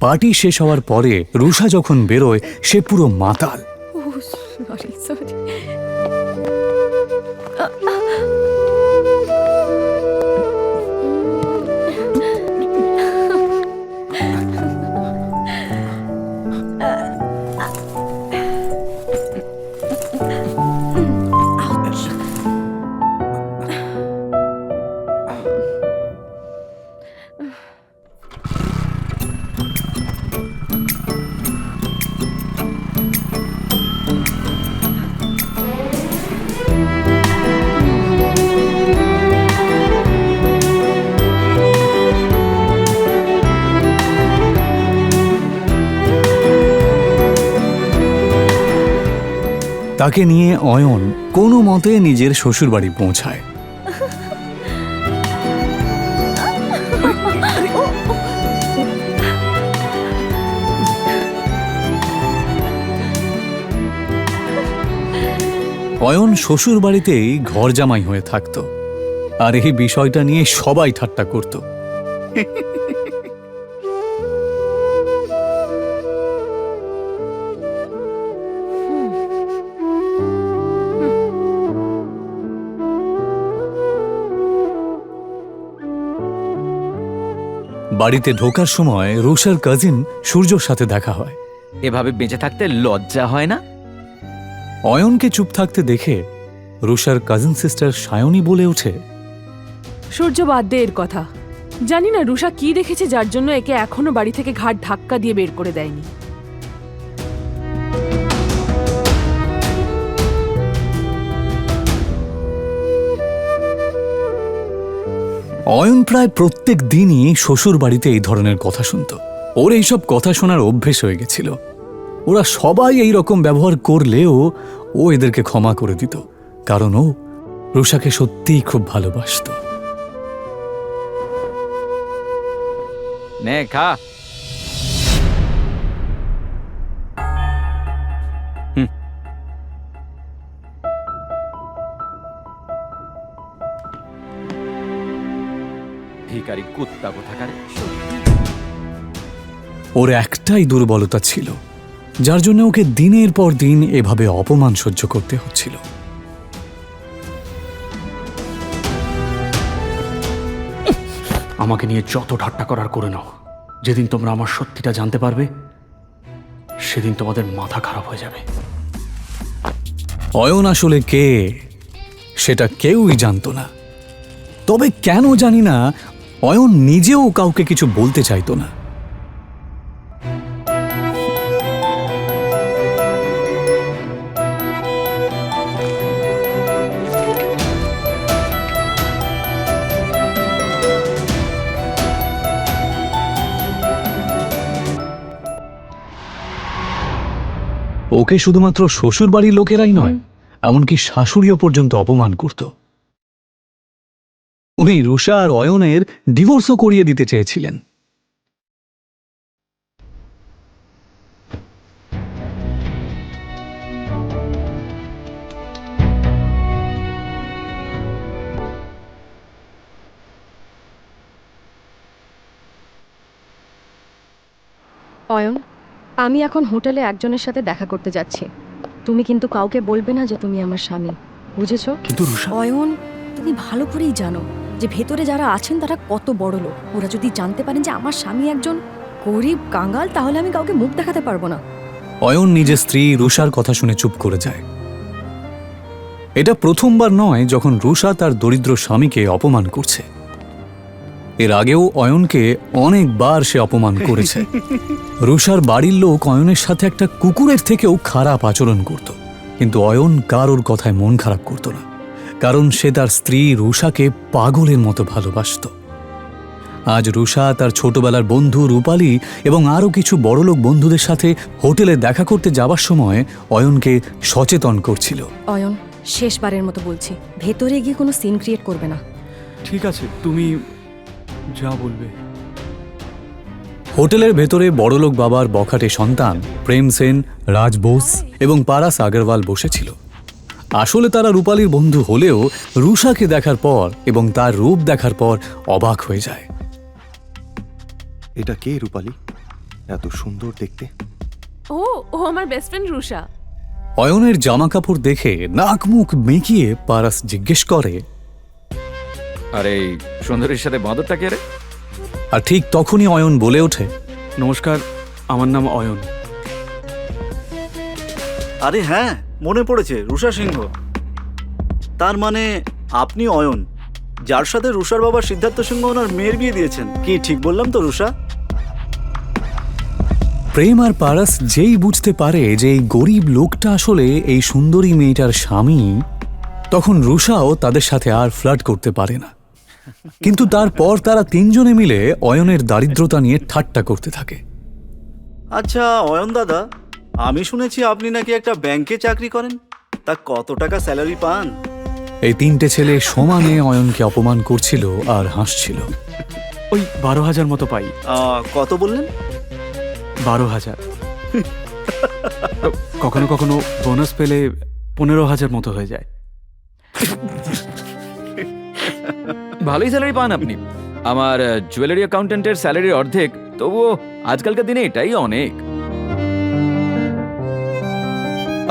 Party শেষ হওয়ার পরে রুষা যখন বেরোয় সে পুরো মাতাল। তাকে নিয়ে অয়ন কোনো মতে নিজের শ্বশুরবাড়ি পৌঁছায়। অয়ন শ্বশুরবাড়িতেই ঘর জামাই হয়ে থাকত, আর এই বিষয়টা নিয়ে সবাই ঠাট্টা করত। বাড়িতে ঢোকার সময় রুষার কাজিন সূর্যর সাথে দেখা হয়। এভাবে বেঁচে থাকতে লজ্জা হয় না? অয়নকে চুপ থাকতে দেখে রুষার কাজিন সিস্টার সায়নী বলে ওঠে, সূর্য বাদ দে এর কথা। জানি না রুষা কি দেখেছে যার জন্য একে এখনো বাড়ি থেকে ঘাট ধাক্কা দিয়ে বের করে দেয়নি। অয়ন প্রায় প্রত্যেক দিনই শ্বশুর বাড়িতে এই ধরনের কথা শুনত। ওর এইসব কথা শোনার অভ্যেস হয়ে গেছিল। ওরা সবাই এই রকম ব্যবহার করলেও ও এদেরকে ক্ষমা করে দিত, কারণ ও রুষাকে সত্যিই খুব ভালোবাসত। নে খা। ভিখারি কুত্তা কোথাকার। ওর একটাই দুর্বলতা ছিল, যার জন্য ওকে দিনের পর দিন এভাবে অপমান সহ্য করতে হচ্ছিল। আমাকে নিয়ে যত ঠাট্টা করার করে নাও, যেদিন তোমরা আমার সত্যিটা জানতে পারবে সেদিন তোমাদের মাথা খারাপ হয়ে যাবে। অয়ন আসলে কে সেটা কেউই জানতো না। তবে কেন জানি না অয়ন নিজেও কাউকে কিছু বলতে চাইতো না। ওকে শুধুমাত্র শ্বশুর বাড়ির লোকেরাই নয়, এমনকি শাশুড়িও পর্যন্ত অপমান করত। উনি রুষা আর অয়নের ডিভোর্সও করিয়ে দিতে চেয়েছিলেন। অয়ন, আমি এখন হোটেলে একজনের সাথে দেখা করতে যাচ্ছি। তুমি কিন্তু কাউকে বলবে না যে তুমি আমার স্বামী, বুঝেছো? কিন্তু রুষা, অয়ন, তুমি ভালো করেই জানো যে ভেতরে যারা আছেন তারা কত বড় লোক। ওরা যদি জানতে পারেন যে আমার স্বামী একজন গরিব কাঙ্গাল, তাহলে আমি কাউকে মুখ দেখাতে পারবো না। অয়ন নিজের স্ত্রী রুষার কথা শুনে চুপ করে যায়। এটা প্রথমবার নয় যখন রুষা তার দরিদ্র স্বামীকে অপমান করছে। এর আগেও অয়নকে অনেকবার সে অপমান করেছে। রুষার বাড়ির লোক অয়নের সাথে একটা কুকুরের থেকেও খারাপ আচরণ করত, কিন্তু অয়ন কারোর কথায় মন খারাপ করত না, কারণ সে তার স্ত্রী রুষাকে পাগলের মতো ভালোবাসত। আজ রুষা তার ছোটবেলার বন্ধু রূপালী এবং আরও কিছু বড়লোক বন্ধুদের সাথে হোটেলে দেখা করতে যাবার সময় অয়নকে সচেতন করছিল। অয়ন, শেষবারের মতো বলছি, ভেতরে গিয়ে কোনো সিন ক্রিয়েট করবে না। ঠিক আছে, তুমি যা বলবে। হোটেলের ভেতরে বড়লোক বাবার বখাটে সন্তান প্রেম সেন, রাজ বোস এবং পারাস আগরওয়াল বসেছিল। আসলে তারা রূপালীর বন্ধু হলেও রুষাকে দেখার পর এবং তার রূপ দেখার পর অবাক হয়ে যায়। এটা কে রূপালী? এত সুন্দর দেখতে। ও ও আমার বেস্ট ফ্রেন্ড রুষা। অয়নের জামা কাপড় দেখে নাক মুখ মেঁকিয়ে পারাস জিজ্ঞেস করে, আর এই সুন্দরীর সাথে বাঁদরটা কে রে? আর ঠিক তখনই অয়ন বলে ওঠে, নমস্কার, আমার নাম অয়ন। আরে হ্যাঁ, মনে পড়েছে, রুষা সিংহ। তার মানে আপনি অয়ন, যার সাথে রুষার বাবা সিদ্ধার্থ সিংহ ওনার মেয়ের বিয়ে দিয়েছেন। কি ঠিক বললাম তো রুষা? প্রেম আর পারাস যেই বুঝতে পারে যে এই গরিব লোকটা আসলে এই সুন্দরী মেয়েটার স্বামী, তখন রুষাও তাদের সাথে আর ফ্লার্ট করতে পারে না। কিন্তু তারপর তারা তিনজনে মিলে অয়নের দারিদ্রতা নিয়ে ঠাট্টা করতে থাকে। আচ্ছা অয়ন দাদা, আমি শুনেছি আপনি নাকি একটা ব্যাংকে চাকরি করেন। তা কত টাকা স্যালারি পান? এই তিনটে ছেলে সমানে অয়নকে অপমান করছিল আর হাসছিল। ওই 12,000 মতো পাই। কত বললেন? 12,000। কখনো কখনো বোনাস পেলে 15,000 মতো হয়ে যায়। ভালোই স্যালারি পান আপনি। আমার জুয়েলারি অ্যাকাউন্টেন্টের স্যালারির অর্ধেক, তবুও আজকালকার দিনে এটাই অনেক।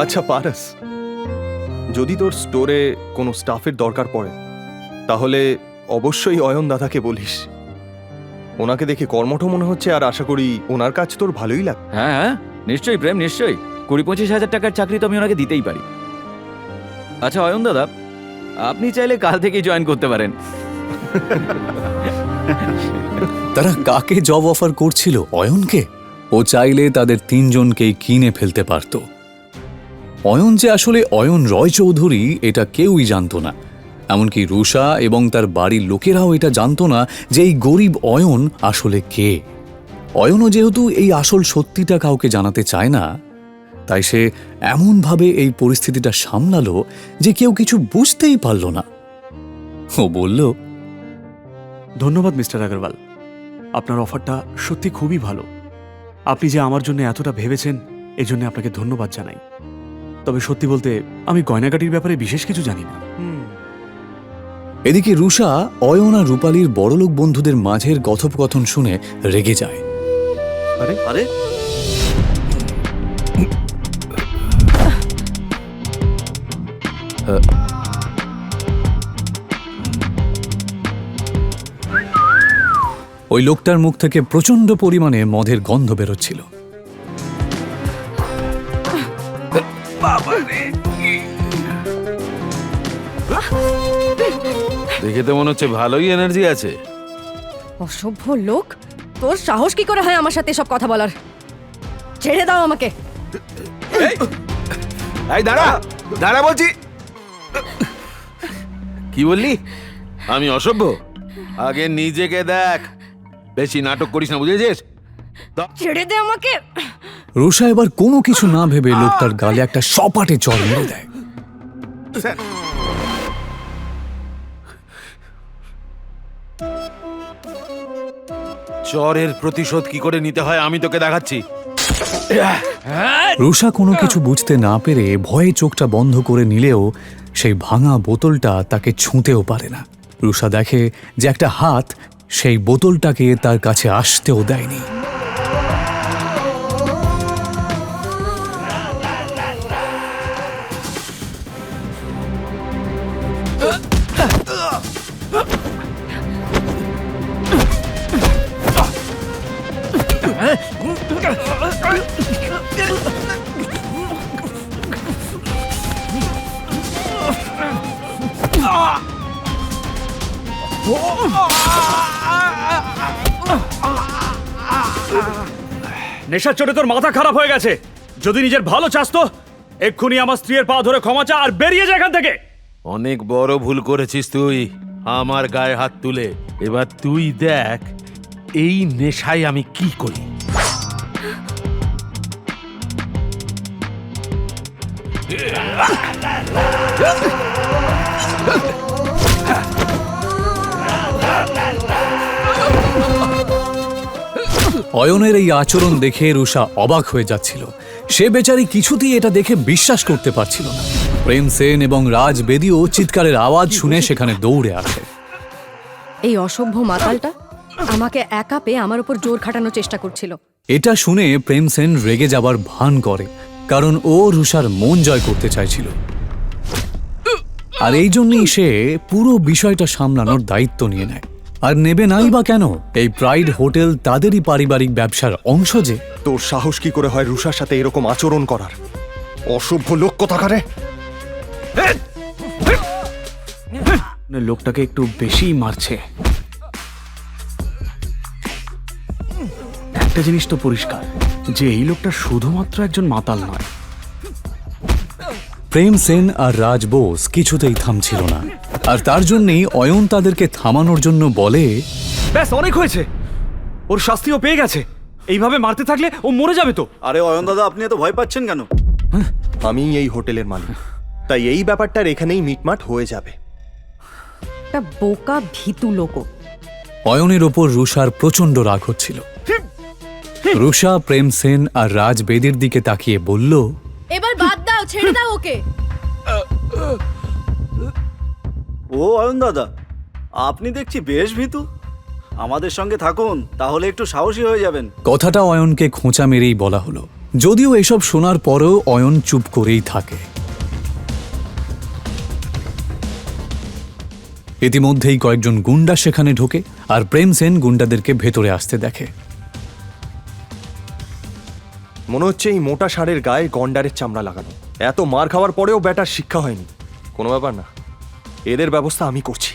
আচ্ছা পারাস, যদি তোর স্টোরে কোনো স্টাফের দরকার পড়ে তাহলে অবশ্যই অয়ন দাদাকে বলিস। ওনাকে দেখে কর্মঠ মনে হচ্ছে, আর আশা করি ওনার কাজ তোর ভালোই লাগে। হ্যাঁ হ্যাঁ, নিশ্চয়ই প্রেম, নিশ্চয়ই। 20-25 হাজার টাকার চাকরি তো আমি ওনাকে দিতেই পারি। আচ্ছা অয়ন দাদা, আপনি চাইলে কাল থেকেই জয়েন করতে পারেন। তারা কাকে জব অফার করছিল? অয়নকে। ও চাইলে তাদের তিনজনকেই কিনে ফেলতে পারত। অয়ন যে আসলে অয়ন রয় চৌধুরী এটা কেউই জানত না। এমনকি রুষা এবং তার বাড়ির লোকেরাও এটা জানত না যে এই গরিব অয়ন আসলে কে। অয়নও যেহেতু এই আসল সত্যিটা কাউকে জানাতে চায় না, তাই সে এমনভাবে এই পরিস্থিতিটা সামলালো যে কেউ কিছু বুঝতেই পারল না। ও বলল, ধন্যবাদ মিস্টার আগরওয়াল, আপনার অফারটা সত্যি খুবই ভালো। আপনি যে আমার জন্য এতটা ভেবেছেন, এজন্য আপনাকে ধন্যবাদ জানাই। তবে সত্যি বলতে আমি গয়নাগাটির ব্যাপারে বিশেষ কিছু জানি না। এদিকে রুষা অয়ন আর রূপালীর বড়লোক বন্ধুদের মাঝের কথোপকথন শুনে রেগে যায়। আরে আরে, ওই লোকটার মুখ থেকে প্রচন্ড পরিমাণে মদের গন্ধ বেরোচ্ছিল। দেখে তো মনে হচ্ছে ভালোই এনার্জি আছে। অসভ্য লোক, তোর সাহস কি করে হয় আমার সাথে সব কথা বলার? ছেড়ে দাও আমাকে। এই দাঁড়া দাঁড়া বলছি। কি বললি? আমি অসভ্য? আগে নিজেকে দেখ, বেশি নাটক করিস না, বুঝেছিস? ছেড়ে দে আমাকে। রুষা এবার কোনো কিছু না ভেবে লোকটার গালে একটা সপাটে চড় মেরে দেয়। চরের প্রতিশোধ কি করে নিতে হয় আমি তোকে দেখাচ্ছি। রুষা কোনো কিছু বুঝতে না পেরে ভয়ে চোখটা বন্ধ করে নিলেও সেই ভাঙা বোতলটা তাকে ছুঁতেও পারে না। রুষা দেখে যে একটা হাত সেই বোতলটাকে তার কাছে আসতেও দেয়নি। নেশার চোটে তোর মাথা খারাপ হয়ে গেছে। যদি নিজের ভালো চাস তো এক্ষুনি আমার স্ত্রীর পা ধরে ক্ষমা চা আর বেরিয়ে যা এখান থেকে। অনেক বড় ভুল করেছিস তুই, আমার গায়ে হাত তুলে। এবার তুই দেখ এই নেশায় আমি কি করি। অয়নের এই আচরণ দেখে রুষা অবাক হয়ে যাচ্ছিল। সে বেচারি কিছুতেই এটা দেখে বিশ্বাস করতে পারছিল না। প্রেম সেন এবং রাজ বেদিও চিৎকারের আওয়াজ শুনে সেখানে দৌড়ে আসে। এই অসভ্য মাতালটা আমাকে একা পেয়ে আমার উপর জোর খাটানোর চেষ্টা করছিল। এটা শুনে প্রেম সেন রেগে যাবার ভান করে, কারণ ও রুষার মন জয় করতে চাইছিল। আর এই জন্যই সে পুরো বিষয়টা সামলানোর দায়িত্ব নিয়ে নেয়। আর নেবে নাই বা কেন? এই প্রাইড হোটেল তাদেরই পারিবারিক ব্যবসার অংশ যে। তোর সাহস কি করে হয় রুষার সাথে এরকম আচরণ করার? অসভ্য লোক কোথাকারে! লোকটাকে একটু বেশিই মারছে। একটা জিনিস তো পরিষ্কার যে এই লোকটা শুধুমাত্র একজন মাতাল নয়। প্রেম সেন আর রাজ বোস কিছুতেই থামছিল না, আর তার জন্যই অয়ন তাদেরকে থামানোর জন্য বলে, ব্যাস অনেক হয়েছে, ওর শাস্তিও পেয়ে গেছে। এইভাবে মারতে থাকলে ও মরে যাবে তো। আরে অয়ন দাদা, আপনি এত ভয় পাচ্ছেন কেন? আমি এই হোটেলের মালিক, তাই এই ব্যাপারটার এখানেই মিটমাট হয়ে যাবে। একটা বোকা ভীতু লোক। অয়নের ওপর রুষার প্রচন্ড রাগ হচ্ছিল। রুষা প্রেম সেন আর রাজ বেদির দিকে তাকিয়ে বলল, এবার বাদ দাও, ছেড়ে দাও ওকে। ও অয়ন দাদা, আপনি দেখছি বেশ ভীতু। আমাদের সঙ্গে থাকুন, তাহলে একটু সাহসী হয়ে যাবেন। কথাটা অয়নকে খোঁচা মেরেই বলা হলো, যদিও এসব শোনার পরেও অয়ন চুপ করেই থাকে। ইতিমধ্যেই কয়েকজন গুন্ডা সেখানে ঢোকে, আর প্রেম সেন গুন্ডাদেরকে ভেতরে আসতে দেখে। মনে হচ্ছে এই মোটা ষাঁড়ের গায়ে গন্ডারের চামড়া লাগানো। এত মার খাওয়ার পরেও ব্যাটার শিক্ষা হয়নি। কোনো ব্যাপার না, এদের ব্যবস্থা আমি করছি।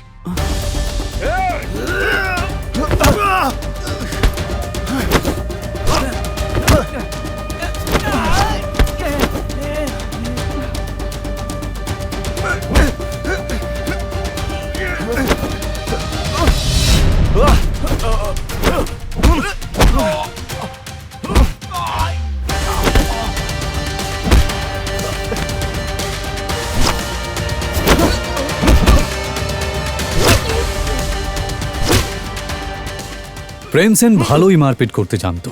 প্রেম সেন ভালোই মারপিট করতে জানত,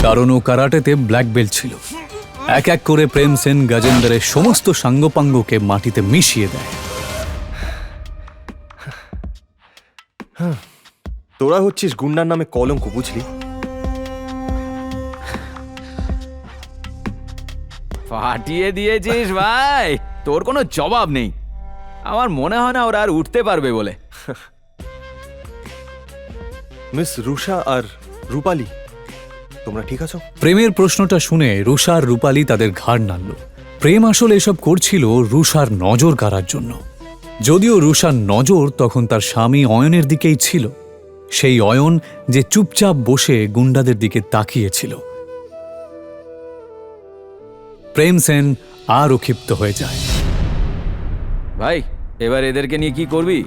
কারণ ও কারাটেতে ব্ল্যাক বেল্ট ছিল। এক এক করে প্রেম সেন গজেন্দ্রের সমস্ত সাঙ্গপাঙ্গকে মাটিতে মিশিয়ে দেয়। তোরা হচ্ছিস গুন্ডার নামে কলঙ্ক, বুঝলি? ফাটিয়ে দিয়েছিস ভাই, তোর কোনো জবাব নেই। আমার মনে হয় না ওরা আর উঠতে পারবে বলে। মিস রুষা আর রূপালী, তোমরা ঠিক আছো? প্রেমের প্রশ্নটা শুনে রুষা আর রূপালী তাদের ঘাড় নাড়ল। প্রেম আসলে এসব করছিল রুষার নজর কাড়ার জন্য। যদিও রুষার নজর তখন তার স্বামী অয়নের দিকেই ছিল, সেই অয়ন যে চুপচাপ বসে গুন্ডাদের দিকে তাকিয়েছিল। প্রেম সেন আরও ক্ষিপ্ত হয়ে যায়। ভাই, এবার এদেরকে নিয়ে কি করবি?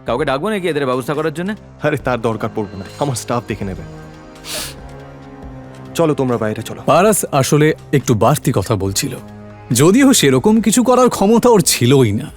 কাউকে ডাকবো নাকি এদের ব্যবস্থা করার জন্য? আরে তার দরকার পড়বে না, আমার স্টাফ দেখে নেবে। চলো তোমরা বাইরে চলো। পারাস আসলে একটু বাড়তি কথা বলছিল, যদিও সেরকম কিছু করার ক্ষমতা ওর ছিলই না।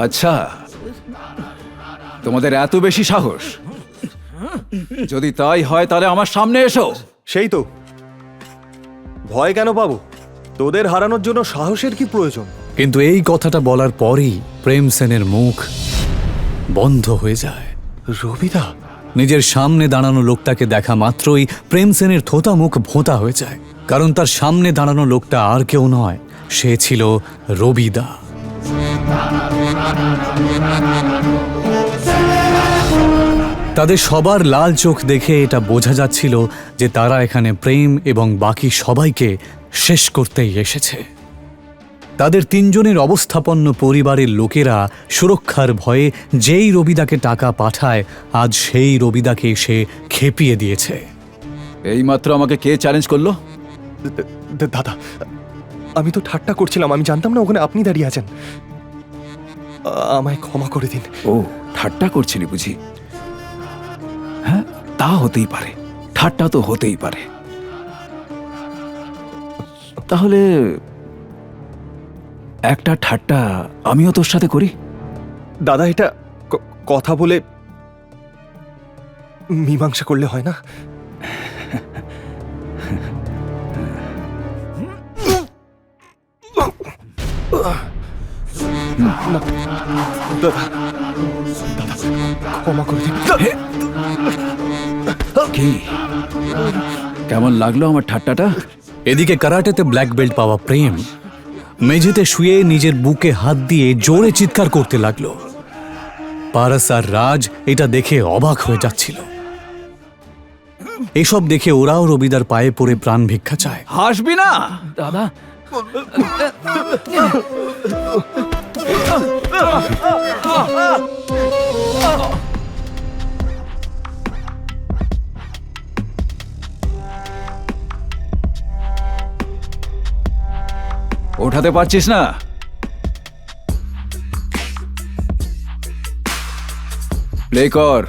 আচ্ছা, তোমাদের এত বেশি সাহস? যদি তাই হয় তাহলে আমার সামনে এসো। সেই তো, ভয় কেন পাবো? তোদের হারানোর জন্য সাহসের কি প্রয়োজন? কিন্তু এই কথাটা বলার পরই প্রেম সেনের মুখ বন্ধ হয়ে যায়। রবিদা! নিজের সামনে দাঁড়ানো লোকটাকে দেখা মাত্রই প্রেম সেনের থোতা মুখ ভোঁতা হয়ে যায়, কারণ তার সামনে দাঁড়ানো লোকটা আর কেউ নয়, সে ছিল রবিদা। তাদের সবার লাল চোখ দেখে এটা বোঝা যাচ্ছিল যে তারা এখানে প্রেম এবং বাকি সবাইকে শেষ করতেই এসেছে। তাদের তিনজনের অবস্থাপন্ন পরিবারের লোকেরা সুরক্ষার ভয়ে যেই রবিদাকে টাকা পাঠায়, আজ সেই রবিদাকে সে খেপিয়ে দিয়েছে। এইমাত্র আমাকে কে চ্যালেঞ্জ করলো? দাদা, আমি তো ঠাট্টা করছিলাম, আমি জানতাম না ওখানে আপনি দাঁড়িয়ে আছেন। আমায় ক্ষমা করে দিন। ও, ঠাট্টা করছিলি বুঝি? হ্যাঁ, তা হতেই পারে, ঠাট্টা তো হতেই পারে। তাহলে একটা ঠাট্টা আমিও তোর সাথে করি। দাদা, এটা কথা বলে মীমাংসা করলে হয় না? না, দাদা, দাদা, ক্ষমা করে দিন। কি কেমন লাগলো আমার ঠাট্টাটা? এদিকে কারাটেতে ব্ল্যাক বেল্ট পাওয়া প্রেম মেঝেতে শুয়ে নিজের বুকে হাত দিয়ে জোরে চিৎকার করতে লাগলো। পারস আর রাজ এটা দেখে অবাক হয়ে যাচ্ছিল। এসব দেখে ওরাও রবিদার পায়ে পড়ে প্রাণ ভিক্ষা চায়। হাসবি না দাদা, ওঠাতে পারছিস না? প্লে কর,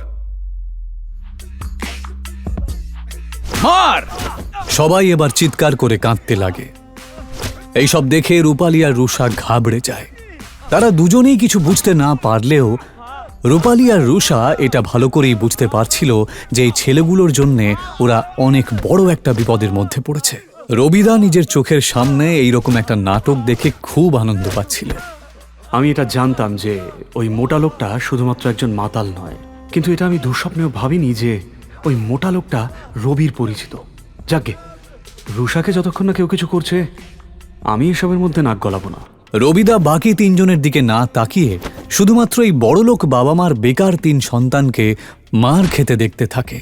মার। সবাই এবার চিৎকার করে কাঁদতে লাগে। এইসব দেখে রূপালী আর রুষা ঘাবড়ে যায়। তারা দুজনেই কিছু বুঝতে না পারলেও রূপালী আর রুষা এটা ভালো করেই বুঝতে পারছিল যে এই ছেলেগুলোর জন্যে ওরা অনেক বড় একটা বিপদের মধ্যে পড়েছে। রবিদা নিজের চোখের সামনে এইরকম একটা নাটক দেখে খুব আনন্দ পাচ্ছিল। আমি এটা জানতাম যে ওই মোটা লোকটা শুধুমাত্র একজন মাতাল নয়, কিন্তু এটা আমি দুঃস্বপ্নেও ভাবিনি যে ওই মোটা লোকটা রবির পরিচিত। যাকে রুষাকে যতক্ষণ না কেউ কিছু করছে, আমি এসবের মধ্যে নাক গলাবো না। রবিদা বাকি তিনজনের দিকে না তাকিয়ে শুধুমাত্র এই বড়লোক বাবা মার বেকার 3 সন্তানকে মার খেতে দেখতে থাকে।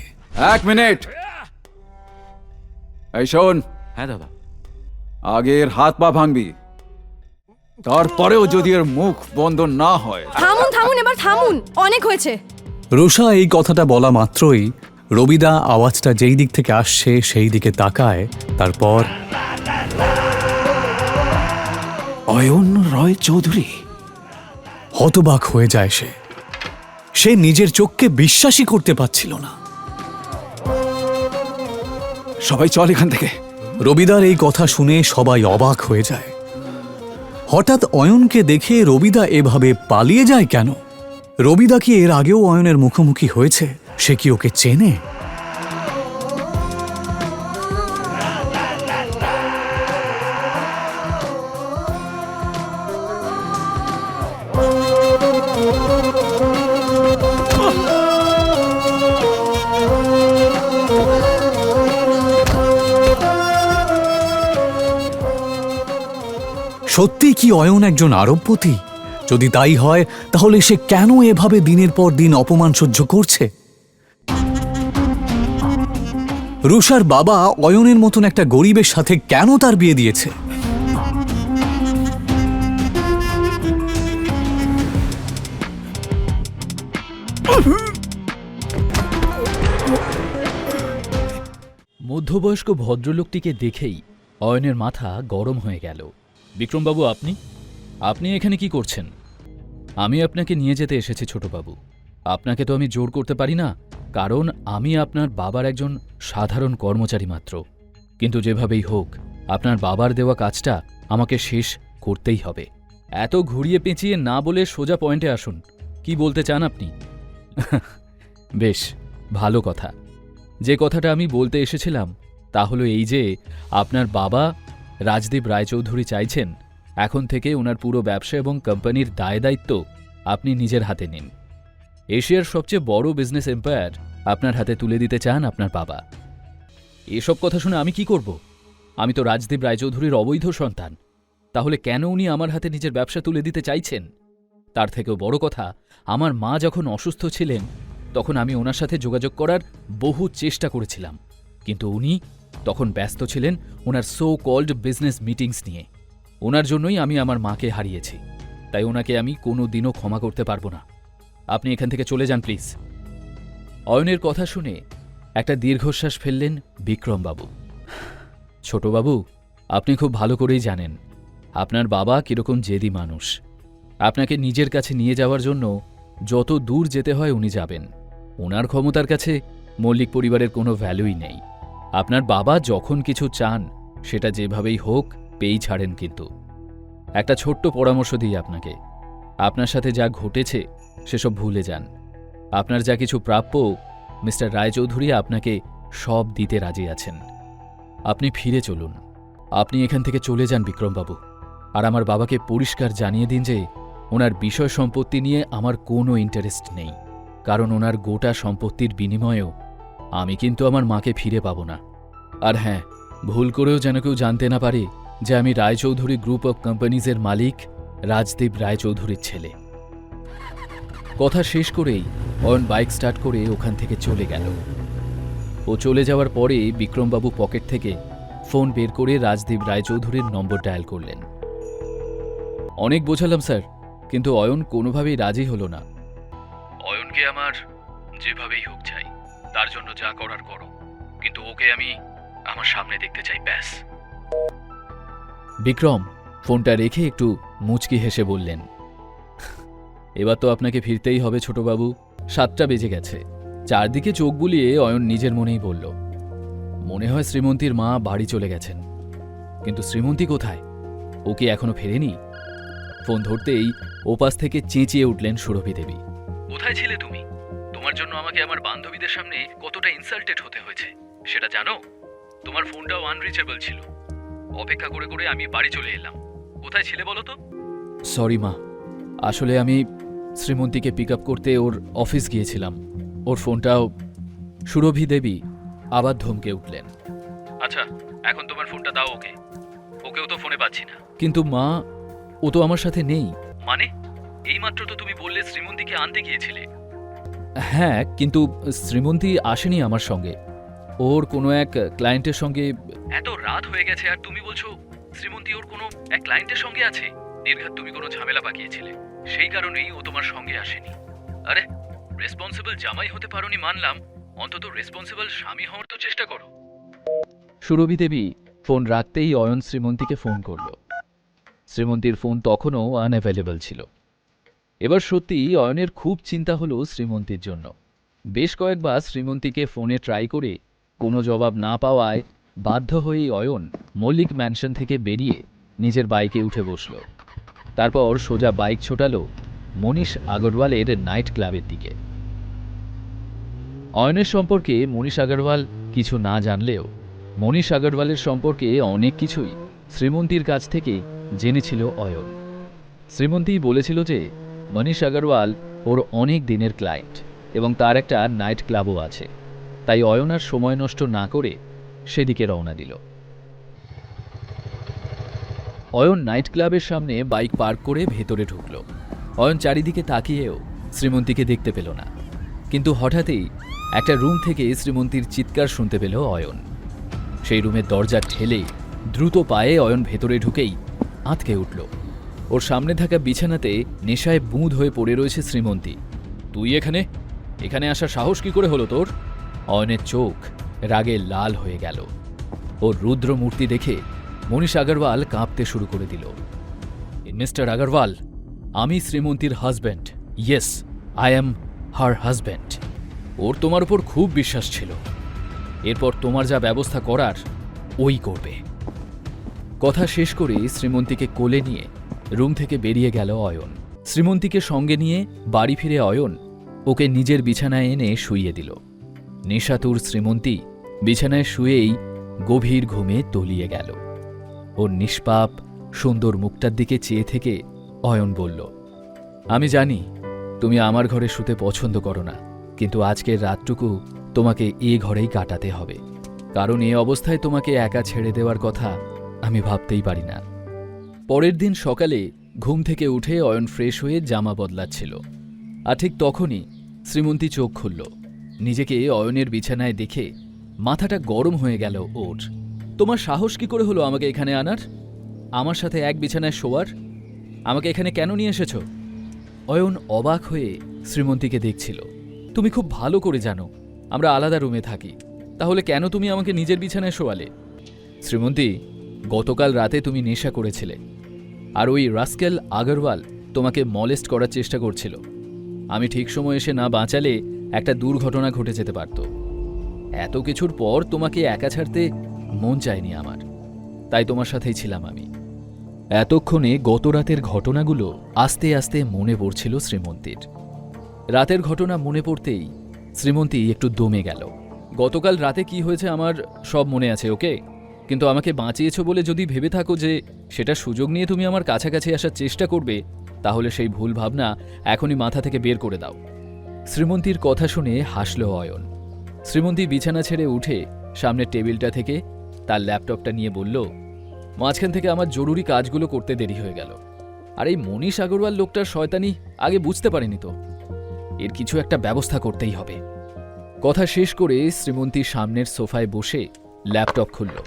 1 মিনিট। এই শোন, হ্যাঁ দাদা, আগের হাত পা ভাঙবি, তারপরেও যদি এর মুখ বন্ধ না হয়। থামুন থামুন, এবার থামুন, অনেক হয়েছে। রুষা এই কথাটা বলা মাত্রই রবিদা আওয়াজটা যেই দিক থেকে আসছে সেই দিকে তাকায়। তারপর অয়ন রয় চৌধুরী। হতবাক হয়ে যায় সে নিজের চোখকে বিশ্বাসই করতে পারছিল না। সবাই চল এখান থেকে। রবিদার এই কথা শুনে সবাই অবাক হয়ে যায়। হঠাৎ অয়নকে দেখে রবিদা এভাবে পালিয়ে যায় কেন? রবিদা কি এর আগেও অয়নের মুখোমুখি হয়েছে? সে কি ওকে চেনে? সত্যি কি অয়ন একজন আরবপতি? যদি তাই হয় তাহলে সে কেন এভাবে দিনের পর দিন অপমান সহ্য করছে? রুষার বাবা অয়নের মতন একটা গরিবের সাথে কেন তার বিয়ে দিয়েছে? মধ্যবয়স্ক ভদ্রলোকটিকে দেখেই অয়নের মাথা গরম হয়ে গেল। বিক্রমবাবু, আপনি এখানে কি করছেন? আমি আপনাকে নিয়ে যেতে এসেছি ছোটবাবু। আপনাকে তো আমি জোর করতে পারি না, কারণ আমি আপনার বাবার একজন সাধারণ কর্মচারী মাত্র। কিন্তু যেভাবেই হোক আপনার বাবার দেওয়া কাজটা আমাকে শেষ করতেই হবে। এত ঘুরিয়ে পেঁচিয়ে না বলে সোজা পয়েন্টে আসুন। কি বলতে চান আপনি? বেশ ভালো কথা। যে কথাটা আমি বলতে এসেছিলাম তা হলো এই যে আপনার বাবা রাজদীপ রায়চৌধুরী চাইছেন এখন থেকে ওনার পুরো ব্যবসা এবং কোম্পানির দায় দায়িত্ব আপনি নিজের হাতে নিন। এশিয়ার সবচেয়ে বড় বিজনেস এম্পায়ার আপনার হাতে তুলে দিতে চান আপনার বাবা। এসব কথা শুনে আমি কি করব? আমি তো রাজদীপ রায়চৌধুরীর অবৈধ সন্তান। তাহলে কেন উনি আমার হাতে নিজের ব্যবসা তুলে দিতে চাইছেন? তার থেকেও বড় কথা, আমার মা যখন অসুস্থ ছিলেন তখন আমি ওনার সাথে যোগাযোগ করার বহু চেষ্টা করেছিলাম, কিন্তু উনি তখন ব্যস্ত ছিলেন ওনার সো কল্ড বিজনেস মিটিংস নিয়ে। ওনার জন্যই আমি আমার মাকে হারিয়েছি, তাই ওনাকে আমি কোনো দিনও ক্ষমা করতে পারবো না। আপনি এখান থেকে চলে যান প্লিজ। অয়নের কথা শুনে একটা দীর্ঘশ্বাস ফেললেন বিক্রমবাবু। ছোটবাবু, আপনি খুব ভালো করেই জানেন আপনার বাবা কিরকম জেদি মানুষ। আপনাকে নিজের কাছে নিয়ে যাওয়ার জন্য যত দূর যেতে হয় উনি যাবেন। ওনার ক্ষমতার কাছে মল্লিক পরিবারের কোনো ভ্যালুই নেই। আপনার বাবা যখন কিছু চান সেটা যেভাবেই হোক পেয়েই ছাড়েন। কিন্তু একটা ছোট্ট পরামর্শ দিই আপনাকে, আপনার সাথে যা ঘটেছে সেসব ভুলে যান। আপনার যা কিছু প্রাপ্য মিস্টার রায়চৌধুরী আপনাকে সব দিতে রাজি আছেন। আপনি ফিরে চলুন, আপনি এখান থেকে চলে যান বিক্রমবাবু। আর আমার বাবাকে পরিষ্কার জানিয়ে দিন যে ওনার বিষয় সম্পত্তি নিয়ে আমার কোনো ইন্টারেস্ট নেই, কারণ ওনার গোটা সম্পত্তির বিনিময়েও আমি কিন্তু আমার মাকে ফিরে পাব না। আর হ্যাঁ, ভুল করেও যেন কেউ জানতে না পারে যে আমি রায়চৌধুরী গ্রুপ অফ কোম্পানিজের মালিক রাজদীপ রায়চৌধুরীর ছেলে। কথা শেষ করেই অয়ন বাইক স্টার্ট করে ওখান থেকে চলে গেল। ও চলে যাওয়ার পরে বিক্রমবাবু পকেট থেকে ফোন বের করে রাজদীপ রায়চৌধুরীর নম্বর ডায়াল করলেন। অনেক বোঝালাম স্যার, কিন্তু অয়ন কোনোভাবেই রাজি হলো না। অয়নকে আমার যেভাবেই হোক চাই, তার জন্য যা করার করো, কিন্তু ওকে আমি আমার সামনে দেখতে চাই, ব্যাস। বিক্রম ফোনটা রেখে একটু মুচকি হেসে বললেন, এবার তো আপনাকে ফিরতেই হবে ছোটবাবু, 7টা বেজে গেছে। চারদিকে চোখ বুলিয়ে অয়ন নিজের মনেই বলল, মনে হয় শ্রীমন্তীর মা বাড়ি চলে গেছেন, কিন্তু শ্রীমন্তী কোথায়? ও কি এখনো ফেরেনি? ফোন ধরতেই ওপাশ থেকে চেঁচিয়ে উঠলেন সুরভি দেবী, কোথায় ছিলে তুমি? তোমার জন্য আমাকে আমার বান্ধবীদের সামনে কতটা ইনসাল্টেড হতে হয়েছে সেটা জানো? তোমার ফোনটাও আনরিচেবল ছিল। অপেক্ষা করে করে আমি বাড়ি চলে এলাম। কোথায় ছিলে বলো তো? সরি মা, আসলে আমি শ্রীমন্তীকে পিক আপ করতে ওর অফিস গিয়েছিলাম। ওর ফোনটাও। সুরভি দেবী আবার ধমকে উঠলেন, আচ্ছা এখন তোমার ফোনটা দাও ওকে, ওকেও তো ফোনে পাচ্ছি না। কিন্তু মা, ও তো আমার সাথে নেই। মানে? এইমাত্র তো তুমি বললে শ্রীমন্তীকে আনতে গিয়েছিলে। হ্যাঁ, কিন্তু শ্রীমন্তী আসেনি আমার সঙ্গে, ওর কোনো এক ক্লায়েন্টের সঙ্গে। এত রাত হয়ে গেছে আর তুমি বলছো শ্রীমন্তী ওর কোনো এক ক্লায়েন্টের সঙ্গে আছে? নির্ঘাত তুমি কোনো ঝামেলা পাকিয়েছিলে, সেই কারণেই ও তোমার সঙ্গে আসেনি। আরে রেসপন্সিবল জামাই হতে পারোনি মানলাম, অন্তত রেসপন্সিবল স্বামী হওয়ার তো চেষ্টা করো। সুরভি দেবী ফোন রাখতেই অয়ন শ্রীমন্তীকে ফোন করল। শ্রীমন্তীর ফোন তখনও আনঅ্যাভেলেবল ছিল। এবার সত্যি অয়নের খুব চিন্তা হলো শ্রীমন্তীর জন্য। বেশ কয়েকবার শ্রীমন্তীকে ফোনে ট্রাই করে কোনো জবাব না পাওয়ায় বাধ্য হয়েই অয়ন মল্লিক ম্যানশন থেকে বেরিয়ে নিজের বাইকে উঠে বসল। তারপর সোজা বাইক ছোটালো মনীষ আগরওয়ালের নাইট ক্লাবের দিকে। অয়নের সম্পর্কে মনীষ আগরওয়াল কিছু না জানলেও মনীষ আগরওয়ালের সম্পর্কে অনেক কিছুই শ্রীমন্তীর কাছ থেকে জেনেছিল অয়ন। শ্রীমন্তী বলেছিল যে মনীষ আগরওয়াল ওর অনেক দিনের ক্লায়েন্ট এবং তার একটা নাইট ক্লাবও আছে, তাই অয়ন আর সময় নষ্ট না করে সেদিকে রওনা দিল। অয়ন নাইট ক্লাবের সামনে বাইক পার্ক করে ভেতরে ঢুকল। অয়ন চারিদিকে তাকিয়েও শ্রীমন্তীকে দেখতে পেল না, কিন্তু হঠাৎই একটা রুম থেকে শ্রীমন্তীর চিৎকার শুনতে পেল অয়ন। সেই রুমের দরজা ঠেলে দ্রুত পায়ে অয়ন ভেতরে ঢুকেই আঁতকে উঠল। ওর সামনে থাকা বিছানাতে নেশায় বুঁদ হয়ে পড়ে রয়েছে শ্রীমন্তী। তুই এখানে এখানে আসার সাহস কি করে হলো তোর? অয়নের চোখ রাগে লাল হয়ে গেল। ওর রুদ্র মূর্তি দেখে মনীষ আগরওয়াল কাঁপতে শুরু করে দিল। মিস্টার আগরওয়াল, আমি শ্রীমন্তীর husband. Yes, I am her husband. ওর তোমার উপর খুব বিশ্বাস ছিল। এরপর তোমার যা ব্যবস্থা করার ওই করবে। কথা শেষ করে শ্রীমন্তীকে কোলে নিয়ে রুম থেকে বেরিয়ে গেল অয়ন। শ্রীমন্তীকে সঙ্গে নিয়ে বাড়ি ফিরে অয়ন ওকে নিজের বিছানায় এনে শুইয়ে দিল। নেশাতুর শ্রীমন্তী বিছানায় শুয়েই গভীর ঘুমে তলিয়ে গেল। ওর নিষ্পাপ সুন্দর মুখটার দিকে চেয়ে থেকে অয়ন বলল, আমি জানি তুমি আমার ঘরে শুতে পছন্দ করো না, কিন্তু আজকের রাতটুকু তোমাকে এ ঘরেই কাটাতে হবে, কারণ এ অবস্থায় তোমাকে একা ছেড়ে দেওয়ার কথা আমি ভাবতেই পারি না। পরের দিন সকালে ঘুম থেকে উঠে অয়ন ফ্রেশ হয়ে জামা বদলাচ্ছিল, আর ঠিক তখনই শ্রীমন্তী চোখ খুলল। নিজেকে অয়নের বিছানায় দেখে মাথাটা গরম হয়ে গেল ওর। তোমার সাহস কি করে হলো আমাকে এখানে আনার, আমার সাথে এক বিছানায় শোয়ার? আমাকে এখানে কেন নিয়ে এসেছ? অয়ন অবাক হয়ে শ্রীমন্তীকে দেখছিল। তুমি খুব ভালো করে জানো আমরা আলাদা রুমে থাকি, তাহলে কেন তুমি আমাকে নিজের বিছানায় শোয়ালে? শ্রীমন্তী, গতকাল রাতে তুমি নেশা করেছিলে, আর ওই রাস্কেল আগরওয়াল তোমাকে মলেস্ট করার চেষ্টা করছিল। আমি ঠিক সময় এসে না বাঁচালে একটা দুর্ঘটনা ঘটে যেতে পারত। এত কিছুর পর তোমাকে একা ছাড়তে মন চায়নি আমার, তাই তোমার সাথেই ছিলাম আমি। এতক্ষণে গত রাতের ঘটনাগুলো আস্তে আস্তে মনে পড়ছিল শ্রীমন্তীর। রাতের ঘটনা মনে পড়তেই শ্রীমন্তী একটু দমে গেল। গতকাল রাতে কি হয়েছে আমার সব মনে আছে, ওকে? কিন্তু আমাকে বাঁচিয়েছো বলে যদি ভেবে থাকো যে সেটা সুযোগ নিয়ে তুমি আমার কাছাকাছি আসার চেষ্টা করবে, তাহলে সেই ভুল ভাবনা এখনই মাথা থেকে বের করে দাও। শ্রীমন্তীর কথা শুনে হাসল অয়ন। শ্রীমন্তী বিছানা ছেড়ে উঠে সামনের টেবিলটা থেকে তার ল্যাপটপটা নিয়ে বলল, মাঝখান থেকে আমার জরুরি কাজগুলো করতে দেরি হয়ে গেল। আর এই মনীষ আগরওয়াল লোকটার শয়তানি আগে বুঝতে পারিনি তো। এর কিছু একটা ব্যবস্থা করতেই হবে। কথা শেষ করে শ্রীমন্তী সামনের সোফায় বসে ল্যাপটপ খুলল।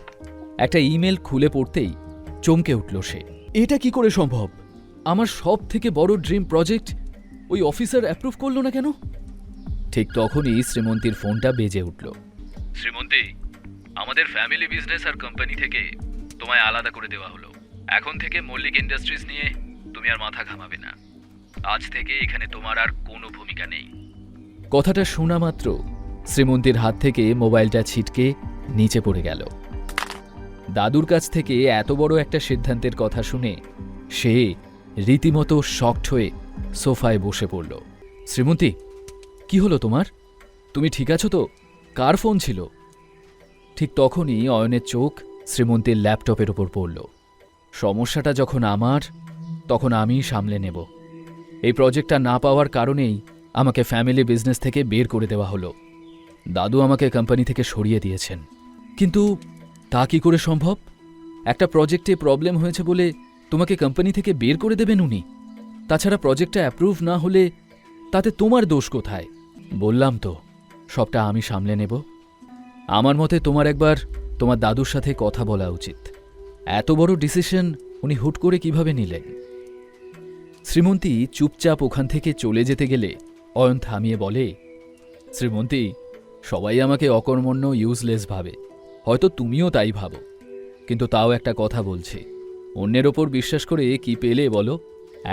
একটা ইমেল খুলে পড়তেই চমকে উঠল সে। এটা কি করে সম্ভব? আমার সব থেকে বড় ড্রিম প্রজেক্ট ওই অফিসার অ্যাপ্রুভ করলো না কেন? ঠিক তখনই শ্রীমন্তীর ফোনটা বেজে উঠল। শ্রীমন্তী, আমাদের ফ্যামিলি বিজনেস আর কোম্পানি থেকে তোমায় আলাদা করে দেওয়া হলো। এখন থেকে মল্লিক ইন্ডাস্ট্রিজ নিয়ে তুমি আর মাথা ঘামাবে না। আজ থেকে এখানে তোমার আর কোনো ভূমিকা নেই। কথাটা শোনা মাত্র শ্রীমন্তীর হাত থেকে মোবাইলটা ছিটকে নিচে পড়ে গেল। দাদুর কাছ থেকে এত বড় একটা সিদ্ধান্তের কথা শুনে সে রীতিমতো শকড হয়ে সোফায় বসে পড়ল। শ্রীমন্তী, কি হলো তোমার? তুমি ঠিক আছো তো? কার ফোন ছিল? ঠিক তখনই অয়নের চোখ শ্রীমন্তীর ল্যাপটপের ওপর পড়ল। সমস্যাটা যখন আমার, তখন আমিই সামলে নেব। এই প্রজেক্টটা না পাওয়ার কারণেই আমাকে ফ্যামিলি বিজনেস থেকে বের করে দেওয়া হলো। দাদু আমাকে কোম্পানি থেকে সরিয়ে দিয়েছেন। কিন্তু তা কি করে সম্ভব? একটা প্রজেক্টে প্রবলেম হয়েছে বলে তোমাকে কোম্পানি থেকে বের করে দেবেন উনি? তাছাড়া প্রজেক্টটা অ্যাপ্রুভ না হলে তাতে তোমার দোষ কোথায়? বললাম তো, সবটা আমি সামলে নেব। আমার মতে তোমার একবার তোমার দাদুর সাথে কথা বলা উচিত। এত বড় ডিসিশন উনি হুট করে কিভাবে নিলেন? শ্রীমন্তী চুপচাপ ওখান থেকে চলে যেতে গেলে অয়ন থামিয়ে বলে, শ্রীমন্তী, সবাই আমাকে অকর্মণ্য ইউজলেস ভাবে, হয়তো তুমিও তাই ভাবো। কিন্তু তাও একটা কথা বলছি, অন্যের ওপর বিশ্বাস করে কি পেলে বলো?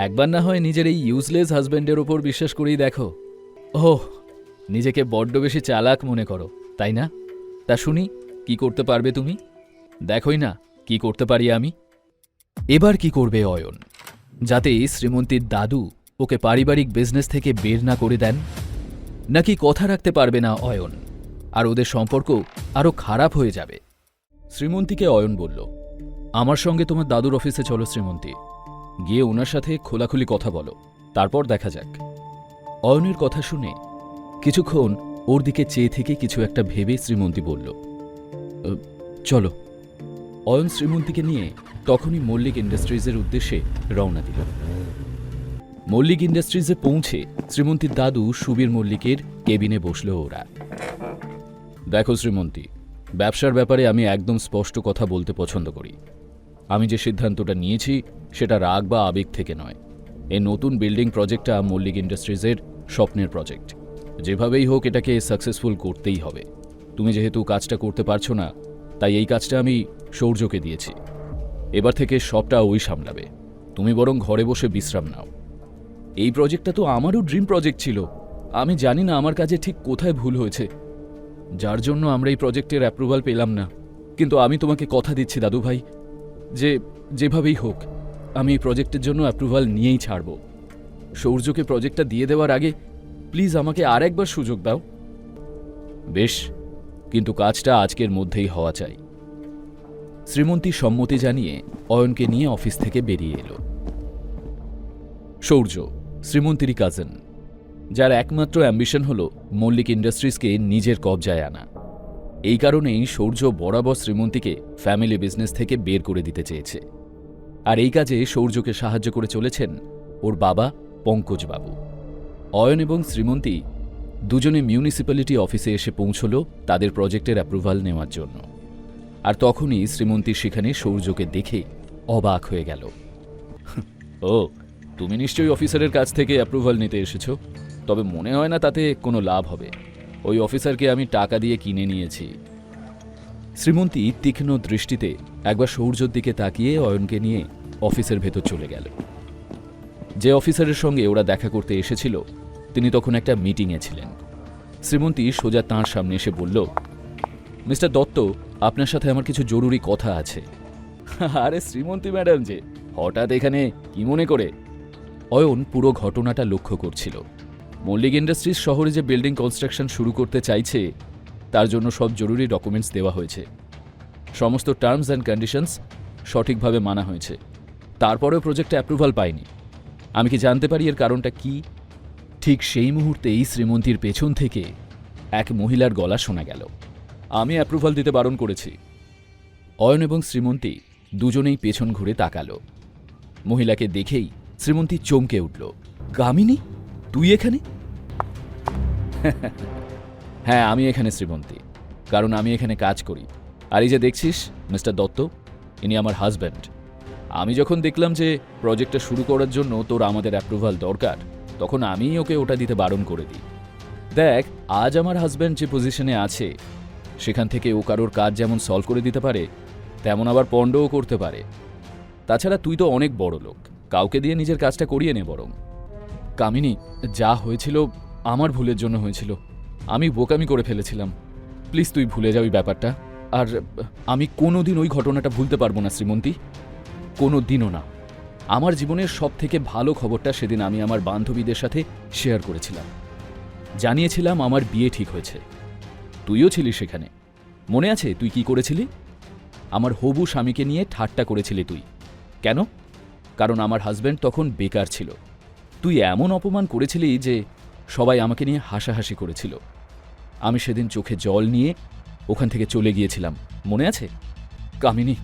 একবার না হয় নিজের এই ইউজলেস হাজব্যান্ডের ওপর বিশ্বাস করেই দেখো। ওহ, নিজেকে বড্ড বেশি চালাক মনে করো, তাই না? তা শুনি, কি করতে পারবে তুমি? দেখোই না কি করতে পারি আমি। এবার কি করবে অয়ন, যাতে শ্রীমন্তীর দাদু ওকে পারিবারিক বিজনেস থেকে বের না করে দেন? নাকি কথা রাখতে পারবে না অয়ন, আর ওদের সম্পর্ক আরও খারাপ হয়ে যাবে? শ্রীমন্তীকে অয়ন বলল, আমার সঙ্গে তোমার দাদুর অফিসে চলো শ্রীমন্তী, গিয়ে ওনার সাথে খোলাখুলি কথা বলো, তারপর দেখা যাক। অয়নের কথা শুনে কিছুক্ষণ ওর দিকে চেয়ে থেকে কিছু একটা ভেবে শ্রীমন্তী বলল, চলো। অয়ন শ্রীমন্তীকে নিয়ে তখনই মল্লিক ইন্ডাস্ট্রিজের উদ্দেশ্যে রওনা দিল। মল্লিক ইন্ডাস্ট্রিজে পৌঁছে শ্রীমন্তীর দাদু সুবীর মল্লিকের কেবিনে বসল ওরা। দেখো শ্রীমন্তী, ব্যবসার ব্যাপারে আমি একদম স্পষ্ট কথা বলতে পছন্দ করি। আমি যে সিদ্ধান্তটা নিয়েছি সেটা রাগ বা আবেগ থেকে নয়। এই নতুন বিল্ডিং প্রজেক্টটা মল্লিক ইন্ডাস্ট্রিজের স্বপ্নের প্রজেক্ট। যেভাবেই হোক এটাকে সাকসেসফুল করতেই হবে। তুমি যেহেতু কাজটা করতে পারছো না, তাই এই কাজটা আমি সৌর্যকে দিয়েছি। এবার থেকে সবটা ওই সামলাবে, তুমি বরং ঘরে বসে বিশ্রাম নাও। এই প্রজেক্টটা তো আমারও ড্রিম প্রজেক্ট ছিল। আমি জানি না আমার কাজে ঠিক কোথায় ভুল হয়েছে, যার জন্য আমরা এই প্রজেক্টের অ্যাপ্রুভাল পেলাম না। কিন্তু আমি তোমাকে কথা দিচ্ছি দাদু ভাই, যে যেভাবেই হোক আমি এই প্রজেক্টের জন্য অ্যাপ্রুভাল নিয়েই ছাড়ব। সৌর্যকে প্রজেক্টটা দিয়ে দেওয়ার আগে প্লিজ আমাকে আর একবার সুযোগ দাও। বেশ, কিন্তু কাজটা আজকের মধ্যেই হওয়া চাই। শ্রীমন্তী সম্মতি জানিয়ে অয়নকে নিয়ে অফিস থেকে বেরিয়ে এলো। সৌর্য শ্রীমন্তীরই কাজিন, যার একমাত্র অ্যাম্বিশন হল মল্লিক ইন্ডাস্ট্রিজকে নিজের কবজায় আনা। এই কারণেই সৌর্য বরাবর শ্রীমন্তীকে ফ্যামিলি বিজনেস থেকে বের করে দিতে চেয়েছে। আর এই কাজে সৌর্যকে সাহায্য করে চলেছেন ওর বাবা পঙ্কজবাবু। অয়ন এবং শ্রীমন্তী দুজনে মিউনিসিপ্যালিটি অফিসে এসে পৌঁছল তাদের প্রজেক্টের অ্যাপ্রুভাল নেওয়ার জন্য। আর তখনই শ্রীমন্তী সেখানে সৌর্যকে দেখে অবাক হয়ে গেল। ও, তুমি নিশ্চয়ই অফিসারের কাছ থেকে অ্যাপ্রুভাল নিতে এসেছ, তবে মনে হয় না তাতে কোনো লাভ হবে। ওই অফিসারকে আমি টাকা দিয়ে কিনে নিয়েছি। শ্রীমন্তী তীক্ষ্ণ দৃষ্টিতে একবার সৌর্যর দিকে তাকিয়ে অয়নকে নিয়ে অফিসের ভেতর চলে গেল। যে অফিসারের সঙ্গে ওরা দেখা করতে এসেছিল তিনি তখন একটা মিটিংয়ে ছিলেন। শ্রীমন্তী সোজা তাঁর সামনে এসে বলল, মিস্টার দত্ত, আপনার সাথে আমার কিছু জরুরি কথা আছে। আরে শ্রীমন্তী ম্যাডাম যে হঠাৎ এখানে কি মনে করে? অয়ন পুরো ঘটনাটা লক্ষ্য করছিল। মল্লিক ইন্ডাস্ট্রিজ শহরে যে বিল্ডিং কনস্ট্রাকশন শুরু করতে চাইছে তার জন্য সব জরুরি ডকুমেন্টস দেওয়া হয়েছে। সমস্ত টার্মস অ্যান্ড কন্ডিশনস সঠিকভাবে মানা হয়েছে, তারপরেও প্রজেক্টে অ্যাপ্রুভাল পায়নি। আমি কি জানতে পারি এর কারণটা কি? ঠিক সেই মুহূর্তেই শ্রীমন্তীর পেছন থেকে এক মহিলার গলা শোনা গেল, আমি অ্যাপ্রুভাল দিতে বারণ করেছি। অয়ন এবং শ্রীমন্তী দুজনেই পেছন ঘুরে তাকালো। মহিলাকে দেখেই শ্রীমন্তী চমকে উঠল। কামিনী, তুই এখানে? হ্যাঁ, আমি এখানে শ্রীমন্তী, কারণ আমি এখানে কাজ করি। আর এই যে দেখছিস মিস্টার দত্ত, ইনি আমার হাজব্যান্ড। আমি যখন দেখলাম যে প্রজেক্টটা শুরু করার জন্য তোর আমাদের অ্যাপ্রুভাল দরকার, তখন আমিই ওকে ওটা দিতে বারণ করে দিই। দেখ, আজ আমার হাজব্যান্ড যে পজিশনে আছে সেখান থেকে ও কারোর কাজ যেমন সলভ করে দিতে পারে, তেমন আবার পণ্ডও করতে পারে। তাছাড়া তুই তো অনেক বড় লোক, কাউকে দিয়ে নিজের কাজটা করিয়ে নে বরং। কামিনী, যা হয়েছিল আমার ভুলের জন্য হয়েছিল, আমি বোকামি করে ফেলেছিলাম। প্লিজ তুই ভুলে যা ওই ব্যাপারটা। আর আমি কোনোদিন ওই ঘটনাটা ভুলতে পারবো না শ্রীমন্তী, কোনো দিনও না। আমার জীবনের সব থেকে ভালো খবরটা সেদিন আমি আমার বান্ধবীদের সাথে শেয়ার করেছিলাম। জানিয়েছিলাম আমার বিয়ে ঠিক হয়েছে। তুইও ছিলিস সেখানে, মনে আছে তুই কি করেছিলি? আমার হবু স্বামীকে নিয়ে ঠাট্টা করেছিলি তুই। কেন? কারণ আমার হাজব্যান্ড তখন বেকার ছিল। তুই এমন অপমান করেছিলি যে সবাই আমাকে নিয়ে হাসাহাসি করেছিল। আমি সেদিন চোখে জল নিয়ে ওখান থেকে চলে গিয়েছিলাম, মনে আছে? কামিনী,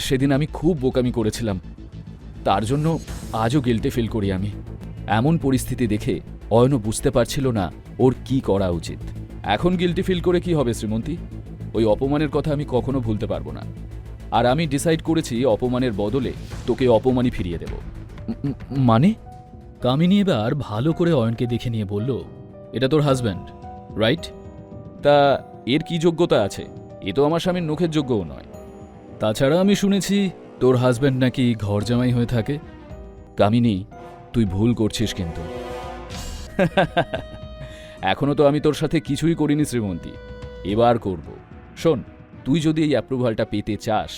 সেদিন আমি খুব বোকামি করেছিলাম, তার জন্য আজও গিল্টে ফিল করি আমি। এমন পরিস্থিতি দেখে অয়নও বুঝতে পারছিল না ওর কি করা উচিত। এখন গিল্টি ফিল করে কি হবে শ্রীমন্তী? ওই অপমানের কথা আমি কখনো ভুলতে পারবো না। আর আমি ডিসাইড করেছি অপমানের বদলে তোকে অপমানই ফিরিয়ে দেব। মানে? কামিনী এবার ভালো করে অয়নকে দেখে নিয়ে বলল, এটা তোর হাজব্যান্ড, রাইট? তা এর কি যোগ্যতা আছে? এ তো আমার স্বামীর নখের যোগ্যও নয়। তাছাড়া আমি শুনেছি তোর হাজব্যান্ড নাকি ঘর জামাই হয়ে থাকে। কামিনী, তুই ভুল করছিস কিন্তু। এখনো তো আমি তোর সাথে কিছুই করিনি শ্রীমন্তী, এবার করব। শোন, তুই যদি এই অ্যাপ্রুভালটা পেতে চাস,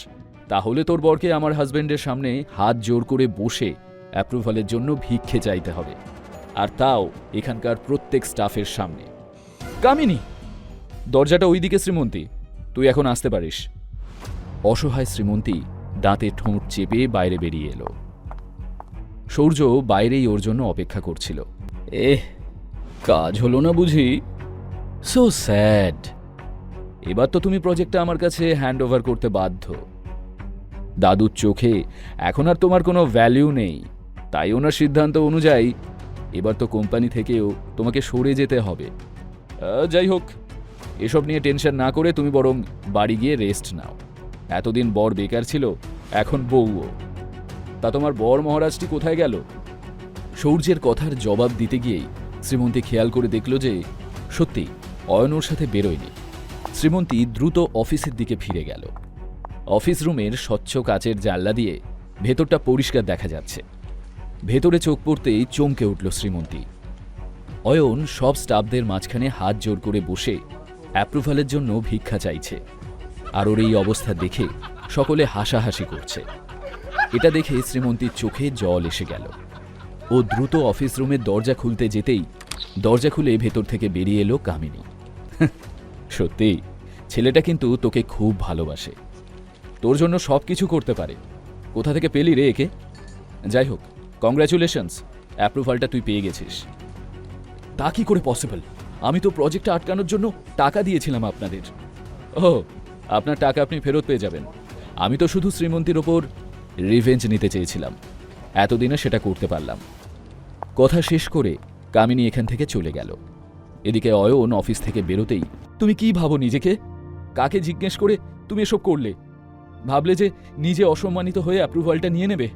তাহলে তোর বরকে আমার হাজব্যান্ডের সামনে হাত জোর করে বসে অ্যাপ্রুভালের জন্য ভিক্ষে চাইতে হবে, আর তাও এখানকার প্রত্যেক স্টাফের সামনে। কামিনী, দরজাটা ওইদিকে শ্রীমন্তী, তুই এখন আসতে পারিস। অসহায় শ্রীমন্তী দাঁতে ঠোঁট চেপে বাইরে বেরিয়ে এলো। সূর্য বাইরেই ওর জন্য অপেক্ষা করছিল। কাজ হলো না বুঝি? So sad. এবার তো তুমি প্রজেক্টটা আমার কাছে হ্যান্ড ওভার করতে বাধ্য। দাদুর চোখে এখন আর তোমার কোনো ভ্যালিউ নেই, তাই ওনার সিদ্ধান্ত অনুযায়ী এবার তো কোম্পানি থেকেও তোমাকে সরে যেতে হবে। যাই হোক, এসব নিয়ে টেনশন না করে তুমি বরং বাড়ি গিয়ে রেস্ট নাও। এতদিন বর বেকার ছিল, এখন বউও। তা তোমার বর মহারাজটি কোথায় গেল? সূর্যের কথার জবাব দিতে গিয়েই শ্রীমন্তী খেয়াল করে দেখল যে সত্যি অয়ন ওর সাথে বেরোয়নি। শ্রীমন্তী দ্রুত অফিসের দিকে ফিরে গেল। অফিস রুমের স্বচ্ছ কাচের জানলা দিয়ে ভেতরটা পরিষ্কার দেখা যাচ্ছে। ভেতরে চোখ পড়তেই চমকে উঠল শ্রীমন্তী। অয়ন সব স্টাফদের মাঝখানে হাত জোর করে বসে অ্যাপ্রুভালের জন্য ভিক্ষা চাইছে, আর ওর এই অবস্থা দেখে সকলে হাসাহাসি করছে। এটা দেখে শ্রীমন্তীর চোখে জল এসে গেল। ও দ্রুত অফিস রুমের দরজা খুলতে যেতেই দরজা খুলে ভেতর থেকে বেরিয়ে এলো কামিনী। সত্যি, ছেলেটা কিন্তু তোকে খুব ভালোবাসে, তোর জন্য সব কিছু করতে পারে। কোথা থেকে পেলি রে একে? যাই হোক, কংগ্রাচুলেশনস, অ্যাপ্রুভালটা তুই পেয়ে গেছিস। তা কি করে পসিবল? আমি তো প্রজেক্টটা আটকানোর জন্য টাকা দিয়েছিলাম আপনাদের। ও, আপনার টাকা আপনি ফেরত পেয়ে যাবেন। আমি তো শুধু শ্রীমন্তীর ওপর রিভেঞ্জ নিতে চেয়েছিলাম, এতদিনে সেটা করতে পারলাম। কথা শেষ করে কামিনী এখান থেকে চলে গেল। এদিকে অয়ন অফিস থেকে বেরোতেই, তুমি কি ভাবো নিজেকে? কাকে জিজ্ঞেস করে তুমি এসব করলে? ভাবলে যে নিজে অসম্মানিত হয়ে অ্যাপ্রুভালটা নিয়ে নেবে,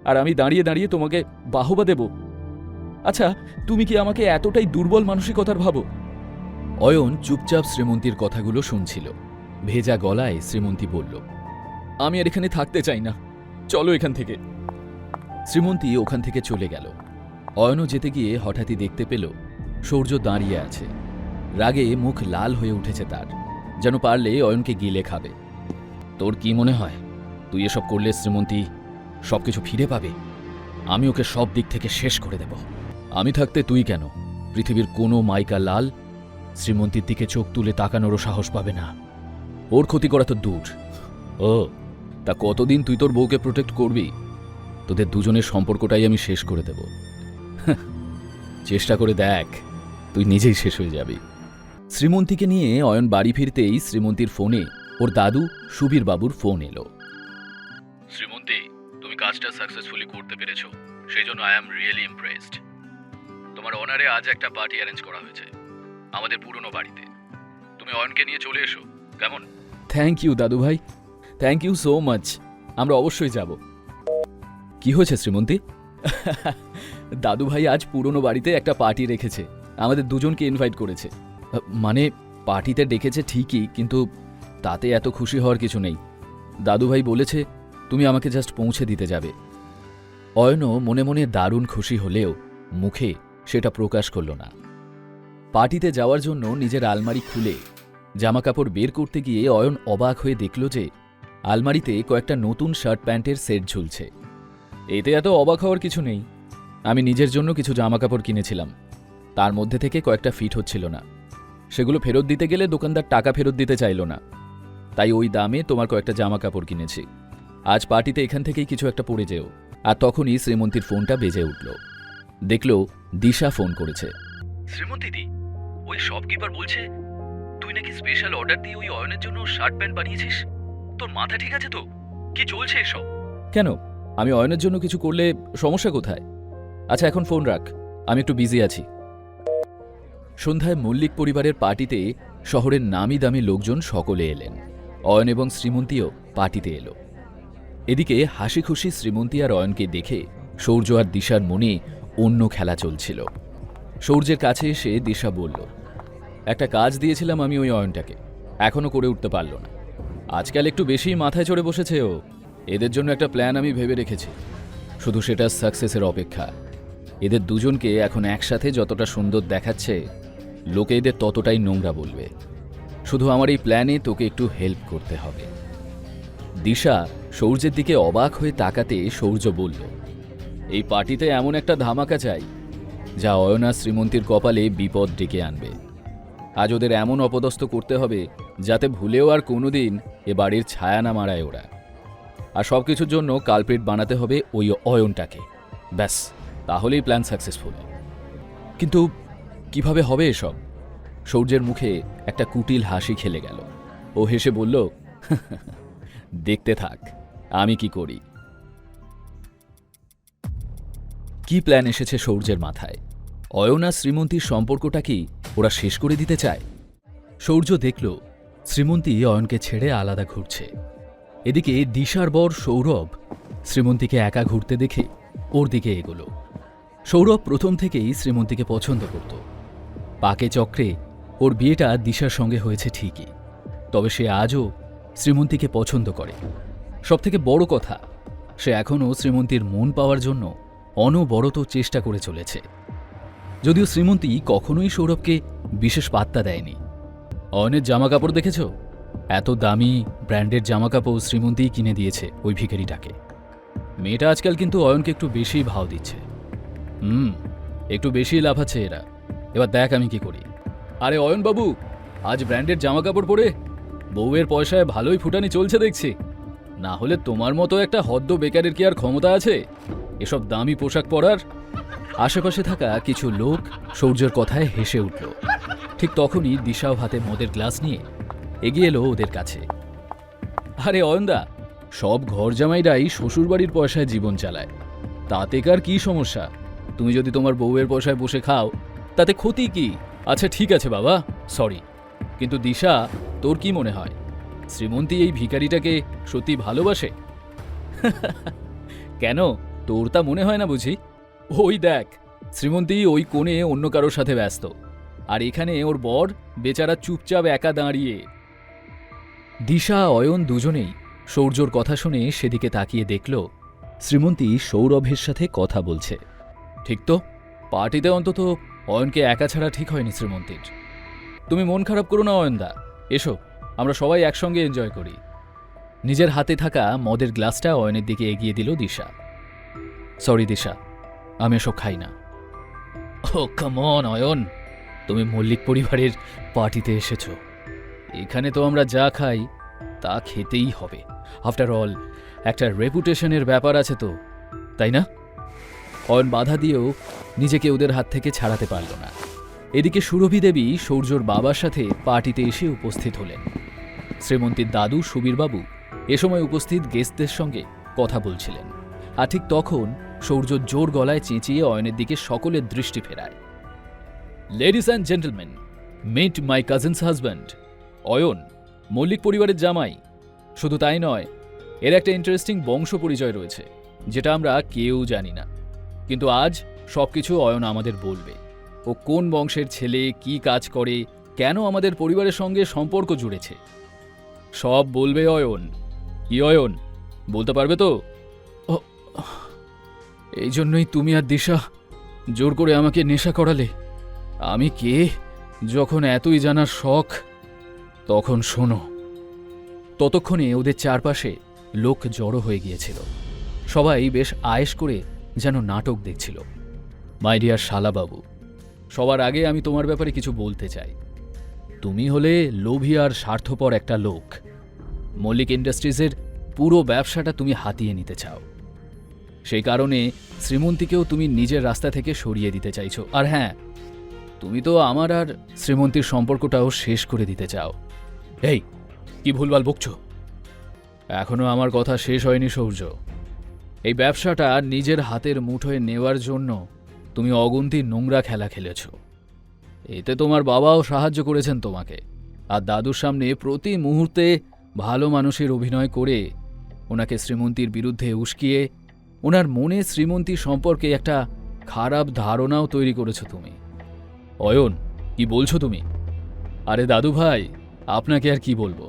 আর আমি দাঁড়িয়ে দাঁড়িয়ে তোমাকে বাহবা দেব? আচ্ছা, তুমি কি আমাকে এতটাই দুর্বল মানসিকতার ভাবো? অয়ন চুপচাপ শ্রীমন্তীর কথাগুলো শুনছিল। ভেজা গলায় শ্রীমন্তী বলল, আমি আর এখানে থাকতে চাই না, চলো এখান থেকে। শ্রীমন্তী ওখান থেকে চলে গেল। অয়নও যেতে গিয়ে হঠাৎই দেখতে পেল সূর্য দাঁড়িয়ে আছে। রাগে মুখ লাল হয়ে উঠেছে তার, যেন পারলে অয়নকে গিলে খাবে। তোর কি মনে হয় তুই এসব করলে শ্রীমন্তী সবকিছু ফিরে পাবে। আমি ওকে সব দিক থেকে শেষ করে দেব। আমি থাকতে তুই কেন, পৃথিবীর কোনো মাইকা লাল শ্রীমন্তীর দিকে চোখ তুলে তাকানোরও সাহস পাবে না। ওর ক্ষতি করা তো দূর। ও তা কতদিন তুই তোর বউকে প্রোটেক্ট করবি? তোদের দুজনের সম্পর্কটাই আমি শেষ করে দেব। চেষ্টা করে দেখ, তুই নিজেই শেষ হয়ে যাবি। শ্রীমন্তীকে নিয়ে অয়ন বাড়ি ফিরতেই শ্রীমন্তীর ফোনে ওর দাদু সুবীর বাবুর ফোন এলো। শ্রীমন্তী, তুমি কাজটা সাকসেসফুলি করতে পেরেছো, সেই জন্য আই অ্যাম রিয়েলি ইমপ্রেসড। তোমার অনারে আজ একটা পার্টি অ্যারেঞ্জ করা হয়েছে আমাদের পুরনো বাড়িতে। তুমি অয়নকে নিয়ে চলে এসো, কেমন? থ্যাংক ইউ দাদু ভাই, থ্যাংক ইউ সো মাচ। আমরা অবশ্যই যাব। কি হয়েছে শ্রীমন্তী? দাদু ভাই আজ পুরনো বাড়িতে একটা পার্টি রেখেছে, আমাদের দুজনকে ইনভাইট করেছে। মানে পার্টিতে ডেকেছে ঠিকই, কিন্তু তাতে এত খুশি হওয়ার কিছু নেই। দাদু ভাই বলেছে তুমি আমাকে জাস্ট পৌঁছে দিতে যাবে। অয়নও মনে মনে দারুণ খুশি হলেও মুখে সেটা প্রকাশ করল না। পার্টিতে যাওয়ার জন্য নিজের আলমারি খুলে জামাকাপড় বের করতে গিয়ে অয়ন অবাক হয়ে দেখল যে আলমারিতে কয়েকটা নতুন শার্ট প্যান্টের সেট ঝুলছে। এতে এত অবাক হওয়ার কিছু নেই। আমি নিজের জন্য কিছু জামাকাপড় কিনেছিলাম, তার মধ্যে থেকে কয়েকটা ফিট হচ্ছিল না। সেগুলো ফেরত দিতে গেলে দোকানদার টাকা ফেরত দিতে চাইল না, তাই ওই দামে তোমার কয়েকটা জামাকাপড় কিনেছি। আজ পার্টিতে এখান থেকেই কিছু একটা পরে যেও। আর তখনই শ্রীমন্তীর ফোনটা বেজে উঠল। দেখল দিশা ফোন করেছে। শ্রীমন্তী দি, ওই শপকিপার বলছে তুই নাকি স্পেশাল অর্ডার দিয়ে ওই অয়নের জন্য শার্ট প্যান্ট বানিয়েছিস। তোর মাথা ঠিক আছে তো? কি চলছে এসব? কেন, আমি অয়নের জন্য কিছু করলে সমস্যা কোথায়? আচ্ছা এখন ফোন রাখ, আমি একটু বিজি আছি। সন্ধ্যায় মল্লিক পরিবারের পার্টিতে শহরের নামি দামি লোকজন সকলে এলেন। অয়ন এবং শ্রীমন্তীও পার্টিতে এলো। এদিকে হাসি খুশি শ্রীমন্তী আর অয়নকে দেখে সৌর্য আর দিশার মনে অন্য খেলা চলছিল। সৌর্যের কাছে এসে দিশা বলল, একটা কাজ দিয়েছিলাম আমি ওই অয়নটাকে, এখনো করে উঠতে পারল না। আজকাল একটু বেশি মাথায় চড়ে বসেছে ও। এদের জন্য একটা প্ল্যান আমি ভেবে রেখেছি, শুধু সেটা সাকসেসের অপেক্ষা। এদের দুজনকে এখন একসাথে যতটা সুন্দর দেখাচ্ছে, লোকে এদের ততটাই নোংরা বলবে। শুধু আমার এই প্ল্যানে তোকে একটু হেল্প করতে হবে। দিশা সৌর্যের দিকে অবাক হয়ে তাকাতে সৌর্য বলল, এই পার্টিতে এমন একটা ধামাকা চাই যা অয়না শ্রীমন্তীর কপালে বিপদ ডেকে আনবে। আজ ওদের এমন অপদস্থ করতে হবে যাতে ভুলেও আর কোনোদিন এ বাড়ির ছায়া না মারায় ওরা। আর সব কিছুর জন্য কালপ্রিট বানাতে হবে ওই অয়নটাকে। ব্যাস, তাহলেই প্ল্যান সাকসেসফুল। কিন্তু কিভাবে হবে এসব? সৌর্যের মুখে একটা কুটিল হাসি খেলে গেল। ও হেসে বলল, দেখতে থাক আমি কি করি। কি প্ল্যান এসেছে সৌর্যের মাথায়? অয়ন আর শ্রীমন্তীর সম্পর্কটা কি ওরা শেষ করে দিতে চায়? সৌর্য দেখল শ্রীমন্তী অয়নকে ছেড়ে আলাদা ঘুরছে। এদিকে দিশার বর সৌরভ শ্রীমন্তীকে একা ঘুরতে দেখে ওর দিকে এগোলো। সৌরভ প্রথম থেকেই শ্রীমন্তীকে পছন্দ করত। পাকে চক্রে ওর বিয়েটা দিশার সঙ্গে হয়েছে ঠিকই, তবে সে আজও শ্রীমন্তীকে পছন্দ করে। সবথেকে বড় কথা, সে এখনও শ্রীমন্তীর মন পাওয়ার জন্য অনবরত চেষ্টা করে চলেছে। যদিও শ্রীমন্তী কখনোই সৌরভকে বিশেষ পাত্তা দেয়নি। অয়নের জামাকাপড় দেখেছ? এত দামি ব্র্যান্ডের জামাকাপড় শ্রীমন্তীই কিনে দিয়েছে ওই ভিখারিটাকে। মেয়েটা আজকাল কিন্তু অয়নকে একটু বেশি ভাও দিচ্ছে। একটু বেশি লাফাচ্ছে এরা। এবার দেখ আমি কি করি। আরে অয়ন বাবু, আজ ব্র্যান্ডের জামাকাপড় পরে বউয়ের পয়সায় ভালোই ফুটানি চলছে দেখছি। না হলে তোমার মতো একটা হদ্দ বেকারের কি আর ক্ষমতা আছে এসব দামি পোশাক পরার? আশেপাশে থাকা কিছু লোক সৌর্যের কথায় হেসে উঠল। ঠিক তখনই দিশাও হাতে মদের গ্লাস নিয়ে এগিয়ে এলো ওদের কাছে। আরে অয়নদা, সব ঘর জামাইরাই শ্বশুরবাড়ির পয়সায় জীবন চালায়, তাতে কার কি সমস্যা? তুমি যদি তোমার বউয়ের পয়সায় বসে খাও তাতে ক্ষতি কি? আচ্ছা ঠিক আছে বাবা, সরি, কিন্তু দিশা তোর কি মনে হয় শ্রীমন্তী এই ভিখারিটাকে সত্যি ভালোবাসে? কেন, তোর তা মনে হয় না বুঝি? ওই দেখ, শ্রীমন্তী ওই কোণে অন্য কারোর সাথে ব্যস্ত, আর এখানে ওর বর বেচারা চুপচাপ একা দাঁড়িয়ে। দিশা অয়ন দুজনেই সৌর্যর কথা শুনে সেদিকে তাকিয়ে দেখল শ্রীমন্তী সৌরভের সাথে কথা বলছে। ঠিক তো, পার্টিতে অন্তত অয়নকে একা ছাড়া ঠিক হয়নি শ্রীমন্তীর। তুমি মন খারাপ করো না অয়নদা, এসো আমরা সবাই একসঙ্গে এনজয় করি। নিজের হাতে থাকা মদের গ্লাসটা অয়নের দিকে এগিয়ে দিল দিশা। সরি দিশা, আমি এসব খাই না। ও কাম অন অয়ন, তুমি মল্লিক পরিবারের পার্টিতে এসেছো। এখানে তো আমরা যা খাই তা খেতেই হবে। আফটার অল একটা রেপুটেশনের ব্যাপার আছে তো, তাই না? অয়ন বাধা দিয়েও নিজেকে ওদের হাত থেকে ছাড়াতে পারল না। এদিকে সুরভি দেবী সৌর্যর বাবার সাথে পার্টিতে এসে উপস্থিত হলেন। শ্রীমন্তীর দাদু সুবীরবাবু এ সময় উপস্থিত গেস্টদের সঙ্গে কথা বলছিলেন। আর ঠিক তখন সৌর্য জোর গলায় চেঁচিয়ে অয়নের দিকে সকলের দৃষ্টি ফেরায়। Ladies and gentleman, meet my cousin's husband Ayan, Mallick পরিবারের জামাই। শুধু তাই নয়, এর একটা ইন্টারেস্টিং বংশ পরিচয় রয়েছে যেটা আমরা কেউ জানি না, কিন্তু আজ সবকিছু অয়ন আমাদের বলবে। ও কোন বংশের ছেলে, কি কাজ করে, কেন আমাদের পরিবারের সঙ্গে সম্পর্ক জুড়েছে, সব বলবে অয়ন। কি অয়ন, বলতে পারবে তো? এই জন্যই তুমি আর দিশা জোর করে আমাকে নেশা করালে। আমি কে যখন এতই জানার শখ, তখন শোনো। ততক্ষণে ওদের চারপাশে লোক জড়ো হয়ে গিয়েছিল। সবাই বেশ আয়েশ করে যেন নাটক দেখছিল। মাই ডিয়ার শালাবাবু, সবার আগে আমি তোমার ব্যাপারে কিছু বলতে চাই। তুমি হলে লোভী আর স্বার্থপর একটা লোক। মল্লিক ইন্ডাস্ট্রিজের পুরো ব্যবসাটা তুমি হাতিয়ে নিতে চাও। সেই কারণে শ্রীমন্তীকেও তুমি নিজের রাস্তা থেকে সরিয়ে দিতে চাইছো। আর হ্যাঁ, তুমি তো আমার আর শ্রীমন্তীর সম্পর্কটাও শেষ করে দিতে চাও। এই, কি ভুলভাল বকছো? এখনো আমার কথা শেষ হয়নি সৌর্য। এই ব্যবসাটা নিজের হাতের মুঠোয় নেওয়ার জন্য তুমি অগুন্তি নোংরা খেলা খেলেছ। এতে তোমার বাবাও সাহায্য করেছেন তোমাকে, আর দাদুর সামনে প্রতি মুহূর্তে ভালো মানুষের অভিনয় করে ওনাকে শ্রীমন্তীর বিরুদ্ধে উস্কিয়ে ওনার মনে শ্রীমন্তী সম্পর্কে একটা খারাপ ধারণাও তৈরি করেছ তুমি। অয়ন, কি বলছো তুমি? আরে দাদু ভাই, আপনাকে আর কি বলবো।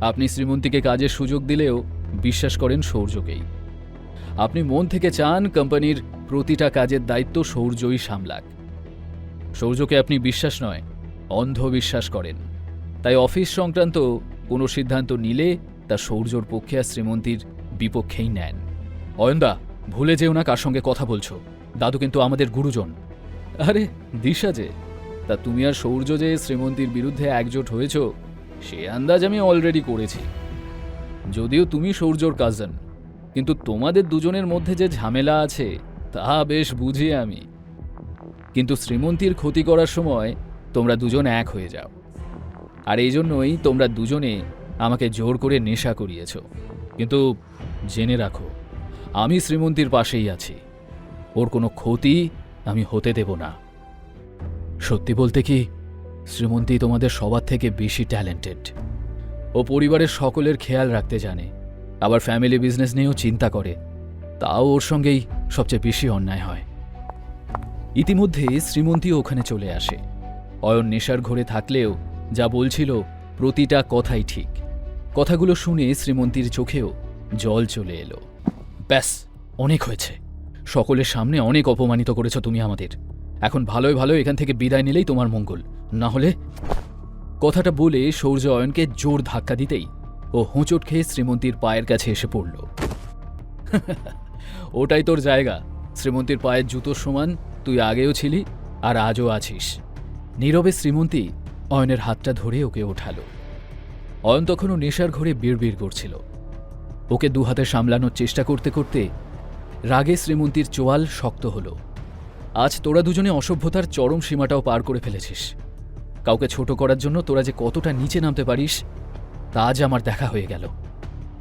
আপনি শ্রীমন্তীকে কাজের সুযোগ দিলেও বিশ্বাস করেন সৌর্যকেই। আপনি মন থেকে চান কোম্পানির প্রতিটা কাজের দায়িত্ব সৌর্যই সামলাক। সৌর্যকে আপনি বিশ্বাস নয়, অন্ধবিশ্বাস করেন। তাই অফিস সংক্রান্ত কোনো সিদ্ধান্ত নিলে তা সৌর্যর পক্ষে আর শ্রীমন্তীর বিপক্ষেই নেন। অয়নদা, ভুলে যেও না কার সঙ্গে কথা বলছো। দাদু কিন্তু আমাদের গুরুজন। আরে দিশা যে, তা তুমি আর সৌর্য যে শ্রীমন্তীর বিরুদ্ধে একজোট হয়েছ সে আন্দাজ আমি অলরেডি করেছি। যদিও তুমি সৌর্যর কাজিন, কিন্তু তোমাদের দুজনের মধ্যে যে ঝামেলা আছে তা বেশ বুঝি আমি। কিন্তু শ্রীমন্তীর ক্ষতি করার সময় তোমরা দুজন এক হয়ে যাও, আর এই জন্যই তোমরা দুজনে আমাকে জোর করে নেশা করিয়েছ। কিন্তু জেনে রাখো, আমি শ্রীমন্তীর পাশেই আছি। ওর কোনো ক্ষতি আমি হতে দেব না। সত্যি বলতে কি, শ্রীমন্তী তোমাদের সবার থেকে বেশি ট্যালেন্টেড। ও পরিবারের সকলের খেয়াল রাখতে জানে, আবার ফ্যামিলি বিজনেস নিয়েও চিন্তা করে। তাও ওর সঙ্গেই সবচেয়ে বেশি অন্যায় হয়। ইতিমধ্যে শ্রীমন্তীও ওখানে চলে আসে। অয়ন নেশার ঘরে থাকলেও যা বলছিল প্রতিটা কথাই ঠিক। কথাগুলো শুনে শ্রীমন্তীর চোখেও জল চলে এলো। ব্যাস, অনেক হয়েছে। সকলের সামনে অনেক অপমানিত করেছ তুমি আমাদের। এখন ভালোই ভালো এখান থেকে বিদায় নিলেই তোমার মঙ্গল, না হলে। কথাটা বলে সৌর্য অয়নকে জোর ধাক্কা দিতেই ও হোঁচট খেয়ে শ্রীমন্তীর পায়ের কাছে এসে পড়ল। ওটাই তোর জায়গা। শ্রীমন্তীর পায়ের জুতোর সমান তুই আগেও ছিলি আর আজও আছিস। নীরবে শ্রীমন্তী অয়নের হাতটা ধরে ওকে ওঠালো। অয়ন তখনও নেশার ঘরে বিড়বিড় করছিল। ওকে দু হাতে সামলানোর চেষ্টা করতে করতে রাগে শ্রীমন্তীর চোয়াল শক্ত হলো। আজ তোরা দুজনে অসভ্যতার চরম সীমাটাও পার করে ফেলেছিস। কাউকে ছোট করার জন্য তোরা যে কতটা নিচে নামতে পারিস তা আজ আমার দেখা হয়ে গেল।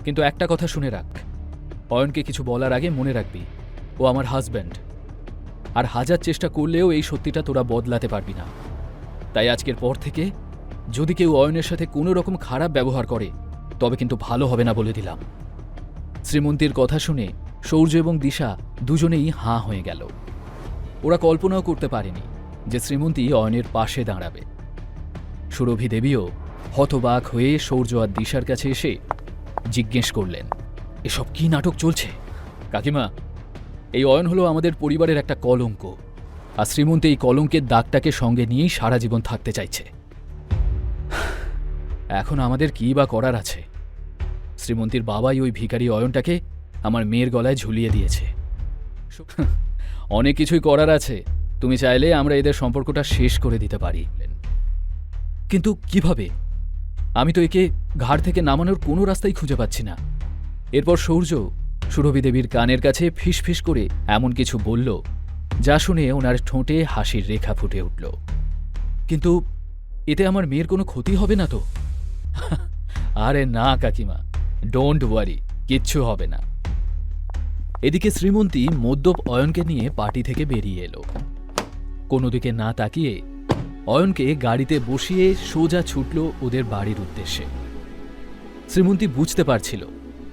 কিন্তু একটা কথা শুনে রাখ, অয়নকে কিছু বলার আগে মনে রাখবি ও আমার হাজব্যান্ড। আর হাজার চেষ্টা করলেও এই সত্যিটা তোরা বদলাতে পারবি না। তাই আজকের পর থেকে যদি কেউ অয়নের সাথে কোনো রকম খারাপ ব্যবহার করে তবে কিন্তু ভালো হবে না বলে দিলাম। শ্রীমন্তীর কথা শুনে সৌর্য এবং দিশা দুজনেই হাঁ হয়ে গেল। ওরা কল্পনাও করতে পারেনি যে শ্রীমন্তী অয়নের পাশে দাঁড়াবে। সুরভি দেবীও হতবাক হয়ে সৌর্য আর দিশার কাছে এসে জিজ্ঞেস করলেন, এসব কি নাটক চলছে? কাকিমা, এই অয়ন হলো আমাদের পরিবারের একটা কলঙ্ক, আর শ্রীমন্তী এই কলঙ্কের দাগটাকে সঙ্গে নিয়েই সারা জীবন থাকতে চাইছে। এখন আমাদের কী বা করার আছে? শ্রীমন্তীর বাবাই ওই ভিখারি অয়নটাকে আমার মেয়ের গলায় ঝুলিয়ে দিয়েছে। অনেক কিছুই করার আছে, তুমি চাইলে আমরা এদের সম্পর্কটা শেষ করে দিতে পারি। কিন্তু কিভাবে? আমি তো একে ঘাট থেকে নামানোর কোনো রাস্তাই খুঁজে পাচ্ছি না। এরপর সূর্য সুরভি দেবীর কানের কাছে ফিসফিস করে এমন কিছু বলল, যা শুনে ওনার ঠোঁটে হাসির রেখা ফুটে উঠল। কিন্তু এতে আমার মেয়ের কোনো ক্ষতি হবে না তো? আরে না কাকিমা, ডোন্ট ওয়ারি, কিচ্ছু হবে না। এদিকে শ্রীমন্তী মদ্যপ অয়নকে নিয়ে পার্টি থেকে বেরিয়ে এলো। কোনো দিকে না তাকিয়ে অয়নকে গাড়িতে বসিয়ে সোজা ছুটল ওদের বাড়ির উদ্দেশ্যে। শ্রীমন্তী বুঝতে পারছিল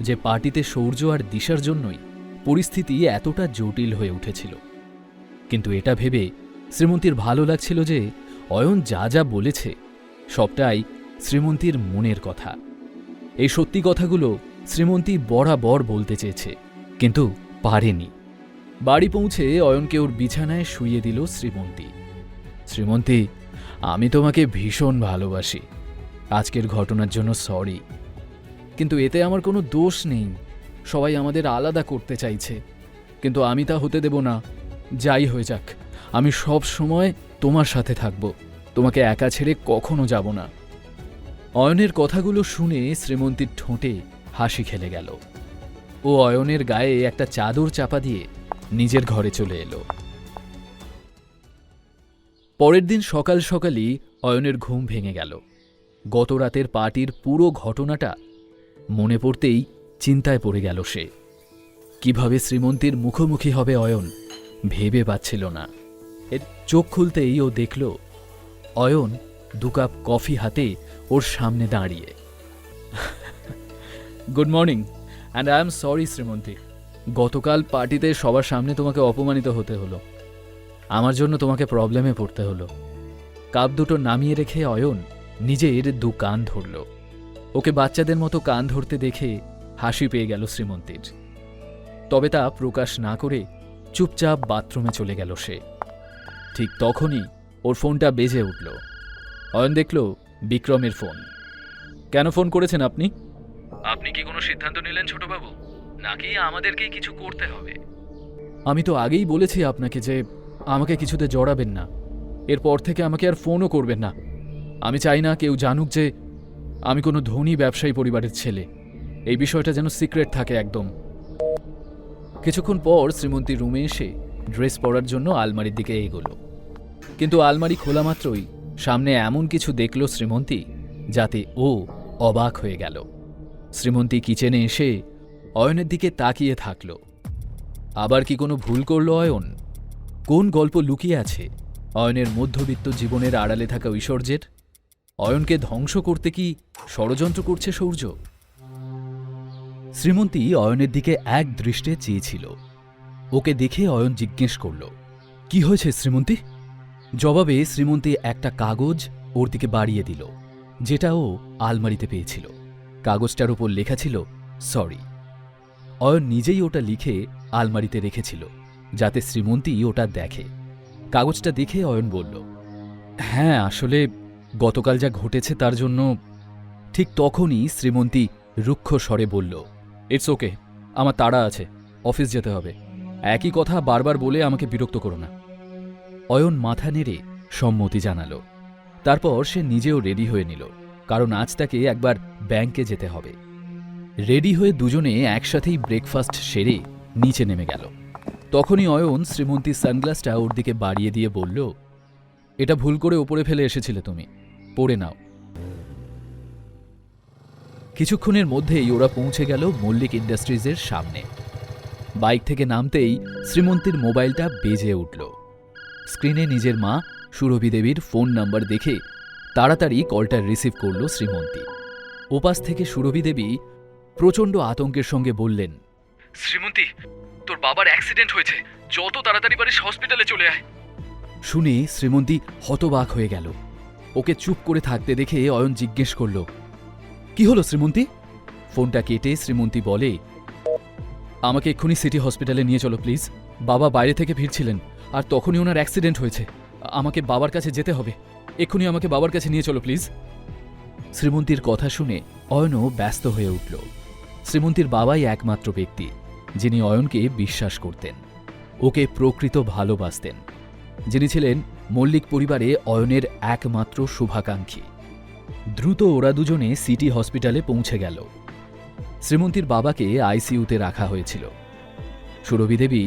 যে পার্টিতে সূর্য আর দিশার জন্যই পরিস্থিতি এতটা জটিল হয়ে উঠেছিল। কিন্তু এটা ভেবে শ্রীমন্তীর ভালো লাগছিল যে অয়ন যা যা বলেছে সবটাই শ্রীমন্তীর মনের কথা। এই সত্যি কথাগুলো শ্রীমন্তী বরাবর বলতে চেয়েছে, কিন্তু পারেনি। বাড়ি পৌঁছে অয়নকে ওর বিছানায় শুইয়ে দিল শ্রীমন্তী। শ্রীমন্তী, আমি তোমাকে ভীষণ ভালোবাসি। আজকের ঘটনার জন্য সরি, কিন্তু এতে আমার কোনো দোষ নেই। সবাই আমাদের আলাদা করতে চাইছে, কিন্তু আমি তা হতে দেব না। যাই হয়ে যাক, আমি সব সময় তোমার সাথে থাকব, তোমাকে একা ছেড়ে কখনো যাব না। অয়নের কথাগুলো শুনে শ্রীমন্তীর ঠোঁটে হাসি খেলে গেল। ও অয়নের গায়ে একটা চাদর চাপা দিয়ে নিজের ঘরে চলে এলো। পরের দিন সকাল সকালই অয়নের ঘুম ভেঙে গেল। গত রাতের পার্টির পুরো ঘটনাটা মনে পড়তেই চিন্তায় পড়ে গেল সে। কিভাবে শ্রীমন্তীর মুখোমুখি হবে অয়ন ভেবে পাচ্ছিল না। এর চোখ খুলতেই ও দেখল অয়ন 2 কাপ কফি হাতে ওর সামনে দাঁড়িয়ে। Good morning, and I am sorry Srimanti, গতকাল পার্টিতে সবার সামনে তোমাকে অপমানিত হতে হলো। আমার জন্য তোমাকে প্রবলেমে পড়তে হলো। কাপ দুটো নামিয়ে রেখে অয়ন নিজের 2 কান ধরল। ওকে বাচ্চাদের মতো কান ধরতে দেখে হাসি পেয়ে গেল শ্রীমন্তীর। তবে তা প্রকাশ না করে চুপচাপ বাথরুমে চলে গেল সে। ঠিক তখনই ওর ফোনটা বেজে উঠল। অয়ন দেখল বিক্রমের ফোন। কেন ফোন করেছেন আপনি? আপনি কি কোনো সিদ্ধান্ত নিলেন ছোটবাবু, নাকি আমাদেরকেই কিছু করতে হবে? আমি তো আগেই বলেছি আপনাকে যে আমাকে কিছুতে জড়াবেন না। এরপর থেকে আমাকে আর ফোনও করবেন না। আমি চাই না কেউ জানুক যে আমি কোনো ধনী ব্যবসায়ী পরিবারের ছেলে। এই বিষয়টা যেন সিক্রেট থাকে একদম। কিছুক্ষণ পর শ্রীমন্তী রুমে এসে ড্রেস পরার জন্য আলমারির দিকে এগোলো। কিন্তু আলমারি খোলা মাত্রই সামনে এমন কিছু দেখল শ্রীমন্তী যাতে ও অবাক হয়ে গেল। শ্রীমন্তী কিচেনে এসে অয়নের দিকে তাকিয়ে থাকল। আবার কি কোনো ভুল করল অয়ন? কোন গল্প লুকিয়ে আছে অয়নের মধ্যবিত্ত জীবনের আড়ালে থাকা ঐশ্বর্যের? অয়নকে ধ্বংস করতে কি ষড়যন্ত্র করছে সূর্য? শ্রীমন্তী অয়নের দিকে এক দৃষ্টে চেয়েছিল। ওকে দেখে অয়ন জিজ্ঞেস করল, কি হয়েছে শ্রীমন্তী? জবাবে শ্রীমন্তী একটা কাগজ ওর দিকে বাড়িয়ে দিল, যেটা ও আলমারিতে পেয়েছিল। কাগজটার উপর লেখা ছিল সরি। অয়ন নিজেই ওটা লিখে আলমারিতে রেখেছিল যাতে শ্রীমন্তী ওটা দেখে। কাগজটা দেখে অয়ন বলল, হ্যাঁ, আসলে গতকাল যা ঘটেছে তার জন্য। ঠিক তখনই শ্রীমন্তী রুক্ষ স্বরে বলল, ইটস ওকে, আমার তাড়া আছে, অফিস যেতে হবে। একই কথা বারবার বলে আমাকে বিরক্ত করো না। অয়ন মাথা নেড়ে সম্মতি জানালো। তারপর সে নিজেও রেডি হয়ে নিল, কারণ আজ তাকে একবার ব্যাংকে যেতে হবে। রেডি হয়ে দুজনে একসাথেই ব্রেকফাস্ট সেরে নিচে নেমে গেল। তখনই অয়ন শ্রীমন্তীর সানগ্লাসটা ওর দিকে বাড়িয়ে দিয়ে বলল, এটা ভুল করে ওপরে ফেলে এসেছিলে তুমি, পড়ে নাও। কিছুক্ষণের মধ্যেই ওরা পৌঁছে গেল মল্লিক ইন্ডাস্ট্রিজের সামনে। বাইক থেকে নামতেই শ্রীমন্তীর মোবাইলটা বেজে উঠল। স্ক্রিনে নিজের মা সুরভি দেবীর ফোন নাম্বার দেখে তাড়াতাড়ি কলটা রিসিভ করল শ্রীমন্তী। ওপাশ থেকে সুরভি দেবী প্রচণ্ড আতঙ্কের সঙ্গে বললেন, শ্রীমন্তী, তোর বাবার অ্যাক্সিডেন্ট হয়েছে, যত তাড়াতাড়ি পারিস হসপিটালে চলে আয়। শুনে শ্রীমন্তী হতবাক হয়ে গেল। ওকে চুপ করে থাকতে দেখে অয়ন জিজ্ঞেস করল, কি হলো শ্রীমন্তী? ফোনটা কেটে শ্রীমন্তী বলে, আমাকে এক্ষুনি সিটি হসপিটালে নিয়ে চলো প্লিজ। বাবা বাইরে থেকে ফিরছিলেন আর তখনই ওনার অ্যাক্সিডেন্ট হয়েছে। আমাকে বাবার কাছে যেতে হবে, এক্ষুনি আমাকে বাবার কাছে নিয়ে চলো প্লিজ। শ্রীমন্তীর কথা শুনে অয়নও ব্যস্ত হয়ে উঠল। শ্রীমন্তীর বাবাই একমাত্র ব্যক্তি যিনি অয়নকে বিশ্বাস করতেন, ওকে প্রকৃত ভালোবাসতেন, যিনি ছিলেন মল্লিক পরিবারে অয়নের একমাত্র শুভাকাঙ্ক্ষী। দ্রুত ওরা দুজনে সিটি হসপিটালে পৌঁছে গেল। শ্রীমন্তীর বাবাকে আইসিইউতে রাখা হয়েছিল। সুরভি দেবী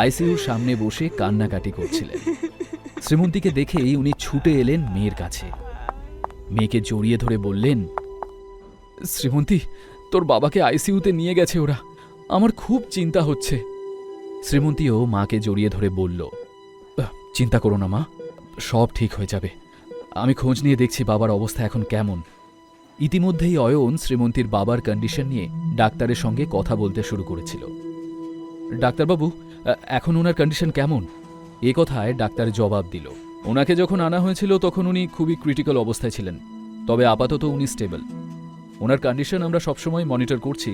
আইসিইউর সামনে বসে কান্নাকাটি করছিলেন। শ্রীমন্তীকে দেখেই উনি ছুটে এলেন মেয়ের কাছে। মেয়েকে জড়িয়ে ধরে বললেন, শ্রীমন্তী, তোর বাবাকে আইসিইউতে নিয়ে গেছে ওরা, আমার খুব চিন্তা হচ্ছে। শ্রীমন্তীও মাকে জড়িয়ে ধরে বলল, চিন্তা করো না মা, সব ঠিক হয়ে যাবে। আমি খোঁজ নিয়ে দেখছি বাবার অবস্থা এখন কেমন। ইতিমধ্যেই অয়ন শ্রীমন্তীর বাবার কন্ডিশন নিয়ে ডাক্তারের সঙ্গে কথা বলতে শুরু করেছিল। ডাক্তারবাবু, এখন ওনার কন্ডিশন কেমন? এ কথায় ডাক্তার জবাব দিল, ওনাকে যখন আনা হয়েছিল তখন উনি খুবই ক্রিটিক্যাল অবস্থায় ছিলেন, তবে আপাতত উনি স্টেবল। ওনার কন্ডিশন আমরা সবসময় মনিটর করছি,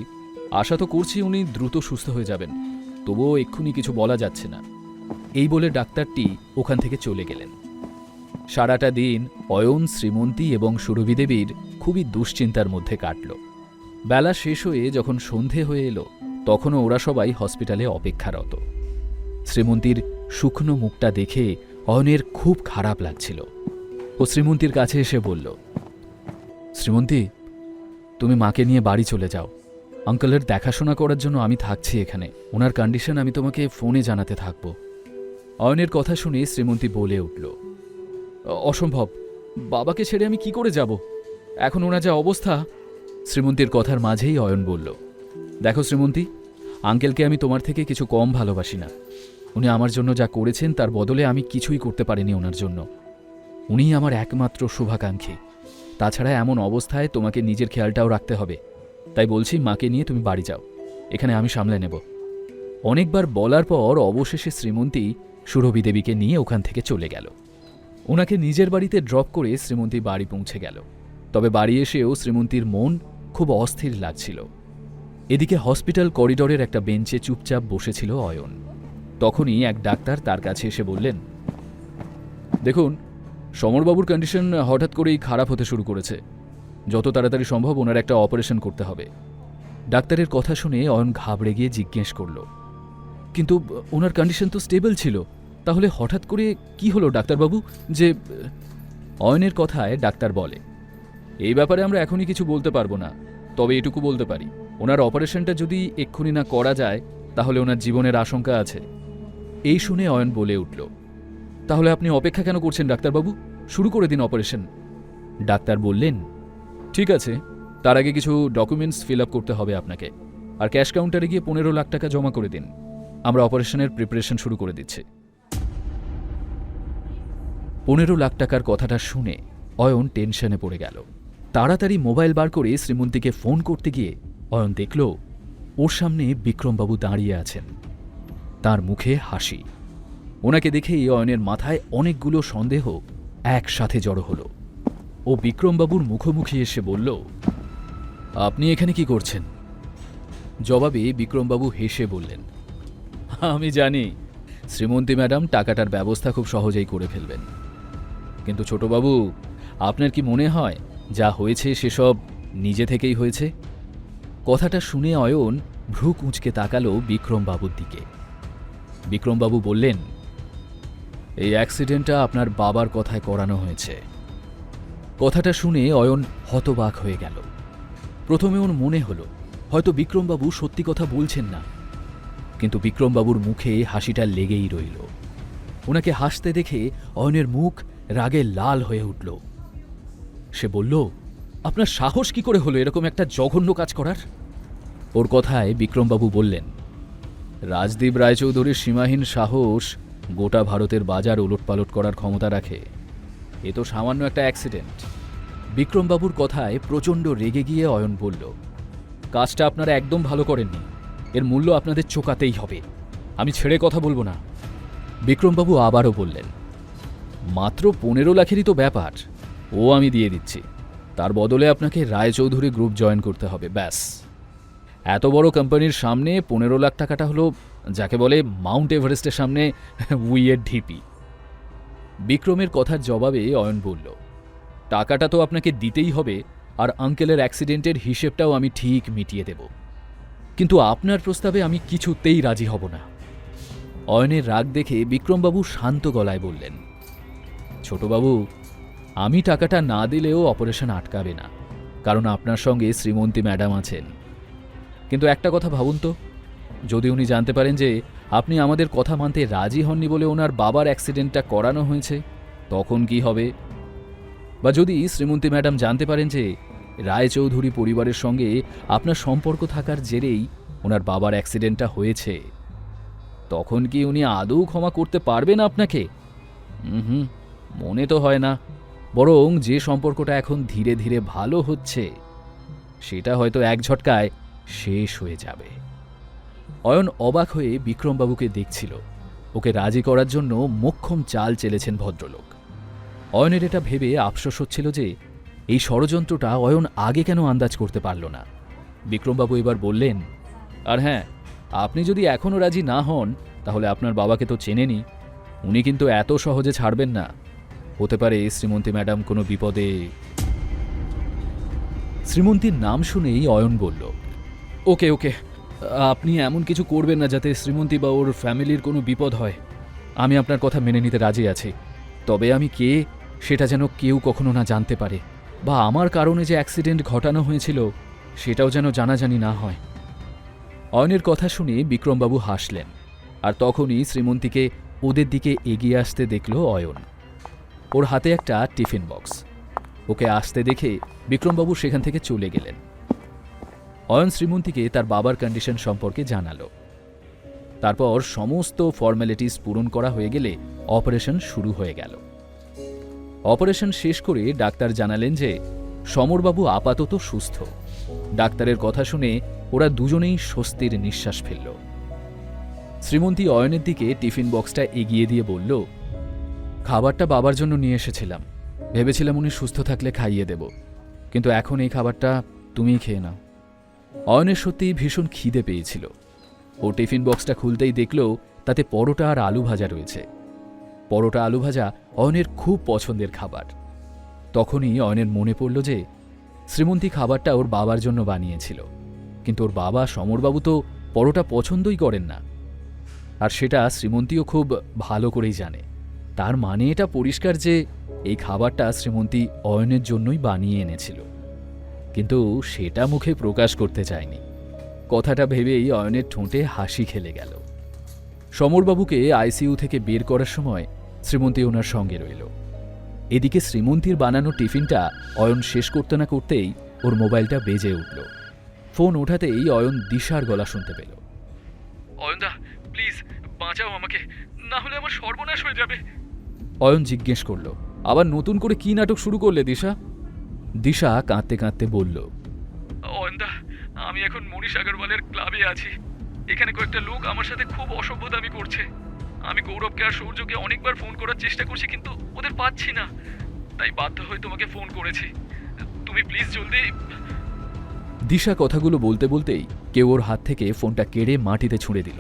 আশা তো করছি উনি দ্রুত সুস্থ হয়ে যাবেন, তবুও এক্ষুনি কিছু বলা যাচ্ছে না। এই বলে ডাক্তারটি ওখান থেকে চলে গেলেন। সারাটা দিন অয়ন, শ্রীমন্তী এবং সুরভি দেবীর খুবই দুশ্চিন্তার মধ্যে কাটল। বেলা শেষ হয়ে যখন সন্ধে হয়ে এলো তখনও ওরা সবাই হসপিটালে অপেক্ষারত। শ্রীমন্তীর শুকনো মুখটা দেখে অয়নের খুব খারাপ লাগছিল। ও শ্রীমন্তীর কাছে এসে বলল, শ্রীমন্তী, তুমি মাকে নিয়ে বাড়ি চলে যাও। আঙ্কেলের দেখাশোনা করার জন্য আমি থাকছি এখানে, ওনার কন্ডিশন আমি তোমাকে ফোনে জানাতে থাকব। অয়নের কথা শুনে শ্রীমন্তী বলে উঠল, অসম্ভব, বাবাকে ছেড়ে আমি কি করে যাব, এখন ওনার যা অবস্থা। শ্রীমন্তীর কথার মাঝেই অয়ন বলল, দেখো শ্রীমন্তী, আঙ্কেলকে আমি তোমার থেকে কিছু কম ভালোবাসি না। উনি আমার জন্য যা করেছেন তার বদলে আমি কিছুই করতে পারিনি ওনার জন্য। উনিই আমার একমাত্র শুভাকাঙ্ক্ষী। তাছাড়া এমন অবস্থায় তোমাকে নিজের খেয়ালটাও রাখতে হবে। তাই বলছি, মাকে নিয়ে তুমি বাড়ি যাও, এখানে আমি সামলে নেব। অনেকবার বলার পর অবশেষে শ্রীমন্তী সুরভি দেবীকে নিয়ে ওখান থেকে চলে গেল। ওনাকে নিজের বাড়িতে ড্রপ করে শ্রীমন্তী বাড়ি পৌঁছে গেল। তবে বাড়ি এসেও শ্রীমন্তীর মন খুব অস্থির লাগছিল। এদিকে হসপিটাল করিডোরের একটা বেঞ্চে চুপচাপ বসেছিল অয়ন। তখনই এক ডাক্তার তার কাছে এসে বললেন, দেখুন, সমরবাবুর কন্ডিশন হঠাৎ করেই খারাপ হতে শুরু করেছে। যত তাড়াতাড়ি সম্ভব ওনার একটা অপারেশন করতে হবে। ডাক্তারের কথা শুনে অয়ন ঘাবড়ে গিয়ে জিজ্ঞেস করল, কিন্তু ওনার কন্ডিশন তো স্টেবল ছিল, তাহলে হঠাৎ করে কি হলো ডাক্তারবাবু যে? অয়নের কথায় ডাক্তার বলে, এই ব্যাপারে আমরা এখনই কিছু বলতে পারবো না, তবে এটুকু বলতে পারি, ওনার অপারেশনটা যদি এক্ষুনি না করা যায় তাহলে ওনার জীবনের আশঙ্কা আছে। এই শুনে অয়ন বলে উঠল, তাহলে আপনি অপেক্ষা কেন করছেন ডাক্তারবাবু, শুরু করে দিন অপারেশন। ডাক্তার বললেন, ঠিক আছে, তার আগে কিছু ডকুমেন্টস ফিল আপ করতে হবে আপনাকে, আর ক্যাশ কাউন্টারে গিয়ে 15 লাখ টাকা জমা করে দিন। আমরা অপারেশনের প্রিপারেশন শুরু করে দিচ্ছি। 15 লাখ টাকার কথাটা শুনে অয়ন টেনশনে পড়ে গেল। তাড়াতাড়ি মোবাইল বার করে শ্রীমন্তীকে ফোন করতে গিয়ে অয়ন দেখল ওর সামনে বিক্রমবাবু দাঁড়িয়ে আছেন, তার মুখে হাসি। ওনাকে দেখেই অয়নের মাথায় অনেকগুলো সন্দেহ একসাথে জড়ো হলো। ও বিক্রমবাবুর মুখোমুখি এসে বলল, আপনি এখানে কি করছেন? জবাবে বিক্রমবাবু হেসে বললেন, আমি জানি শ্রীমন্তী ম্যাডাম টাকাটার ব্যবস্থা খুব সহজেই করে ফেলবেন, কিন্তু ছোটবাবু, আপনার কি মনে হয় যা হয়েছে সেসব নিজে থেকেই হয়েছে? কথাটা শুনে অয়ন ভ্রু কুঁচকে তাকালো বিক্রমবাবুর দিকে। বিক্রমবাবু বললেন, এই অ্যাক্সিডেন্টটা আপনার বাবার কথায় করানো হয়েছে। কথাটা শুনে অয়ন হতবাক হয়ে গেল। প্রথমে ওর মনে হলো হয়তো বিক্রমবাবু সত্যি কথা বলছেন না, কিন্তু বিক্রমবাবুর মুখে হাসিটা লেগেই রইল। ওনাকে হাসতে দেখে অয়নের মুখ রাগে লাল হয়ে উঠল। সে বলল, আপনার সাহস কি করে হলো এরকম একটা জঘন্য কাজ করার? ওর কথায় বিক্রমবাবু বললেন, রাজদীপ রায়চৌধুরীর সীমাহীন সাহস গোটা ভারতের বাজার ওলটপালট করার ক্ষমতা রাখে। এ তো সামান্য একটা অ্যাক্সিডেন্ট। বিক্রমবাবুর কথায় প্রচণ্ড রেগে গিয়ে অয়ন বলল, কাজটা আপনারা একদম ভালো করেননি, এর মূল্য আপনাদের চোকাতেই হবে, আমি ছেড়ে কথা বলবো না। বিক্রমবাবু আবারও বললেন, মাত্র 15 লাখেরই তো ব্যাপার, ও আমি দিয়ে দিচ্ছি, তার বদলে আপনাকে রায়চৌধুরী গ্রুপ জয়েন করতে হবে, ব্যাস। এত বড় কোম্পানির সামনে 15 লাখ টাকাটা হলো যাকে বলে মাউন্ট এভারেস্টের সামনে উইয়ের ঢিপি। বিক্রমের কথার জবাবে অয়ন বলল, টাকাটা তো আপনাকে দিতেই হবে, আর আঙ্কেলের অ্যাক্সিডেন্টের হিসেবটাও আমি ঠিক মিটিয়ে দেব। কিন্তু আপনার প্রস্তাবে আমি কিছুতেই রাজি হব না। অয়নের রাগ দেখে বিক্রমবাবু শান্ত গলায় বললেন, ছোটবাবু, আমি টাকাটা না দিলেও অপারেশন আটকাবে না, কারণ আপনার সঙ্গে শ্রীমন্তী ম্যাডাম আছেন। কিন্তু একটা কথা ভাবুন তো, যদি উনি জানতে পারেন যে আপনি আমাদের কথা মানতে রাজি হননি বলে ওনার বাবার অ্যাক্সিডেন্টটা করানো হয়েছে, তখন কি হবে? বা যদি শ্রীমন্তী ম্যাডাম জানতে পারেন যে রায়চৌধুরী পরিবারের সঙ্গে আপনার সম্পর্ক থাকার জেরেই ওনার বাবার অ্যাক্সিডেন্টটা হয়েছে, তখন কি উনি আদৌ ক্ষমা করতে পারবেন আপনাকে? হুম, মনে তো হয় না। বরং যে সম্পর্কটা এখন ধীরে ধীরে ভালো হচ্ছে, সেটা হয়তো এক ঝটকায় শেষ হয়ে যাবে। অয়ন অবাক হয়ে বিক্রমবাবুকে দেখছিল। ওকে রাজি করার জন্য মোক্ষম চাল চেলেছেন ভদ্রলোক। অয়নের এটা ভেবে আফসোস হচ্ছিল যে এই ষড়যন্ত্রটা অয়ন আগে কেন আন্দাজ করতে পারল না। বিক্রমবাবু এবার বললেন, আর হ্যাঁ, আপনি যদি এখনও রাজি না হন, তাহলে আপনার বাবাকে তো চেনেনি, উনি কিন্তু এত সহজে ছাড়বেন না। হতে পারে শ্রীমন্তী ম্যাডাম কোনো বিপদে। শ্রীমন্তীর নাম শুনেই অয়ন বলল, ওকে ওকে, আপনি এমন কিছু করবেন না যাতে শ্রীমন্তী বা ওর ফ্যামিলির কোনো বিপদ হয়। আমি আপনার কথা মেনে নিতে রাজি আছি, তবে আমি কে সেটা যেন কেউ কখনো না জানতে পারে, বা আমার কারণে যে অ্যাক্সিডেন্ট ঘটানো হয়েছিল সেটাও যেন জানাজানি না হয়। অয়নের কথা শুনে বিক্রমবাবু হাসলেন, আর তখনই শ্রীমন্তীকে ওদের দিকে এগিয়ে আসতে দেখল অয়ন। ওর হাতে একটা টিফিন বক্স। ওকে আসতে দেখে বিক্রমবাবু সেখান থেকে চলে গেলেন। অয়ন শ্রীমন্তীকে তার বাবার কন্ডিশন সম্পর্কে জানালো। তারপর সমস্ত ফর্মালিটিস পূরণ করা হয়ে গেলে অপারেশন শুরু হয়ে গেল। অপারেশন শেষ করে ডাক্তার জানালেন যে সমরবাবু আপাতত সুস্থ। ডাক্তারের কথা শুনে ওরা দুজনেই স্বস্তির নিঃশ্বাস ফেলল। শ্রীমন্তী অয়নের দিকে টিফিন বক্সটা এগিয়ে দিয়ে বলল, খাবারটা বাবার জন্য নিয়ে এসেছিলাম, ভেবেছিলাম উনি সুস্থ থাকলে খাইয়ে দেব, কিন্তু এখন এই খাবারটা তুমিই খেয়ে নাও। অয়নের সত্যিই ভীষণ খিদে পেয়েছিল। ও টিফিন বক্সটা খুলতেই দেখল তাতে পরোটা আর আলু ভাজা রয়েছে। পরোটা আলু ভাজা অয়নের খুব পছন্দের খাবার। তখনই অয়নের মনে পড়ল যে শ্রীমন্তী খাবারটা ওর বাবার জন্য বানিয়েছিল, কিন্তু ওর বাবা সমরবাবু তো পরোটা পছন্দই করেন না, আর সেটা শ্রীমন্তীও খুব ভালো করেই জানে। তার মানে এটা পরিষ্কার যে এই খাবারটা শ্রীমন্তী অয়নের জন্যই বানিয়ে এনেছিল, কিন্তু সেটা মুখে প্রকাশ করতে চায়নি। কথাটা ভেবেই অয়নের ঠোঁটে হাসি খেলে গেল। সমরবাবুকে আইসিইউ থেকে বের করার সময় শ্রীমন্তী ওনার সঙ্গে রইল। এদিকে শ্রীমন্তীর বানানো টিফিনটা অয়ন শেষ করতে না করতেই ওর মোবাইলটা বেজে উঠল। ফোন ওঠাতেই অয়ন দিশার গলা শুনতে পেল। অয়নদা, প্লিজ বাঁচাও আমাকে, না হলে আমার সর্বনাশ হয়ে যাবে। অয়ন জিজ্ঞেস করল, আবার নতুন করে কি নাটক শুরু করলে দিশা? দিশা কাঁদতে কাঁদতে বলল, অয়নদা, আমি এখন মনীষ আগরওয়ালের ক্লাবে আছি। এখানে কয়েকটা লোক আমার সাথে খুব অসভ্যতামি করছে। আমি গৌরবকে আর সূর্যকে অনেকবার ফোন করার চেষ্টা করছি, কিন্তু ওদের পাচ্ছি না, তাই বাধ্য হয়ে তোমাকে ফোন করেছি। তুমি প্লিজ জলদি। দিশা কথাগুলো বলতে বলতেই কেউ ওর হাত থেকে ফোনটা কেড়ে মাটিতে ছুঁড়ে দিল।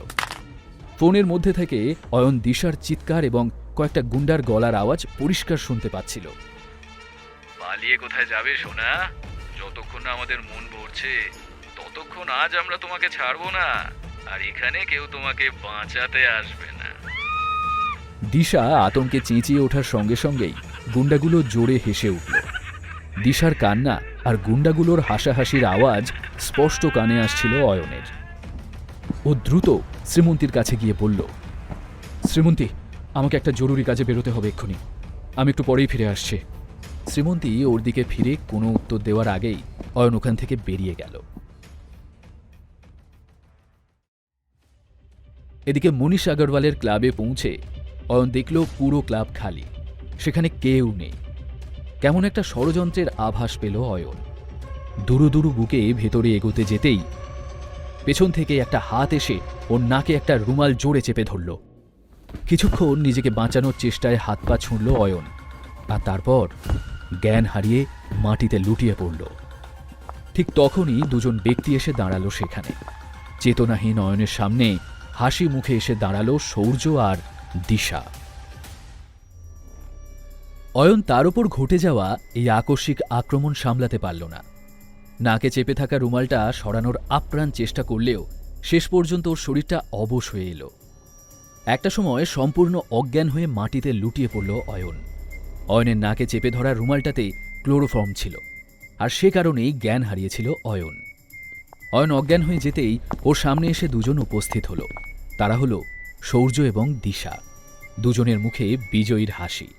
ফোনের মধ্যে থেকে অয়ন দিশার চিৎকার এবং কয়েকটা গুন্ডার গলার আওয়াজ পরিষ্কার শুনতে পাচ্ছিল। পালিয়ে কোথায় যাবে সোনা? যতক্ষণ না আমাদের মন ভরছে ততক্ষণ আজ আমরা তোমাকে ছাড়বো না, আর এখানে কেউ তোমাকে বাঁচাতে আসবে না। দিশা আতঙ্কে চেঁচিয়ে ওঠার সঙ্গে সঙ্গেই গুন্ডাগুলো জোরে হেসে উঠল। দিশার কান্না আর গুন্ডাগুলোর হাসাহাসির আওয়াজ স্পষ্ট কানে আসছিল অয়নের। ও দ্রুত শ্রীমন্তীর কাছে গিয়ে বলল, শ্রীমন্তী, আমাকে একটা জরুরি কাজে বেরোতে হবে এক্ষুনি, আমি একটু পরেই ফিরে আসছি। শ্রীমন্তী ওর দিকে ফিরে কোনো উত্তর দেওয়ার আগেই অয়ন ওখান থেকে বেরিয়ে গেল। এদিকে মনীষ আগরওয়ালের ক্লাবে পৌঁছে অয়ন দেখল পুরো ক্লাব খালি, সেখানে কেউ নেই। কেমন একটা ষড়যন্ত্রের আভাস পেল অয়ন। দুরু দুরু বুকে ভেতরে এগোতে যেতেই পেছন থেকে একটা হাত এসে ওর নাকে একটা রুমাল জোরে চেপে ধরল। কিছুক্ষণ নিজেকে বাঁচানোর চেষ্টায় হাত পা ছুঁড়ল অয়ন, আর তারপর জ্ঞান হারিয়ে মাটিতে লুটিয়ে পড়ল। ঠিক তখনই দুজন ব্যক্তি এসে দাঁড়ালো সেখানে। চেতনাহীন অয়নের সামনে হাসি মুখে এসে দাঁড়ালো সূর্য আর দিশা। অয়ন তার উপর ঘটে যাওয়া এই আকস্মিক আক্রমণ সামলাতে পারল না। নাকে চেপে থাকা রুমালটা সরানোর আপ্রাণ চেষ্টা করলেও শেষ পর্যন্ত ওর শরীরটা অবশ হয়ে এলো। একটা সময় সম্পূর্ণ অজ্ঞান হয়ে মাটিতে লুটিয়ে পড়ল অয়ন। অয়নের নাকে চেপে ধরা রুমালটাতে ক্লোরোফর্ম ছিল, আর সে কারণেই জ্ঞান হারিয়েছিল অয়ন। অয়ন অজ্ঞান হয়ে যেতেই ওর সামনে এসে দুজন উপস্থিত হল। তারা হল সৌর্য এবং দিশা। দুজনের মুখে বিজয়ীর হাসি।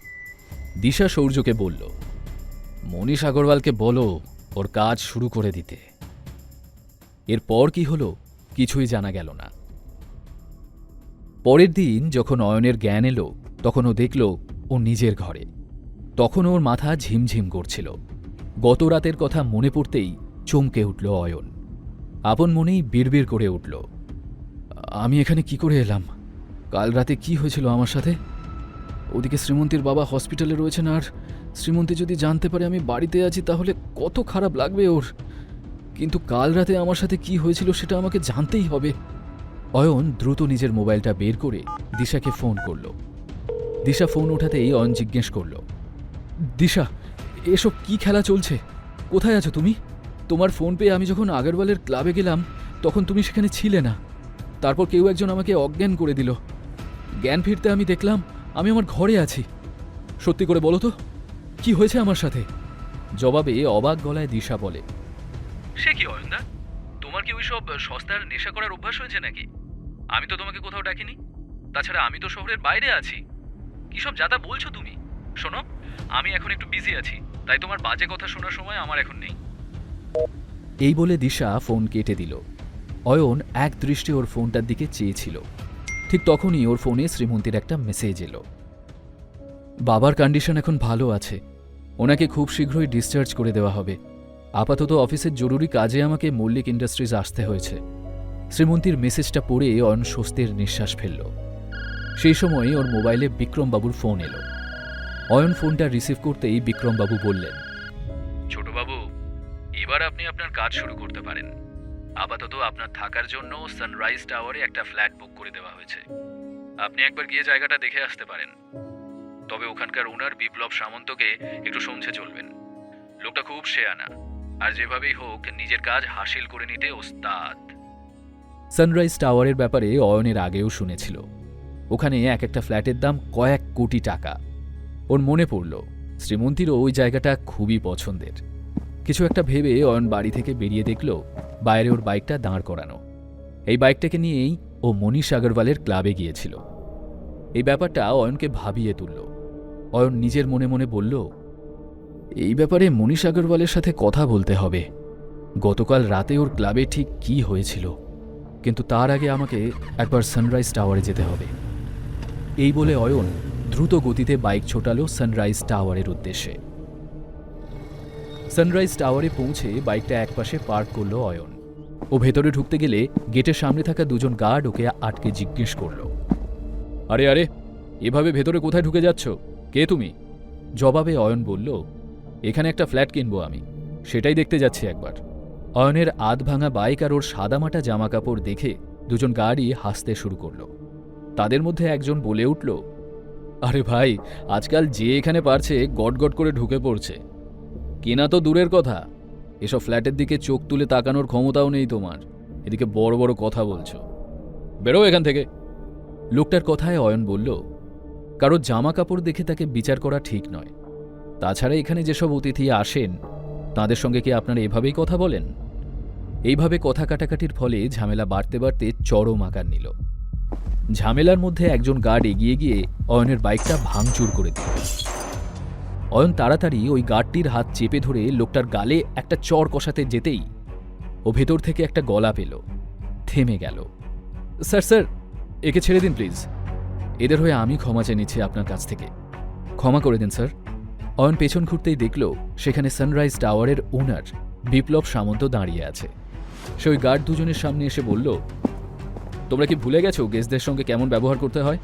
দিশা সৌর্যকে বলল, মনীষ আগরওয়ালকে বলো ওর কাজ শুরু করে দিতে। এরপর কি হলো কিছুই জানা গেল না। পরের দিন যখন অয়নের জ্ঞান এলো তখন ও দেখল ও নিজের ঘরে। তখন ওর মাথা ঝিমঝিম করছিল। গত রাতের কথা মনে পড়তেই চমকে উঠল অয়ন। আপন মনেই বিড়বিড় করে উঠল, আমি এখানে কি করে এলাম? কাল রাতে কি হয়েছিল আমার সাথে? ওদিকে শ্রীমন্তীর বাবা হসপিটালে রয়েছেন, আর শ্রীমন্তী যদি জানতে পারে আমি বাড়িতে আছি তাহলে কত খারাপ লাগবে ওর। কিন্তু কাল রাতে আমার সাথে কি হয়েছিল সেটা আমাকে জানতেই হবে। অয়ন দ্রুত নিজের মোবাইলটা বের করে দিশাকে ফোন করল। দিশা ফোন ওঠাতেই অয়ন জিজ্ঞেস করল, দিশা এসব কি খেলা চলছে? কোথায় আছো তুমি? তোমার ফোন পেয়ে আমি যখন আগরওয়ালের ক্লাবে গেলাম তখন তুমি সেখানে ছিলে না। তারপর কেউ একজন আমাকে অজ্ঞান করে দিল। জ্ঞান ফিরতে আমি দেখলাম আমি আমার ঘরে আছি। সত্যি করে বলো তো কি হয়েছে আমার সাথে? জবাবে অবাক গলায় দিশা বলে, সে কি অয়নদা, তোমার কি ওইসব সস্তার নেশা করার অভ্যাস হয়েছে নাকি? আমি তো তোমাকে কোথাও ডাকিনি। তাছাড়া আমি তো শহরের বাইরে আছি। কি সব যাতা বলছো তুমি? শোনো, আমি এখন একটু বিজি আছি, তাই তোমার বাজে কথা শোনার সময় আমার এখন নেই। এই বলে দিশা ফোন কেটে দিল। অয়ন এক দৃষ্টে ওর ফোনটার দিকে চেয়েছিল। ঠিক তখনই ওর ফোনে শ্রীমন্তীর একটা মেসেজ এলো। বাবার কন্ডিশন এখন ভালো আছে, ওনাকে খুব শীঘ্রই ডিসচার্জ করে দেওয়া হবে। আপাতত অফিসের জরুরি কাজে আমাকে মল্লিক ইন্ডাস্ট্রিজ আসতে হয়েছে। শ্রীমন্তীর মেসেজটা পড়ে অয়ন স্বস্তির নিঃশ্বাস ফেলল। সেই সময় ওর মোবাইলে বিক্রমবাবুর ফোন এলো। অয়ন ফোনটা রিসিভ করতেই বিক্রমবাবু বললেন, ছোটবাবু, এবার আপনি আপনার কাজ শুরু করতে পারেন। আপাতত আপনার থাকার জন্য সানরাইজ টাওয়ারে একটা ফ্ল্যাট বুক করে দেওয়া হয়েছে। আপনি একবার গিয়ে জায়গাটা দেখে আসতে পারেন। তবে ওখানকার ওনার বিপ্লব সামন্তকে একটু সমঝে চলবেন। লোকটা খুব শেয়ানা, আর যেভাবেই হোক নিজের কাজ হাসিল করে নিতে ওস্তাদ। সানরাইজ টাওয়ারের ব্যাপারে অয়নের আগেও শুনেছিল। ওখানে এক একটা ফ্ল্যাটের দাম কয়েক কোটি টাকা। ওর মনে পড়ল শ্রীমন্তীরও ওই জায়গাটা খুবই পছন্দের। কিছু একটা ভেবে অয়ন বাড়ি থেকে বেরিয়ে দেখল বাইরে ওর বাইকটা দাঁড় করানো। এই বাইকটাকে নিয়েই ও মনীষ আগরওয়ালের ক্লাবে গিয়েছিল। এই ব্যাপারটা অয়নকে ভাবিয়ে তুলল। অয়ন নিজের মনে মনে বলল, এই ব্যাপারে মনীষ আগরওয়ালের সাথে কথা বলতে হবে। গতকাল রাতে ওর ক্লাবে ঠিক কি হয়েছিল, কিন্তু তার আগে আমাকে একবার সানরাইজ টাওয়ারে যেতে হবে। এই বলে অয়ন দ্রুত গতিতে বাইক ছোটালো সানরাইজ টাওয়ারের উদ্দেশ্যে। সানরাইজ টাওয়ারে পৌঁছে বাইকটা একপাশে পার্ক করল অয়ন। ও ভেতরে ঢুকতে গেলে গেটের সামনে থাকা দুজন গার্ড ওকে আটকে জিজ্ঞেস করল, আরে আরে, এভাবে ভেতরে কোথায় ঢুকে যাচ্ছ? কে তুমি? জবাবে অয়ন বলল, এখানে একটা ফ্ল্যাট কিনবো আমি, সেটাই দেখতে যাচ্ছি একবার। অয়নের আধ ভাঙা বাইক আর ওর সাদামাটা জামাকাপড় দেখে দুজন গার্ডই হাসতে শুরু করল। তাদের মধ্যে একজন বলে উঠল, আরে ভাই, আজকাল যে এখানে পারছে গটগট করে ঢুকে পড়ছে। কেনা তো দূরের কথা, এসব ফ্ল্যাটের দিকে চোখ তুলে তাকানোর ক্ষমতাও নেই তোমার। এদিকে বড় বড় কথা বলছো, বেরো এখান থেকে। লোকটার কথায় অয়ন বলল, কারো জামা কাপড় দেখে তাকে বিচার করা ঠিক নয়। তাছাড়া এখানে যেসব অতিথি আসেন তাদের সঙ্গে কি আপনারা এভাবেই কথা বলেন? এইভাবে কথা কাটাকাটির ফলে ঝামেলা বাড়তে বাড়তে চরম আকার নিল। ঝামেলার মধ্যে একজন গার্ড এগিয়ে গিয়ে অয়নের বাইকটা ভাঙচুর করে দিল। অয়ন তাড়াতাড়ি ওই গার্ডটির হাত চেপে ধরে লোকটার গালে একটা চড় কষাতে যেতেই ও ভেতর থেকে একটা গলা পেল, থেমে গেল। স্যার স্যার, একে ছেড়ে দিন প্লিজ। এদের হয়ে আমি ক্ষমা চেয়ে নিচ্ছি আপনার কাছ থেকে, ক্ষমা করে দিন স্যার। অয়ন পেছন ঘুরতেই দেখল সেখানে সানরাইজ টাওয়ারের ওনার বিপ্লব সামন্ত দাঁড়িয়ে আছে। সে ওই গার্ড দুজনের সামনে এসে বলল, তোমরা কি ভুলে গেছো গেস্টদের সঙ্গে কেমন ব্যবহার করতে হয়?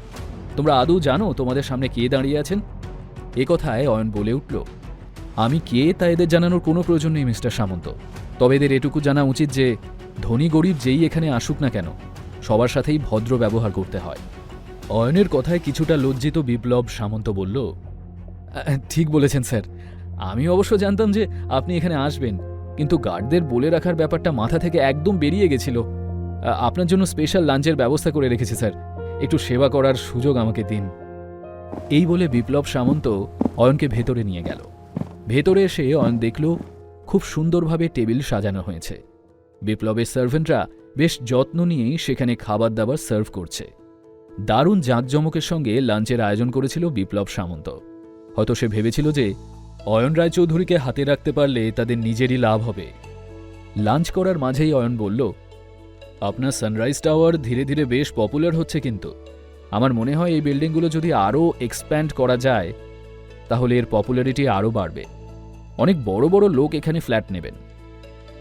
তোমরা আদৌ জানো তোমাদের সামনে কে দাঁড়িয়ে আছেন? এ কথায় অয়ন বলে উঠল, আমি কে তা এদের জানানোর কোনো প্রয়োজন নেই মিস্টার সামন্ত। তবে এদের এটুকু জানা উচিত যে ধনী গরিব যেই এখানে আসুক না কেন, সবার সাথেই ভদ্র ব্যবহার করতে হয়। অয়নের কথায় কিছুটা লজ্জিত বিপ্লব সামন্ত বলল, ঠিক বলেছেন স্যার, আমি অবশ্য জানতাম যে আপনি এখানে আসবেন, কিন্তু গার্ডদের বলে রাখার ব্যাপারটা মাথা থেকে একদম বেরিয়ে গেছিল। আপনার জন্য স্পেশাল লাঞ্চের ব্যবস্থা করে রেখেছি স্যার, একটু সেবা করার সুযোগ আমাকে দিন। এই বলে বিপ্লব সামন্ত অয়নকে ভেতরে নিয়ে গেল। ভেতরে এসে অয়ন দেখল খুব সুন্দরভাবে টেবিল সাজানো হয়েছে। বিপ্লবের সার্ভেন্টরা বেশ যত্ন নিয়েই সেখানে খাবার দাবার সার্ভ করছে। দারুণ জাঁকজমকের সঙ্গে লাঞ্চের আয়োজন করেছিল বিপ্লব সামন্ত। হয়তো সে ভেবেছিল যে অয়ন রায়চৌধুরীকে হাতে রাখতে পারলে তাদের নিজেরই লাভ হবে। লাঞ্চ করার মাঝেই অয়ন বলল, আপনার সানরাইজ টাওয়ার ধীরে ধীরে বেশ পপুলার হচ্ছে, কিন্তু আমার মনে হয় এই বিল্ডিংগুলো যদি আরও এক্সপ্যান্ড করা যায় তাহলে এর পপুলারিটি আরও বাড়বে। অনেক বড় বড় লোক এখানে ফ্ল্যাট নেবেন।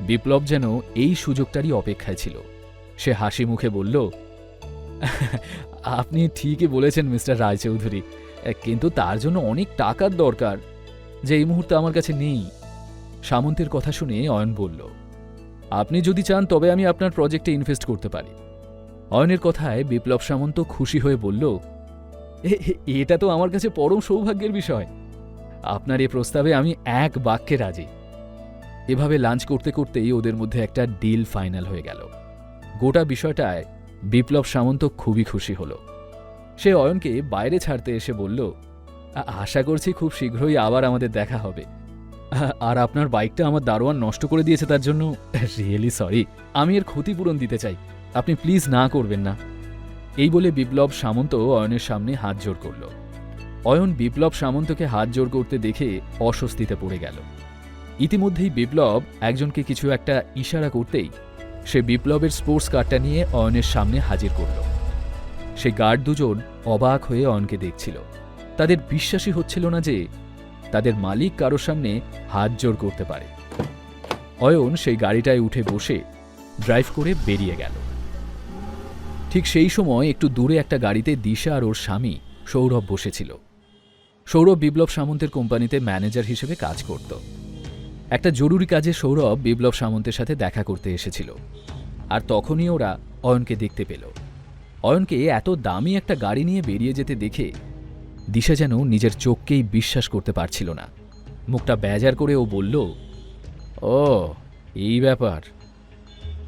বিপ্লব যেন এই সুযোগটারই অপেক্ষায় ছিল। সে হাসি মুখে বলল, আপনি ঠিকই বলেছেন মিস্টার রায়চৌধুরী, কিন্তু তার জন্য অনেক টাকার দরকার, যে এই মুহূর্তে আমার কাছে নেই। সামন্তের কথা শুনে অয়ন বলল, আপনি যদি চান তবে আমি আপনার প্রজেক্টে ইনভেস্ট করতে পারি। অয়নের কথায় বিপ্লব সামন্ত খুশি হয়ে বলল, এটা তো আমার কাছে পরম সৌভাগ্যের বিষয়। আপনার এই প্রস্তাবে আমি এক বাক্যে রাজি। এভাবে লাঞ্চ করতে করতেই ওদের মধ্যে একটা ডিল ফাইনাল হয়ে গেল। গোটা বিষয়টায় বিপ্লব সামন্ত খুবই খুশি হল। সে অয়নকে বাইরে ছাড়তে এসে বলল, আশা করছি খুব শীঘ্রই আবার আমাদের দেখা হবে। আর আপনার বাইকটা আমার দারোয়ান নষ্ট করে দিয়েছে, তার জন্য রিয়েলি সরি। আমি এর ক্ষতিপূরণ দিতে চাই, আপনি প্লিজ না করবেন না। এই বলে বিপ্লব সামন্ত অয়নের সামনে হাত জোড় করল। অয়ন বিপ্লব সামন্তকে হাত জোড় করতে দেখে অস্বস্তিতে পড়ে গেল। ইতিমধ্যেই বিপ্লব একজনকে কিছু একটা ইশারা করতেই সে বিপ্লবের স্পোর্টস কারটা নিয়ে অয়নের সামনে হাজির করল। সে গার্ড দুজন অবাক হয়ে অয়নকে দেখছিল। তাদের বিশ্বাসই হচ্ছিল না যে তাদের মালিক কারোর সামনে হাত জোড় করতে পারে। অয়ন সেই গাড়িটায় উঠে বসে ড্রাইভ করে বেরিয়ে গেল। ঠিক সেই সময় একটু দূরে একটা গাড়িতে দিশা আর ওর স্বামী সৌরভ বসেছিল। সৌরভ বিপ্লব সামন্তের কোম্পানিতে ম্যানেজার হিসেবে কাজ করত। একটা জরুরি কাজে সৌরভ বিপ্লব সামন্তের সাথে দেখা করতে এসেছিল। আর তখনই ওরা অয়নকে দেখতে পেল। অয়নকে এত দামি একটা গাড়ি নিয়ে বেরিয়ে যেতে দেখে দিশা যেন নিজের চোখকেই বিশ্বাস করতে পারছিল না। মুখটা বেজার করে ও বলল, ও এই ব্যাপার।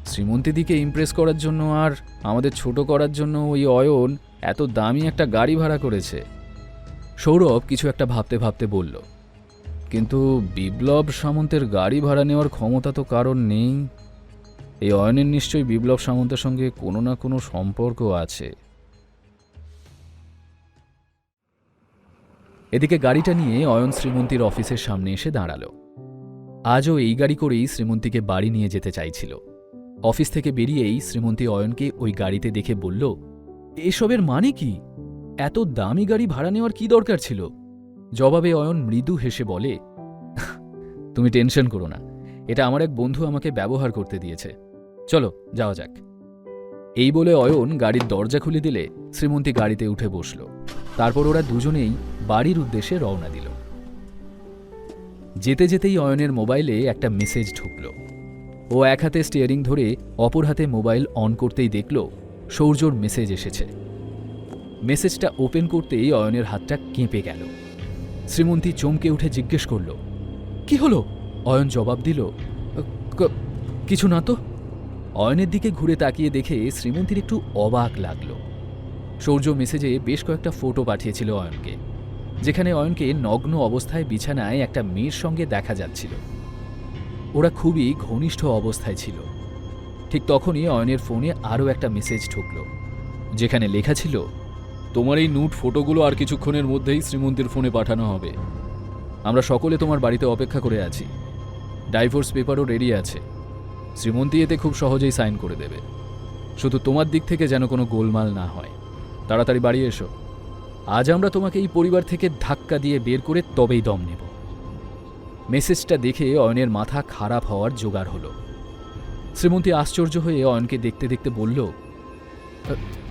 শ্রীমন্তীদিকে ইমপ্রেস করার জন্য আর আমাদের ছোট করার জন্য ওই অয়ন এত দামি একটা গাড়ি ভাড়া করেছে। সৌরভ কিছু একটা ভাবতে ভাবতে বলল, কিন্তু বিপ্লব সামন্তের গাড়ি ভাড়া নেওয়ার ক্ষমতা তো কারণ নেই। এই অয়নের নিশ্চয়ই বিপ্লব সামন্তের সঙ্গে কোনো না কোনো সম্পর্ক আছে। এদিকে গাড়িটা নিয়ে অয়ন শ্রীমন্তীর অফিসের সামনে এসে দাঁড়াল। আজও এই গাড়ি করেই শ্রীমন্তীকে বাড়ি নিয়ে যেতে চাইছিল। অফিস থেকে বেরিয়েই শ্রীমন্তী অয়নকে ওই গাড়িতে দেখে বলল, এসবের মানে কি? এত দামি গাড়ি ভাড়া নেওয়ার কি দরকার ছিল? জবাবে অয়ন মৃদু হেসে বলে, তুমি টেনশন করো না, এটা আমার এক বন্ধু আমাকে ব্যবহার করতে দিয়েছে। চলো যাওয়া যাক। এই বলে অয়ন গাড়ির দরজা খুলে দিলে শ্রীমন্তী গাড়িতে উঠে বসল। তারপর ওরা দুজনেই বাড়ির উদ্দেশ্যে রওনা দিল। যেতে যেতেই অয়নের মোবাইলে একটা মেসেজ ঢুকল। ও এক হাতে স্টিয়ারিং ধরে অপর হাতে মোবাইল অন করতেই দেখল সৌর্যর মেসেজ এসেছে। মেসেজটা ওপেন করতেই অয়নের হাতটা কেঁপে গেল। শ্রীমন্তী চমকে উঠে জিজ্ঞেস করল, কি হলো? অয়ন জবাব দিল, কিছু না তো। অয়নের দিকে ঘুরে তাকিয়ে দেখে শ্রীমন্তীর একটু অবাক লাগল। সৌর্য মেসেজে বেশ কয়েকটা ফটো পাঠিয়েছিল অয়নকে, যেখানে অয়নকে নগ্ন অবস্থায় বিছানায় একটা মেয়ের সঙ্গে দেখা যাচ্ছিল। ওরা খুবই ঘনিষ্ঠ অবস্থায় ছিল। ঠিক তখনই অয়নের ফোনে আরও একটা মেসেজ ঢুকল, যেখানে লেখা ছিল, তোমার এই নুট ফটোগুলো আর কিছুক্ষণের মধ্যেই শ্রীমন্তীর ফোনে পাঠানো হবে। আমরা সকলে তোমার বাড়িতে অপেক্ষা করে আছি। ডাইভোর্স পেপারও রেডি আছে। শ্রীমন্তী এতে খুব সহজেই সাইন করে দেবে। শুধু তোমার দিক থেকে যেন কোনো গোলমাল না হয়। তাড়াতাড়ি বাড়ি এসো। আজ আমরা তোমাকে এই পরিবার থেকে ধাক্কা দিয়ে বের করে তবেই দম নেব। মেসেজটা দেখে অয়নের মাথা খারাপ হওয়ার জোগাড় হলো। শ্রীমন্তী আশ্চর্য হয়ে অয়নকে দেখতে দেখতে বলল,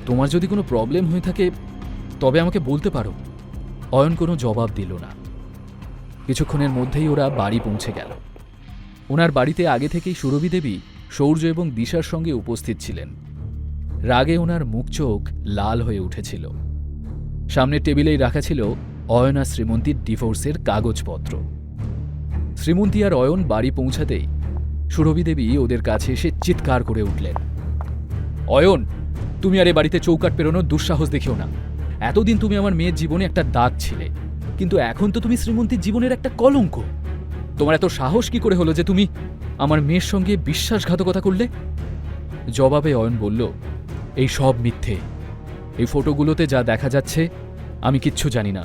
তোমার যদি কোনো প্রবলেম হয়ে থাকে তবে আমাকে বলতে পারো। অয়ন কোনো জবাব দিল না। কিছুক্ষণের মধ্যেই ওরা বাড়ি পৌঁছে গেল। ওনার বাড়িতে আগে থেকেই সুরভি দেবী সৌর্য এবং দিশার সঙ্গে উপস্থিত ছিলেন। রাগে ওনার মুখ চোখ লাল হয়ে উঠেছিল। সামনের টেবিলেই রাখা ছিল অয়ন আর শ্রীমন্তীর ডিভোর্সের কাগজপত্র। শ্রীমন্তী আর অয়ন বাড়ি পৌঁছাতেই সুরভি দেবী ওদের কাছে এসে চিৎকার করে উঠলেন, অয়ন, তুমি আর এ বাড়িতে চৌকাট পেরোনোর দুঃসাহস দেখিও না। এতদিন তুমি আমার মেয়ের জীবনে একটা দাগ ছিলে, কিন্তু এখন তো তুমি শ্রীমন্তীর জীবনের একটা কলঙ্ক। তোমার এত সাহস কি করে হলো যে তুমি আমার মেয়ের সঙ্গে বিশ্বাসঘাতকতা করলে? জবাবে অয়ন বলল, এই সব মিথ্যে। এই ফটোগুলোতে যা দেখা যাচ্ছে আমি কিচ্ছু জানি না।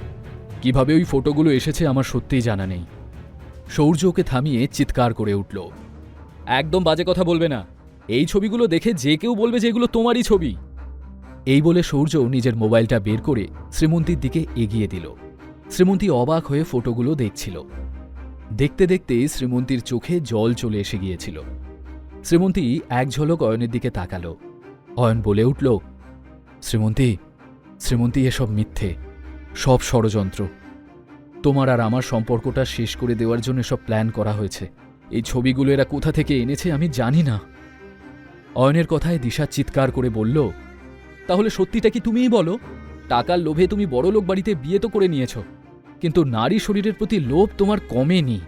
কিভাবে ওই ফটোগুলো এসেছে আমার সত্যিই জানা নেই। সৌর্য ওকে থামিয়ে চিৎকার করে উঠল, একদম বাজে কথা বলবে না। এই ছবিগুলো দেখে যে কেউ বলবে যে এগুলো তোমারই ছবি। এই বলে সৌর্য নিজের মোবাইলটা বের করে শ্রীমন্তীর দিকে এগিয়ে দিল। শ্রীমন্তী অবাক হয়ে ফটোগুলো দেখছিল। দেখতে দেখতে শ্রীমন্তীর চোখে জল চলে এসে গিয়েছিল। শ্রীমন্তী এক ঝলক অয়নের দিকে তাকালো। অয়ন বলে উঠল, শ্রীমন্তী, শ্রীমন্তী, এসব মিথ্যে, সব ষড়যন্ত্র। তোমার আর আমার সম্পর্কটা শেষ করে দেওয়ার জন্য সব প্ল্যান করা হয়েছে। এই ছবিগুলো এরা কোথা থেকে এনেছে আমি জানি না। অয়নের কথায় দিশা চিৎকার করে বলল, তাহলে সত্যিটা কি তুমিই বলো? টাকার লোভে তুমি বড়লোক বাড়িতে বিয়ে তো করে নিয়েছ, কিন্তু নারী শরীরের প্রতি লোভ তোমার কমেনি।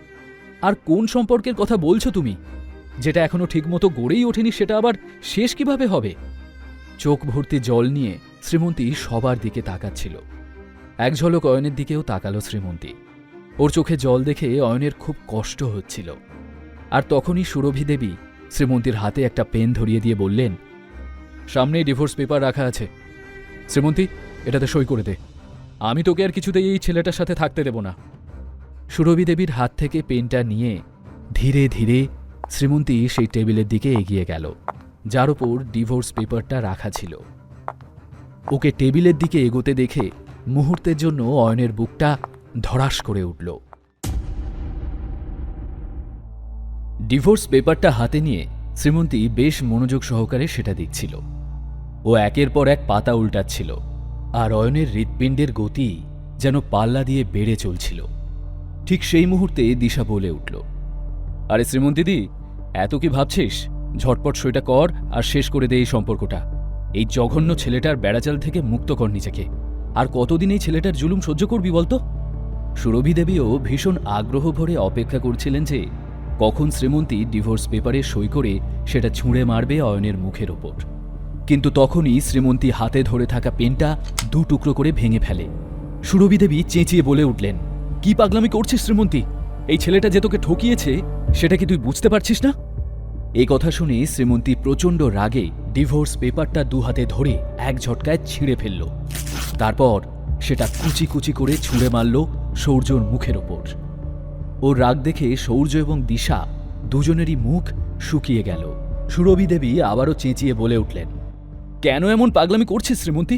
আর কোন সম্পর্কের কথা বলছো তুমি? যেটা এখনো ঠিকমতো গড়েই ওঠেনি, সেটা আবার শেষ কিভাবে হবে? চোখ ভর্তি জল নিয়ে শ্রীমন্তী সবার দিকে তাকাচ্ছিল। এক ঝলক অয়নের দিকেও তাকালো শ্রীমন্তী। ওর চোখে জল দেখে অয়নের খুব কষ্ট হচ্ছিল। আর তখনই সুরভি দেবী শ্রীমন্তীর হাতে একটা পেন ধরিয়ে দিয়ে বললেন, সামনেই ডিভোর্স পেপার রাখা আছে। শ্রীমন্তী, এটাতে সই করে দে। আমি তোকে আর কিছুতেই এই ছেলেটার সাথে থাকতে দেব না। সুরভি দেবীর হাত থেকে পেনটা নিয়ে ধীরে ধীরে শ্রীমন্তী সেই টেবিলের দিকে এগিয়ে গেল, যার ওপর ডিভোর্স পেপারটা রাখা ছিল। ওকে টেবিলের দিকে এগোতে দেখে মুহূর্তের জন্য অয়নের বুকটা ধড়াস করে উঠল। ডিভোর্স পেপারটা হাতে নিয়ে শ্রীমন্তী বেশ মনোযোগ সহকারে সেটা দেখছিল। ও একের পর এক পাতা উল্টাচ্ছিল, আর অয়নের হৃৎপিণ্ডের গতি যেন পাল্লা দিয়ে বেড়ে চলছিল। ঠিক সেই মুহূর্তে দিশা বলে উঠল, আরে শ্রীমন্তীদি, এত কি ভাবছিস? ঝটপট সইটা কর আর শেষ করে দে এই সম্পর্কটা। এই জঘন্য ছেলেটার বেড়াচাল থেকে মুক্ত কর নিজেকে। আর কতদিন এই ছেলেটার জুলুম সহ্য করবি বলতো? সুরভি দেবীও ভীষণ আগ্রহ ভরে অপেক্ষা করছিলেন যে কখন শ্রীমন্তী ডিভোর্স পেপারে সই করে সেটা ছুঁড়ে মারবে অয়নের মুখের ওপর। কিন্তু তখনই শ্রীমন্তী হাতে ধরে থাকা পেনটা দু টুকরো করে ভেঙে ফেলে। সুরভি দেবী চেঁচিয়ে বলে উঠলেন, কি পাগলামি করছিস শ্রীমন্তী? এই ছেলেটা যে তোকে ঠকিয়েছে সেটা কি তুই বুঝতে পারছিস না? এই কথা শুনে শ্রীমন্তী প্রচণ্ড রাগে ডিভোর্স পেপারটা দু হাতে ধরে এক ঝটকায় ছিঁড়ে ফেলল। তারপর সেটা কুচি কুচি করে ছুঁড়ে মারল সৌর্যর মুখের ওপর। ওর রাগ দেখে সৌর্য এবং দিশা দুজনেরই মুখ শুকিয়ে গেল। সুরভি দেবী আবারও চেঁচিয়ে বলে উঠলেন, কেন এমন পাগলামি করছিস শ্রীমন্তী?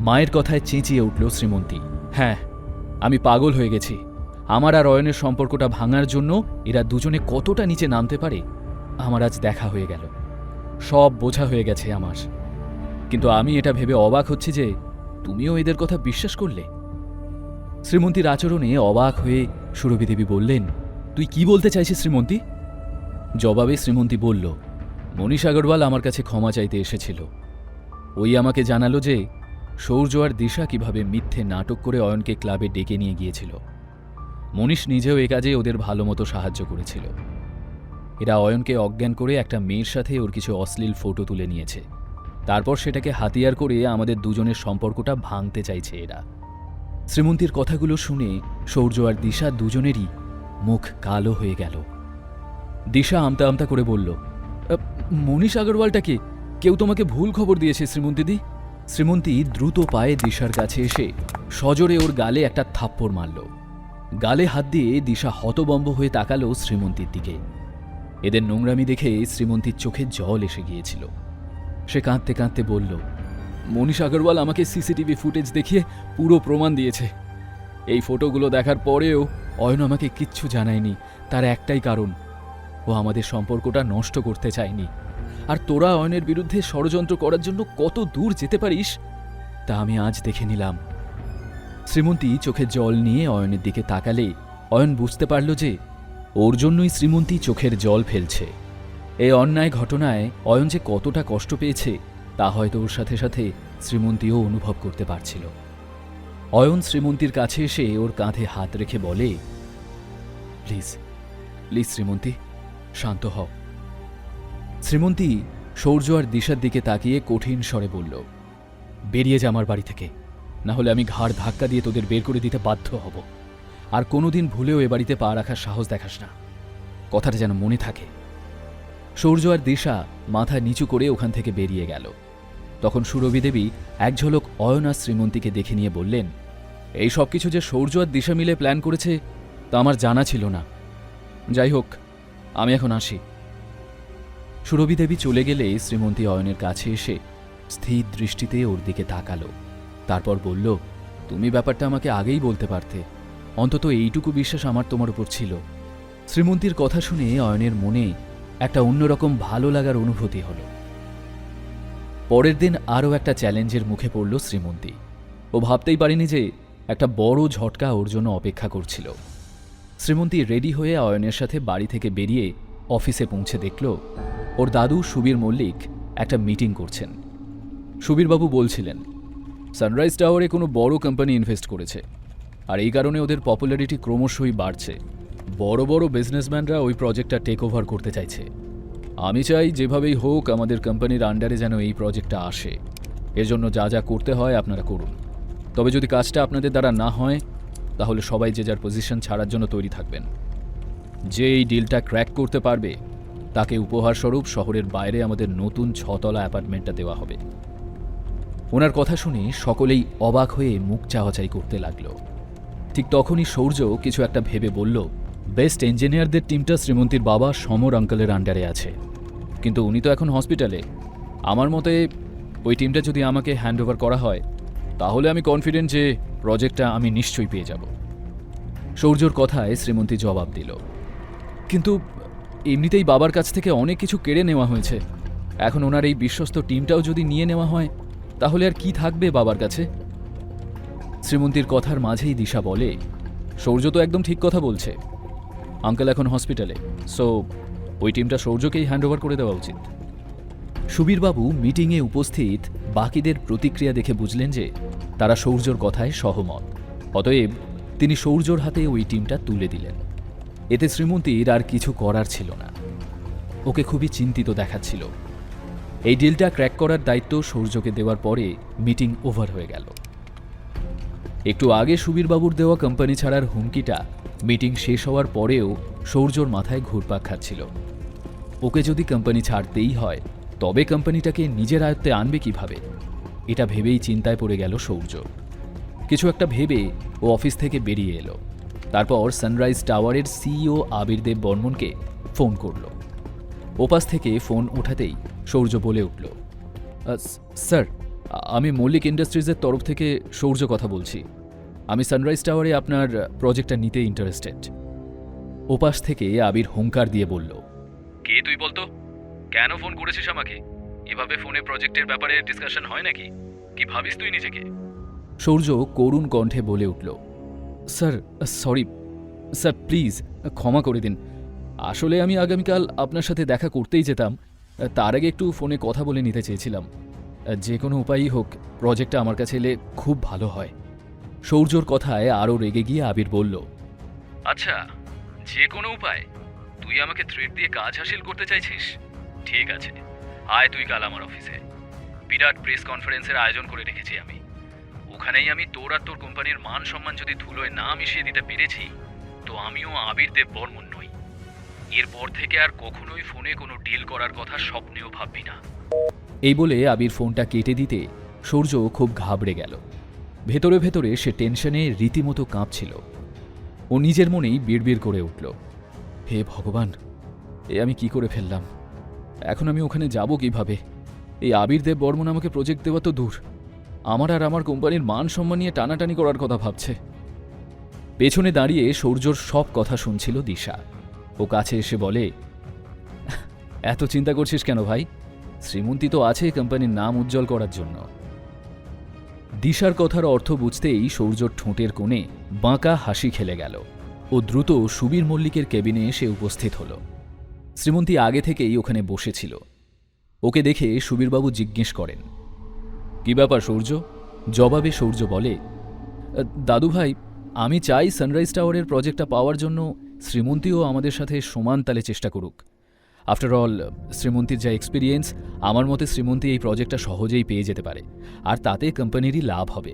মায়ের কথায় চেঁচিয়ে উঠল শ্রীমন্তী, হ্যাঁ, আমি পাগল হয়ে গেছি। আমার আর অয়নের সম্পর্কটা ভাঙার জন্য এরা দুজনে কতটা নিচে নামতে পারে আমার আজ দেখা হয়ে গেল। সব বোঝা হয়ে গেছে আমার। কিন্তু আমি এটা ভেবে অবাক হচ্ছি যে তুমিও এদের কথা বিশ্বাস করলে। শ্রীমন্তীর আচরণে অবাক হয়ে সুরভি দেবী বললেন, তুই কি বলতে চাইছিস শ্রীমন্তী? জবাবে শ্রীমন্তী বলল, মনীষ আগরওয়াল আমার কাছে ক্ষমা চাইতে এসেছিল। ওই আমাকে জানালো যে সৌর্য আর দিশা কিভাবে মিথ্যে নাটক করে অয়নকে ক্লাবে ডেকে নিয়ে গিয়েছিল। মনীষ নিজেও এ কাজে ওদের ভালো মতো সাহায্য করেছিল। এরা অয়নকে অজ্ঞান করে একটা মেয়ের সাথে ওর কিছু অশ্লীল ফটো তুলে নিয়েছে। তারপর সেটাকে হাতিয়ার করে আমাদের দুজনের সম্পর্কটা ভাঙতে চাইছে এরা। শ্রীমন্তীর কথাগুলো শুনে সৌর্য আর দিশা দুজনেরই মুখ কালো হয়ে গেল। দিশা আমতা আমতা করে বলল, মনীষ আগরওয়ালটাকে কেউ তোমাকে ভুল খবর দিয়েছে শ্রীমন্তীদি। শ্রীমন্তী দ্রুত পায়ে দিশার কাছে এসে সজোরে ওর গালে একটা থাপ্পড় মারল। গালে হাত দিয়ে দিশা হতবম্ব হয়ে তাকালো শ্রীমন্তীর দিকে। এদের নোংরামি দেখে শ্রীমন্তীর চোখে জল এসে গিয়েছিল। সে কাঁদতে কাঁদতে বলল, মনীষ আগরওয়াল আমাকে সিসিটিভি ফুটেজ দেখিয়ে পুরো প্রমাণ দিয়েছে। এই ফটোগুলো দেখার পরেও অয়ন আমাকে কিচ্ছু জানায়নি। তার একটাই কারণ, ও আমাদের সম্পর্কটা নষ্ট করতে চায়নি। আর তোরা অয়নের বিরুদ্ধে ষড়যন্ত্র করার জন্য কত দূর যেতে পারিস তা আমি আজ দেখে নিলাম। শ্রীমন্তী চোখে জল নিয়ে অয়নের দিকে তাকালে অয়ন বুঝতে পারল যে ওর জন্যই শ্রীমন্তী চোখের জল ফেলছে। এই অন্যায় ঘটনায় অয়ন যে কতটা কষ্ট পেয়েছে তা হয়তো ওর সাথে সাথে শ্রীমন্তীও অনুভব করতে পারছিল। অয়ন শ্রীমন্তীর কাছে এসে ওর কাঁধে হাত রেখে বলে, প্লিজ প্লিজ শ্রীমন্তী, শান্ত হও। শ্রীমন্তী সৌর্য আর দিশার দিকে তাকিয়ে কঠিন স্বরে বলল, বেরিয়ে যা আমার বাড়ি থেকে, না হলে আমি ঘাড় ধাক্কা দিয়ে তোদের বের করে দিতে বাধ্য হব। আর কোনোদিন ভুলেও এ বাড়িতে পা রাখার সাহস দেখাস না, কথাটা যেন মনে থাকে। সৌর্য আর দিশা মাথা নিচু করে ওখান থেকে বেরিয়ে গেল। তখন সুরভি দেবী এক ঝলক অয়ন আর শ্রীমন্তীকে দেখে নিয়ে বললেন, এই সব কিছু যে সৌর্য আর দিশা মিলে প্ল্যান করেছে তা আমার জানা ছিল না। যাই হোক, আমি এখন আসি। সুরভি দেবী চলে গেলে শ্রীমন্তী অয়নের কাছে এসে স্থির দৃষ্টিতে ওর দিকে তাকালো। তারপর বলল, তুমি ব্যাপারটা আমাকে আগেই বলতে পারতে, অন্তত এইটুকু বিশ্বাস আমার তোমার উপর ছিল। শ্রীমন্তীর কথা শুনে অয়নের মনে একটা অন্যরকম ভালো লাগার অনুভূতি হল। পরের দিন আরও একটা চ্যালেঞ্জের মুখে পড়ল শ্রীমন্তী। ও ভাবতেই পারেনি যে একটা বড় ঝটকা ওর জন্য অপেক্ষা করছিল। শ্রীমন্তী রেডি হয়ে অয়নের সাথে বাড়ি থেকে বেরিয়ে অফিসে পৌঁছে দেখল ওর দাদু সুবীর মল্লিক একটা মিটিং করছেন। সুবীরবাবু বলছিলেন, সানরাইজ টাওয়ারে কোনো বড় কোম্পানি ইনভেস্ট করেছে, আর এই কারণে ওদের পপুলারিটি ক্রমশই বাড়ছে। বড় বড় বিজনেসম্যানরা ওই প্রজেক্টটা টেক ওভার করতে চাইছে। আমি চাই যেভাবেই হোক আমাদের কোম্পানির আন্ডারে যেন এই প্রজেক্টটা আসে। এর জন্য যা যা করতে হয় আপনারা করুন। তবে যদি কাজটা আপনাদের দ্বারা না হয় তাহলে সবাই যে যার পজিশন ছাড়ার জন্য তৈরি থাকবেন। যে এই ডিলটা ক্র্যাক করতে পারবে তাকে উপহারস্বরূপ শহরের বাইরে আমাদের নতুন 6 তলা অ্যাপার্টমেন্টটা দেওয়া হবে। ওনার কথা শুনে সকলেই অবাক হয়ে মুখ চাওয়াচাই করতে লাগলো। ঠিক তখনই সৌর্য কিছু একটা ভেবে বলল, বেস্ট ইঞ্জিনিয়ারদের টিমটা শ্রীমন্তীর বাবা সমর আঙ্কেলের আন্ডারে আছে, কিন্তু উনি তো এখন হসপিটালে। আমার মতে ওই টিমটা যদি আমাকে হ্যান্ড ওভার করা হয় তাহলে আমি কনফিডেন্ট যে প্রজেক্টটা আমি নিশ্চয়ই পেয়ে যাব। সৌর্যর কথায় শ্রীমন্তী জবাব দিল, কিন্তু এমনিতেই বাবার কাছ থেকে অনেক কিছু কেড়ে নেওয়া হয়েছে। এখন ওনার এই বিশ্বস্ত টিমটাও যদি নিয়ে নেওয়া হয় তাহলে আর কি থাকবে বাবার কাছে? শ্রীমন্তীর কথার মাঝেই দিশা বলে, সৌর্য তো একদম ঠিক কথা বলছে। আঙ্কেল এখন হসপিটালে, সো ওই টিমটা সৌর্যকেই হ্যান্ড ওভার করে দেওয়া উচিত। সুবীরবাবু মিটিংয়ে উপস্থিত বাকিদের প্রতিক্রিয়া দেখে বুঝলেন যে তারা সৌর্যর কথায় সহমত। অতএব তিনি সৌর্যর হাতে ওই টিমটা তুলে দিলেন। এতে শ্রীমন্তীর আর কিছু করার ছিল না। ওকে খুবই চিন্তিত দেখাচ্ছিল। এই ডিলটা ক্র্যাক করার দায়িত্ব সৌর্যকে দেওয়ার পরে মিটিং ওভার হয়ে গেল। একটু আগে সুবীরবাবুর দেওয়া কোম্পানি ছাড়ার হুমকিটা মিটিং শেষ হওয়ার পরেও সৌর্যর মাথায় ঘুরপাক খাচ্ছিল। ওকে যদি কোম্পানি ছাড়তেই হয় তবে কোম্পানিটাকে নিজের আয়ত্তে আনবে কিভাবে, এটা ভেবেই চিন্তায় পড়ে গেল সৌর্য। কিছু একটা ভেবে ও অফিস থেকে বেরিয়ে এলো। তারপর সানরাইজ টাওয়ারের সিইও আবির দেব বর্মনকে ফোন করল। ওপাশ থেকে ফোন ওঠাতেই সৌর্য বলে উঠল, স্যার, আমি মল্লিক ইন্ডাস্ট্রিজের তরফ থেকে সৌর্য কথা বলছি। আমি সানরাইজ টাওয়ারে আপনার প্রজেক্টটা নিতে ইন্টারেস্টেড। ওপাশ থেকে আবির হুঙ্কার দিয়ে বলল, কে তুই বলতো? কেন ফোন করেছিস আমাকে? এভাবে ফোনে প্রজেক্টের ব্যাপারে ডিসকাশন হয় নাকি? কি ভাবিস তুই নিজেকে? সৌর্য করুণ কণ্ঠে বলে উঠল, স্যার সরি স্যার, প্লিজ ক্ষমা করে দিন। আসলে আমি আগামীকাল আপনার সাথে দেখা করতেই যেতাম, তার আগে একটু ফোনে কথা বলে নিতে চেয়েছিলাম। যে কোনো উপায়ই হোক প্রজেক্টটা আমার কাছে এলে খুব ভালো হয়। সৌর্যর কথায় আরও রেগে গিয়ে আবির বলল, আচ্ছা, যে কোনো উপায়? তুই আমাকে থ্রেট দিয়ে কাজ হাসিল করতে চাইছিস? ঠিক আছে, আয় তুই কাল আমার অফিসে। বিরাট প্রেস কনফারেন্সের আয়োজন করে রেখেছি আমি। ওখানেই আমি তোর আর তোর কোম্পানির মান সম্মান যদি ধুলোয় না মিশিয়ে দিতে পেরেছি তো আমিও আবির দেব বর্মন নই। এরপর থেকে আর কখনোই ফোনে কোনো ডিল করার কথা স্বপ্নেও ভাববি না। এই বলে আবির ফোনটা কেটে দিতে সৌর্য খুব ঘাবড়ে গেল। ভেতরে ভেতরে সে টেনশনে রীতিমতো কাঁপছিল। ও নিজের মনেই বিড়বিড় করে উঠল, হে ভগবান, এ আমি কি করে ফেললাম? এখন আমি ওখানে যাব কিভাবে? এই আবির দেব বর্মন আমাকে প্রজেক্ট দেওয়া তো দূর, আমার আর আমার কোম্পানির মান সম্মান নিয়ে টানাটানি করার কথা ভাবছে। পেছনে দাঁড়িয়ে সৌর্যর সব কথা শুনছিল দিশা। ও কাছে এসে বলে, এত চিন্তা করছিস কেন ভাই? শ্রীমন্তী তো আছে কোম্পানির নাম উজ্জ্বল করার জন্য। দিশার কথার অর্থ বুঝতেই সৌর্যর ঠোঁটের কোণে বাঁকা হাসি খেলে গেল। ও দ্রুত সুবীর মল্লিকের কেবিনে এসে উপস্থিত হল। শ্রীমন্তী আগে থেকেই ওখানে বসেছিল। ওকে দেখে সুবীরবাবু জিজ্ঞেস করেন, কি ব্যাপার সৌর্য? জবাবে সৌর্য বলে, দাদু ভাই, আমি চাই সানরাইজ টাওয়ারের প্রজেক্টটা পাওয়ার জন্য শ্রীমন্তীও আমাদের সাথে সমান তালে চেষ্টা করুক। আফটার অল শ্রীমন্তীর যা এক্সপিরিয়েন্স, আমার মতে শ্রীমন্তী এই প্রজেক্টটা সহজেই পেয়ে যেতে পারে, আর তাতে কোম্পানিরই লাভ হবে।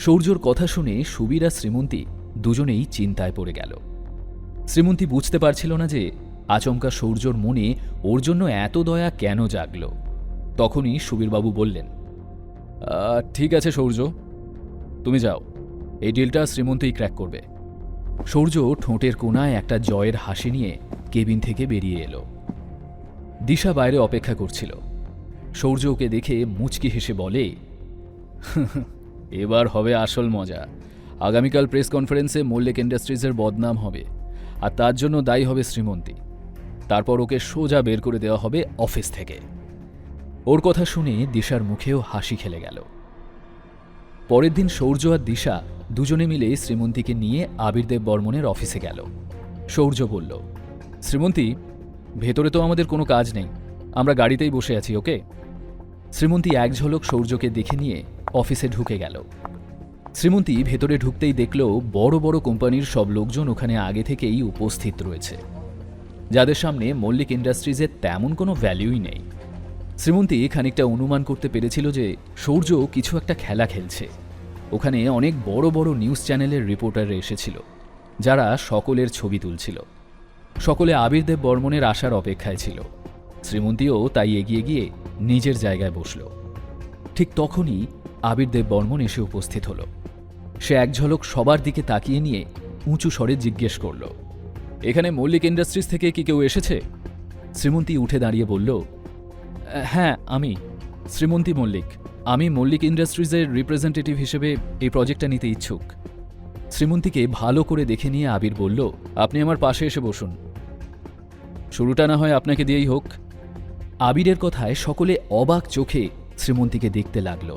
সৌর্যর কথা শুনে সুবীর আর শ্রীমন্তী দুজনেই চিন্তায় পড়ে গেল। শ্রীমন্তী বুঝতে পারছিল না যে আচমকা সৌর্যর মনে ওর জন্য এত দয়া কেন জাগল। তখনই সুবীরবাবু বললেন, ঠিক আছে সৌর্য, তুমি যাও, এই ডিলটা শ্রীমন্তী ক্র্যাক করবে। সৌর্য ঠোঁটের কোণায় একটা জয়ের হাসি নিয়ে কেবিন থেকে বেরিয়ে এলো। দিশা বাইরে অপেক্ষা করছিল। সৌর্য ওকে দেখে মুচকি হেসে বলে, এবার হবে আসল মজা। আগামীকাল প্রেস কনফারেন্সে মল্লিক ইন্ডাস্ট্রিজের বদনাম হবে, আর তার জন্য দায়ী হবে শ্রীমন্তী। তারপর ওকে সোজা বের করে দেওয়া হবে অফিস থেকে। ওর কথা শুনে দিশার মুখেও হাসি খেলে গেল। পরের দিন সৌর্য আর দিশা দুজনে মিলে শ্রীমন্তীকে নিয়ে আবির্দেব বর্মনের অফিসে গেল। সৌর্য বলল, শ্রীমন্তী, ভেতরে তো আমাদের কোনো কাজ নেই, আমরা গাড়িতেই বসে আছি, ওকে? শ্রীমন্তী এক ঝলক সৌর্যকে দেখে নিয়ে অফিসে ঢুকে গেল। শ্রীমন্তী ভেতরে ঢুকতেই দেখল বড় বড় কোম্পানির সব লোকজন ওখানে আগে থেকেই উপস্থিত রয়েছে, যাদের সামনে মল্লিক ইন্ডাস্ট্রিজের তেমন কোনো ভ্যালুই নেই। শ্রীমন্তী খানিকটা অনুমান করতে পেরেছিল যে সৌর্য কিছু একটা খেলা খেলছে। ওখানে অনেক বড় বড় নিউজ চ্যানেলের রিপোর্টাররা এসেছিল, যারা সকলের ছবি তুলছিল। সকলে আবির্দেব বর্মনের আসার অপেক্ষায় ছিল। শ্রীমন্তীও তাই এগিয়ে গিয়ে নিজের জায়গায় বসল। ঠিক তখনই আবির্দেব বর্মন এসে উপস্থিত হল। সে এক ঝলক সবার দিকে তাকিয়ে নিয়ে উঁচু স্বরে জিজ্ঞেস করল, এখানে মল্লিক ইন্ডাস্ট্রিজ থেকে কি কেউ এসেছে? শ্রীমন্তী উঠে দাঁড়িয়ে বলল, হ্যাঁ, আমি শ্রীমন্তী মল্লিক। আমি মল্লিক ইন্ডাস্ট্রিজের রিপ্রেজেন্টেটিভ হিসেবে এই প্রজেক্টটা নিতে ইচ্ছুক। শ্রীমন্তীকে ভালো করে দেখে নিয়ে আবির বলল, আপনি আমার পাশে এসে বসুন। শুরুটা না হয় আপনাকে দিয়েই হোক। আবিরের কথায় সকলে অবাক চোখে শ্রীমন্তীকে দেখতে লাগল।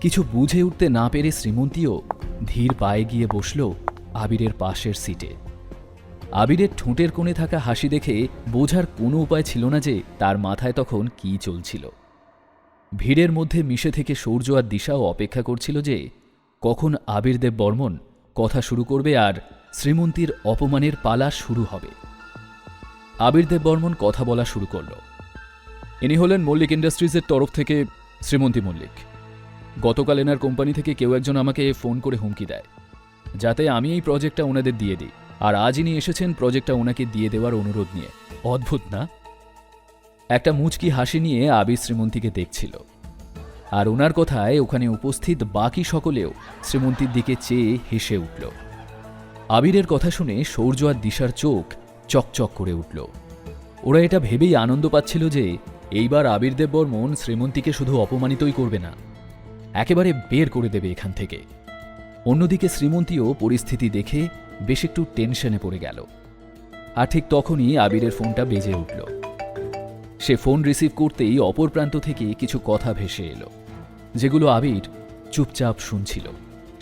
কিছু বুঝে উঠতে না পেরে শ্রীমন্তীও ধীর পায়ে গিয়ে বসল আবিরের পাশের সিটে। আবিরের ঠোঁটের কোণে থাকা হাসি দেখে বোঝার কোনো উপায় ছিল না যে তার মাথায় তখন কী চলছিল। ভিড়ের মধ্যে মিশে থেকে সৌর্য আর দিশাও অপেক্ষা করছিল যে কখন আবির্দেব বর্মন কথা শুরু করবে আর শ্রীমন্তীর অপমানের পালা শুরু হবে। আবির্দেব বর্মন কথা বলা শুরু করল। ইনি হলেন মল্লিক ইন্ডাস্ট্রিজের তরফ থেকে শ্রীমন্তী মল্লিক। গতকাল এনার কোম্পানি থেকে কেউ একজন আমাকে ফোন করে হুমকি দেয় যাতে আমি এই প্রজেক্টটা ওনাদের দিয়ে দিই, আর আজ ইনি এসেছেন প্রজেক্টটা ওনাকে দিয়ে দেওয়ার অনুরোধ নিয়ে। অদ্ভুত না? একটা মুচকি হাসি নিয়ে আবির শ্রীমন্তীকে দেখছিল, আর ওনার কথায় ওখানে উপস্থিত বাকি সকলেও শ্রীমন্তীর দিকে চেয়ে হেসে উঠল। আবিরের কথা শুনে সৌর্য আর দিশার চোখ চকচক করে উঠল। ওরা এটা ভেবেই আনন্দ পাচ্ছিল যে এইবার আবির্দেব বর্মন শ্রীমন্তীকে শুধু অপমানিতই করবে না, একেবারে বের করে দেবে এখান থেকে। অন্যদিকে শ্রীমন্তীও পরিস্থিতি দেখে বেশ একটু টেনশনে পড়ে গেল। আর ঠিক তখনই আবিরের ফোনটা বেজে উঠল। সে ফোন রিসিভ করতেই অপর প্রান্ত থেকে কিছু কথা ভেসে এলো, যেগুলো আবির চুপচাপ শুনছিল।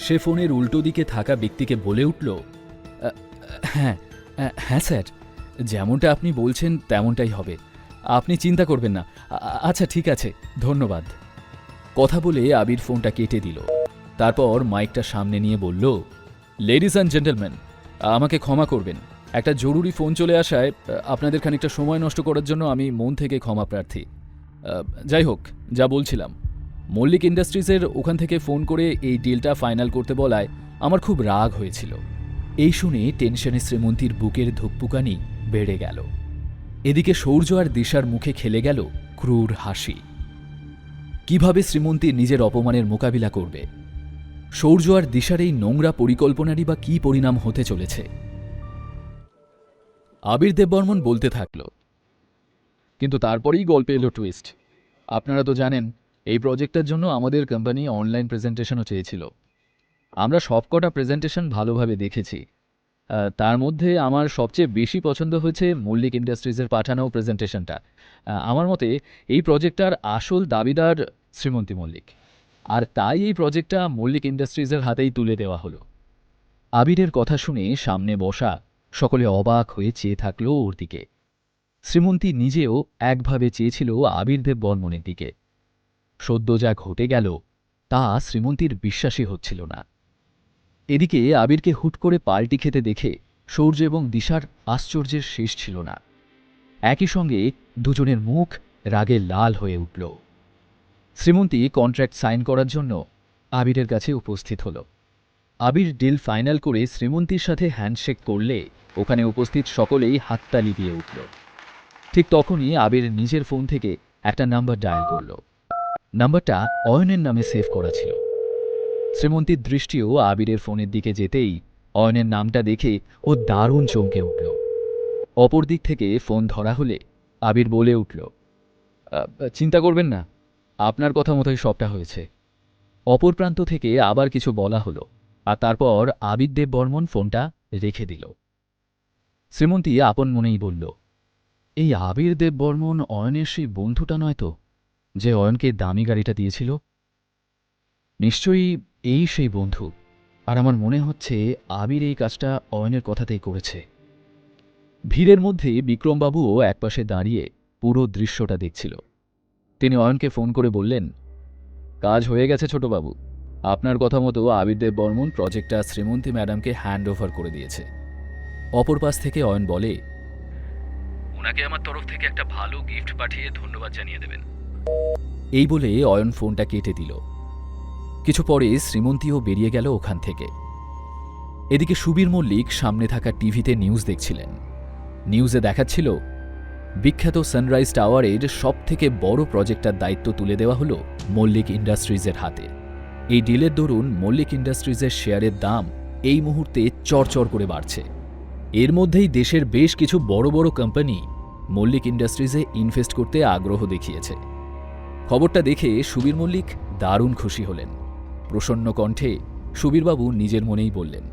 সে ফোনের উল্টো দিকে থাকা ব্যক্তিকে বলে উঠল, হ্যাঁ হ্যাঁ স্যার, যেমনটা আপনি বলছেন তেমনটাই হবে, আপনি চিন্তা করবেন না। আচ্ছা ঠিক আছে, ধন্যবাদ। কথা বলে আবির ফোনটা কেটে দিল। তারপর মাইকটা সামনে নিয়ে বলল, লেডিস অ্যান্ড জেন্টলম্যান, আমাকে ক্ষমা করবেন, একটা জরুরি ফোন চলে আসায় আপনাদের খানিকটা সময় নষ্ট করার জন্য আমি মন থেকে ক্ষমা প্রার্থী। যাই হোক, যা বলছিলাম, মল্লিক ইন্ডাস্ট্রিজের ওখান থেকে ফোন করে এই ডিলটা ফাইনাল করতে বলায় আমার খুব রাগ হয়েছিল। এই শুনে টেনশনে শ্রীমন্তীর বুকের ধুকপুকানি বেড়ে গেল। এদিকে সৌর্য আর দিশার মুখে খেলে গেল ক্রূর হাসি। কিভাবে শ্রীমন্তী নিজের অপমানের মোকাবিলা করবে? সৌর্য আর দিশার এই নোংরা পরিকল্পনারই বা কী পরিণাম হতে চলেছে? আবির্দেব বর্মন বলতে থাকল, কিন্তু তারপরেই গল্পে এলো টুইস্ট। আপনারা তো জানেন এই প্রজেক্টের জন্য আমাদের কোম্পানি অনলাইন প্রেজেন্টেশনও চেয়েছিল। আমরা সবকটা প্রেজেন্টেশন ভালোভাবে দেখেছি। তার মধ্যে আমার সবচেয়ে বেশি পছন্দ হয়েছে মল্লিক ইন্ডাস্ট্রিজের পাঠানো প্রেজেন্টেশনটা। আমার মতে এই প্রজেক্টটার আসল দাবিদার শ্রীমন্তী মল্লিক, আর তাই এই প্রজেক্টটা মল্লিক ইন্ডাস্ট্রিজের হাতেই তুলে দেওয়া হলো। আবিরের কথা শুনে সামনে বসা সকলে অবাক হয়ে চেয়ে থাকল ওর দিকে। শ্রীমন্তী নিজেও একভাবে চেয়েছিল আবির্দেব বর্মনের দিকে। সদ্য যা ঘটে গেল তা শ্রীমন্তীর বিশ্বাসই হচ্ছিল না। এদিকে আবিরকে হুট করে পাল্টি খেতে দেখে সৌর্য এবং দিশার আশ্চর্যের শেষ ছিল না। একই সঙ্গে দুজনের মুখ রাগে লাল হয়ে উঠল। শ্রীমন্তী কন্ট্রাক্ট সাইন করার জন্য আবিরের কাছে উপস্থিত হল। আবির ডিল ফাইনাল করে শ্রীমন্তীর সাথে হ্যান্ডশেক করলে ওখানে উপস্থিত সকলেই হাততালি দিয়ে উঠল। ঠিক তখনই আবির নিজের ফোন থেকে একটা নাম্বার ডায়াল করল। নাম্বারটা অয়নের নামে সেভ করা ছিল। শ্রীমন্তীর দৃষ্টিও আবিরের ফোনের দিকে যেতেই অয়নের নামটা দেখে ও দারুণ চমকে উঠল। অপর দিক থেকে ফোন ধরা হলে আবির বলে উঠল, চিন্তা করবেন না, আপনার কথা মতোই সবটা হয়েছে। অপর প্রান্ত থেকে আবার কিছু বলা হলো, আর তারপর আবির দেব বর্মন ফোনটা রেখে দিল। শ্রীমন্তী আপন মনেই বলল, এই আবির দেব বর্মন অয়নের সেই বন্ধুটা নয় তো, যে অয়নকে দামি গাড়িটা দিয়েছিল? নিশ্চয়ই এই সেই বন্ধু, আর আমার মনে হচ্ছে আবির এই কাজটা অয়নের কথাতেই করেছে। ভিড়ের মধ্যে বিক্রমবাবুও একপাশে দাঁড়িয়ে পুরো দৃশ্যটা দেখছিল। তিনি অয়নকে ফোন করে বললেন, কাজ হয়ে গেছে ছোটবাবু, আপনার কথা মতো আবির দেব বর্মন প্রজেক্টটা শ্রীমন্তী ম্যাডামকে হ্যান্ড ওভার করে দিয়েছে। অপর পাশ থেকে অয়ন বলে, ওনাকে আমার তরফ থেকে একটা ভালো গিফট পাঠিয়ে ধন্যবাদ জানিয়ে দেবেন। এই বলে অয়ন ফোনটা কেটে দিল। কিছু পরে শ্রীমন্তীও বেরিয়ে গেল ওখান থেকে। এদিকে সুবীর মল্লিক সামনে থাকা টিভিতে নিউজ দেখছিলেন। নিউজে দেখাচ্ছিল, বিখ্যাত সানরাইজ টাওয়ারের সবথেকে বড় প্রজেক্টটার দায়িত্ব তুলে দেওয়া হলো মল্লিক ইন্ডাস্ট্রিজের হাতে। এই ডিলের দরুন মল্লিক ইন্ডাস্ট্রিজের শেয়ারের দাম এই মুহূর্তে চড়চড় করে বাড়ছে। এর মধ্যেই দেশের বেশ কিছু বড় বড় কোম্পানি মল্লিক ইন্ডাস্ট্রিজে ইনভেস্ট করতে আগ্রহ দেখিয়েছে। খবরটা দেখে সুবীর মল্লিক দারুণ খুশি হলেন। প্রসন্ন কণ্ঠে সুবীরবাবু নিজের মনেই বললেন,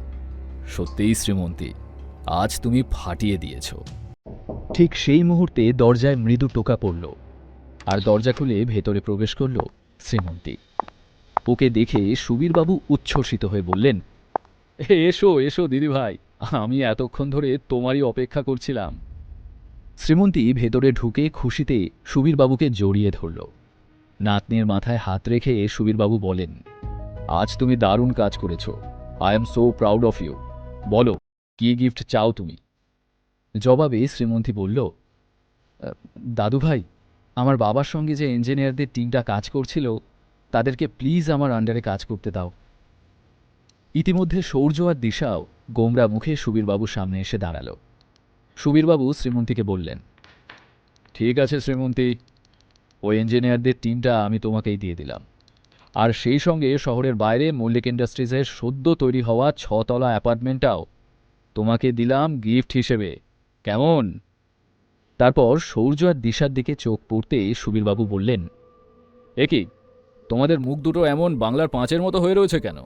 সত্যিই শ্রীমন্তী, আজ তুমি ফাটিয়ে দিয়েছ। ঠিক সেই মুহূর্তে দরজায় মৃদু টোকা পড়ল, আর দরজা খুলে ভেতরে প্রবেশ করল শ্রীমন্তী। ওকে দেখে সুবীরবাবু উচ্ছ্বসিত হয়ে বললেন, এসো এসো দিদিভাই, আমি এতক্ষণ ধরে তোমারই অপেক্ষা করছিলাম। শ্রীমন্তী ভেতরে ঢুকে খুশিতে সুবীরবাবুকে জড়িয়ে ধরল। নাতনির মাথায় হাত রেখে সুবীরবাবু বলেন, আজ তুমি দারুণ কাজ করেছ। I am so proud of you. বলো, কি গিফট চাও তুমি? জবাবে শ্রীমন্তী বলল, দাদুভাই, আমার বাবার সঙ্গে যে ইঞ্জিনিয়ারদের টিমটা কাজ করছিল, তাদেরকে প্লিজ আমার আন্ডারে কাজ করতে দাও। ইতিমধ্যে সৌর্য আর দিশাও গোমরা মুখে সুবীরবাবুর সামনে এসে দাঁড়াল। সুবীরবাবু শ্রীমন্তীকে বললেন, ঠিক আছে শ্রীমন্তী, ওই ইঞ্জিনিয়ারদের টিমটা আমি তোমাকেই দিয়ে দিলাম, আর সেই সঙ্গে শহরের বাইরে মল্লিক ইন্ডাস্ট্রিজের সদ্য তৈরি হওয়া 6 তলা অ্যাপার্টমেন্টটাও তোমাকে দিলাম গিফট হিসেবে, কেমন? তারপর সৌর্য আর দিশার দিকে চোখ পড়তে সুবীরবাবু বললেন, এ কি, তোমাদের মুখ দুটো এমন বাংলার 5-এর মতো হয়ে রয়েছে কেন?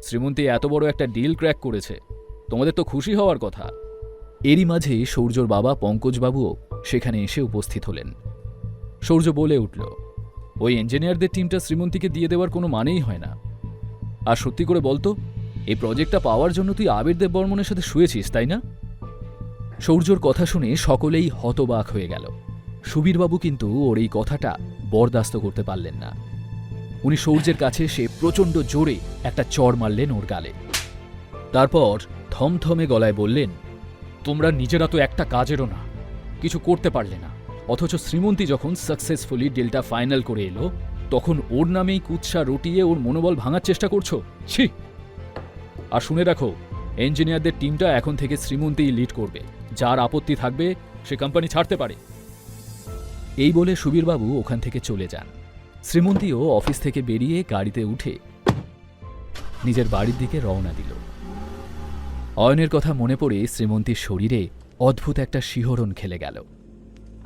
শ্রীমন্তী এত বড় একটা ডিল ক্র্যাক করেছে, তোমাদের তো খুশি হওয়ার কথা। এরই মাঝে সৌর্যর বাবা পঙ্কজবাবুও সেখানে এসে উপস্থিত হলেন। সৌর্য বলে উঠল, ওই ইঞ্জিনিয়ারদের টিমটা শ্রীমন্তীকে দিয়ে দেওয়ার কোনো মানেই হয় না। আর সত্যি করে বলতো, এই প্রজেক্টটা পাওয়ার জন্য তুই আবির দেব বর্মনের সাথে শুয়েছিস, তাই না? সৌর্যর কথা শুনে সকলেই হতবাক হয়ে গেল। সুবীরবাবু কিন্তু ওর এই কথাটা বরদাস্ত করতে পারলেন না। উনি সৌর্যের কাছে এসে প্রচণ্ড জোরে একটা চড় মারলেন ওর গালে। তারপর থমথমে গলায় বললেন, তোমরা নিজেরা তো একটা কাজেরও না, কিছু করতে পারলে না, অথচ শ্রীমন্তী যখন সাকসেসফুলি ডিলটা ফাইনাল করে এলো, তখন ওর নামেই কুৎসা রটিয়ে ওর মনোবল ভাঙার চেষ্টা করছো। ছি! আর শুনে রাখো, ইঞ্জিনিয়ারদের টিমটা এখন থেকে শ্রীমন্তীই লিড করবে। যার আপত্তি থাকবে সে কোম্পানি ছাড়তে পারে। এই বলে সুবীরবাবু ওখান থেকে চলে যান। শ্রীমন্তীও অফিস থেকে বেরিয়ে গাড়িতে উঠে নিজের বাড়ির দিকে রওনা দিল। অয়নের কথা মনে পড়ে শ্রীমন্তীর শরীরে অদ্ভুত একটা শিহরণ খেলে গেল,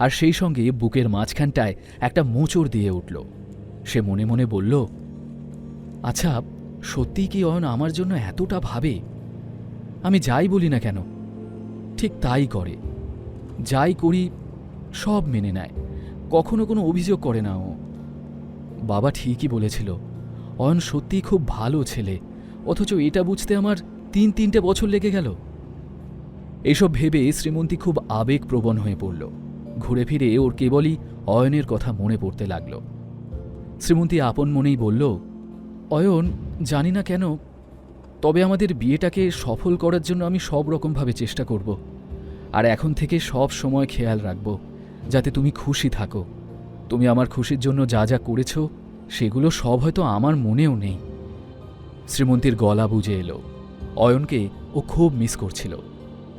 আর সেই সঙ্গে বুকের মাঝখানটায় একটা মোচড় দিয়ে উঠল। সে মনে মনে বলল, আচ্ছা, সত্যিই কি অয়ন আমার জন্য এতটা ভাবে? আমি যাই বলি না কেন ঠিক তাই করে, যাই করি সব মেনে নেয়, কখনো কোনো অভিযোগ করে না ও। বাবা ঠিকই বলেছিল, অয়ন সত্যিই খুব ভালো ছেলে, অথচ এটা বুঝতে আমার 3 বছর লেগে গেল। এসব ভেবে শ্রীমন্তী খুব আবেগপ্রবণ হয়ে পড়ল। ঘুরে ফিরে ওর কেবলই অয়নের কথা মনে পড়তে লাগল। শ্রীমন্তী আপন মনেই বলল, অয়ন, জানি না কেন, তবে আমাদের বিয়েটাকে সফল করার জন্য আমি সব রকমভাবে চেষ্টা করব। আর এখন থেকে সব সময় খেয়াল রাখব যাতে তুমি খুশি থাকো। তুমি আমার খুশির জন্য যা যা করেছ সেগুলো সব হয়তো আমার মনেও নেই। শ্রীমন্তীর গলা বুঝে এলো। অয়নকে ও খুব মিস করছিল।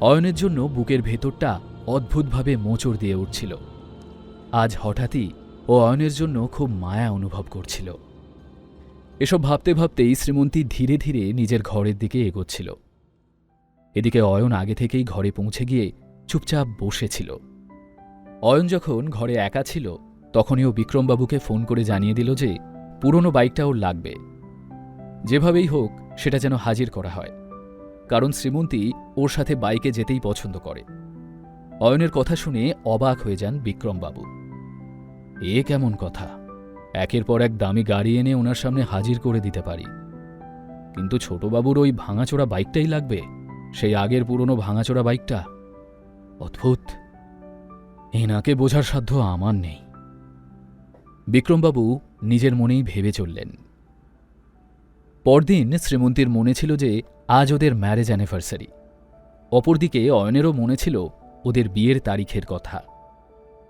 অয়নের জন্য বুকের ভেতরটা অদ্ভুতভাবে মোচড় দিয়ে উঠছিল। আজ হঠাৎই ও অয়নের জন্য খুব মায়া অনুভব করছিল। এসব ভাবতে ভাবতেই শ্রীমন্তী ধীরে ধীরে নিজের ঘরের দিকে এগোচ্ছিল। এদিকে অয়ন আগে থেকেই ঘরে পৌঁছে গিয়ে চুপচাপ বসেছিল। অয়ন যখন ঘরে একা ছিল তখনই ও বিক্রমবাবুকে ফোন করে জানিয়ে দিল যে পুরনো বাইকটা ওর লাগবে, যেভাবেই হোক সেটা যেন হাজির করা হয়, কারণ শ্রীমন্তী ওর সাথে বাইকে যেতেই পছন্দ করে। অয়নের কথা শুনে অবাক হয়ে যান বিক্রমবাবু। এ কেমন কথা? একের পর এক দামি গাড়ি এনে ওনার সামনে হাজির করে দিতে পারি, কিন্তু ছোটবাবুর ওই ভাঙাচোরা বাইকটাই লাগবে, সেই আগের পুরনো ভাঙাচোরা বাইকটা। অদ্ভুত, এনাকে বোঝার সাধ্য আমার নেই। বিক্রমবাবু নিজের মনেই ভেবে চললেন। পরদিন শ্রীমন্তীর মনে ছিল যে আজ ওদের ম্যারেজ অ্যানিভার্সারি। অপরদিকে অয়নেরও মনে ছিল ওদের বিয়ের তারিখের কথা।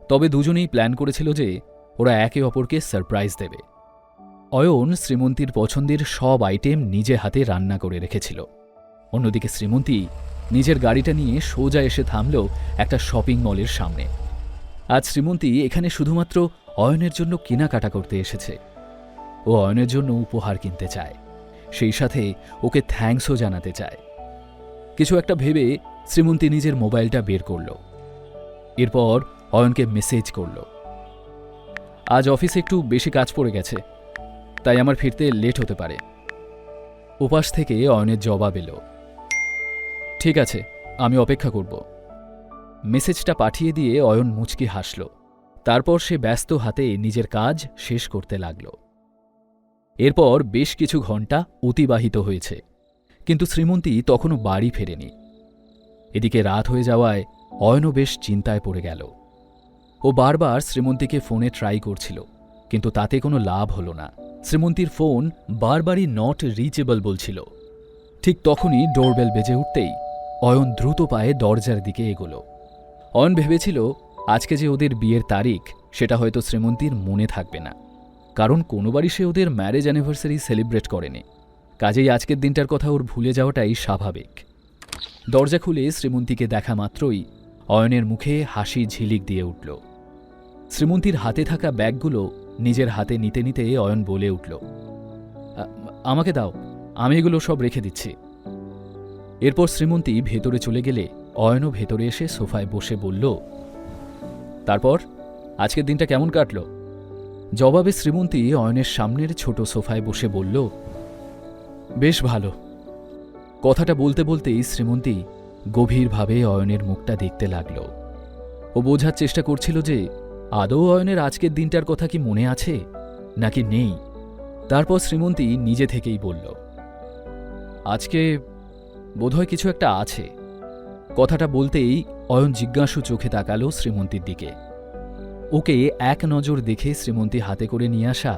তবে দুজনেই প্ল্যান করেছিল যে ওরা একে অপরকে সারপ্রাইজ দেবে। অয়ন শ্রীমন্তীর পছন্দের সব আইটেম নিজে হাতে রান্না করে রেখেছিল। অন্যদিকে শ্রীমন্তী নিজের গাড়িটা নিয়ে সোজা এসে থামল একটা শপিং মলের সামনে। আজ শ্রীমন্তী এখানে শুধুমাত্র অয়নের জন্য কেনাকাটা করতে এসেছে। ও অয়নের জন্য উপহার কিনতে চায়, সেই সাথে ওকে থ্যাঙ্কসও জানাতে চায়। কিছু একটা ভেবে শ্রীমন্তী নিজের মোবাইলটা বের করল। এরপর অয়নকে মেসেজ করল, আজ অফিসে একটু বেশি কাজ পড়ে গেছে, তাই আমার ফিরতে লেট হতে পারে। ওপাশ থেকে অয়নের জবাব এলো, ঠিক আছে, আমি অপেক্ষা করব। মেসেজটা পাঠিয়ে দিয়ে অয়ন মুচকি হাসল। তারপর সে ব্যস্ত হাতে নিজের কাজ শেষ করতে লাগল। এরপর বেশ কিছু ঘন্টা অতিবাহিত হয়েছে, কিন্তু শ্রীমন্তী তখনও বাড়ি ফেরেনি। এদিকে রাত হয়ে যাওয়ায় অয়নও বেশ চিন্তায় পড়ে গেল। ও বারবার শ্রীমন্তীকে ফোনে ট্রাই করছিল, কিন্তু তাতে কোনো লাভ হলো না। শ্রীমন্তীর ফোন বারবারই নট রিচেবল বলছিল। ঠিক তখনই ডোরবেল বেজে উঠতেই অয়ন দ্রুত পায়ে দরজার দিকে এগোল। অয়ন ভেবেছিল আজকে যে ওদের বিয়ের তারিখ সেটা হয়তো শ্রীমন্তীর মনে থাকবে না, কারণ কোনোবারই সে ওদের ম্যারেজ অ্যানিভার্সারি সেলিব্রেট করেনি। কাজেই আজকের দিনটার কথা ওর ভুলে যাওয়াটাই স্বাভাবিক। দরজা খুলে শ্রীমন্তীকে দেখা মাত্রই অয়নের মুখে হাসি ঝিলিক দিয়ে উঠল। শ্রীমন্তীর হাতে থাকা ব্যাগগুলো নিজের হাতে নিতে নিতে অয়ন বলে উঠল, আমাকে দাও, আমি এগুলো সব রেখে দিচ্ছি। এরপর শ্রীমন্তী ভেতরে চলে গেলে অয়নও ভেতরে এসে সোফায় বসে বলল, তারপর আজকের দিনটা কেমন কাটল? জবাবে শ্রীমন্তী অয়নের সামনের ছোট সোফায় বসে বলল, বেশ ভালো। কথাটা বলতে বলতেই শ্রীমন্তী গভীরভাবে অয়নের মুখটা দেখতে লাগল। ও বোঝার চেষ্টা করছিল যে আদৌ অয়নের আজকের দিনটার কথা কি মনে আছে নাকি নেই। তারপর শ্রীমন্তী নিজে থেকেই বলল, আজকে বোধহয় কিছু একটা আছে। কথাটা বলতেই অয়ন জিজ্ঞাসু চোখে তাকালো শ্রীমন্তীর দিকে। ওকে এক নজর দেখে শ্রীমন্তী হাতে করে নিয়ে আসা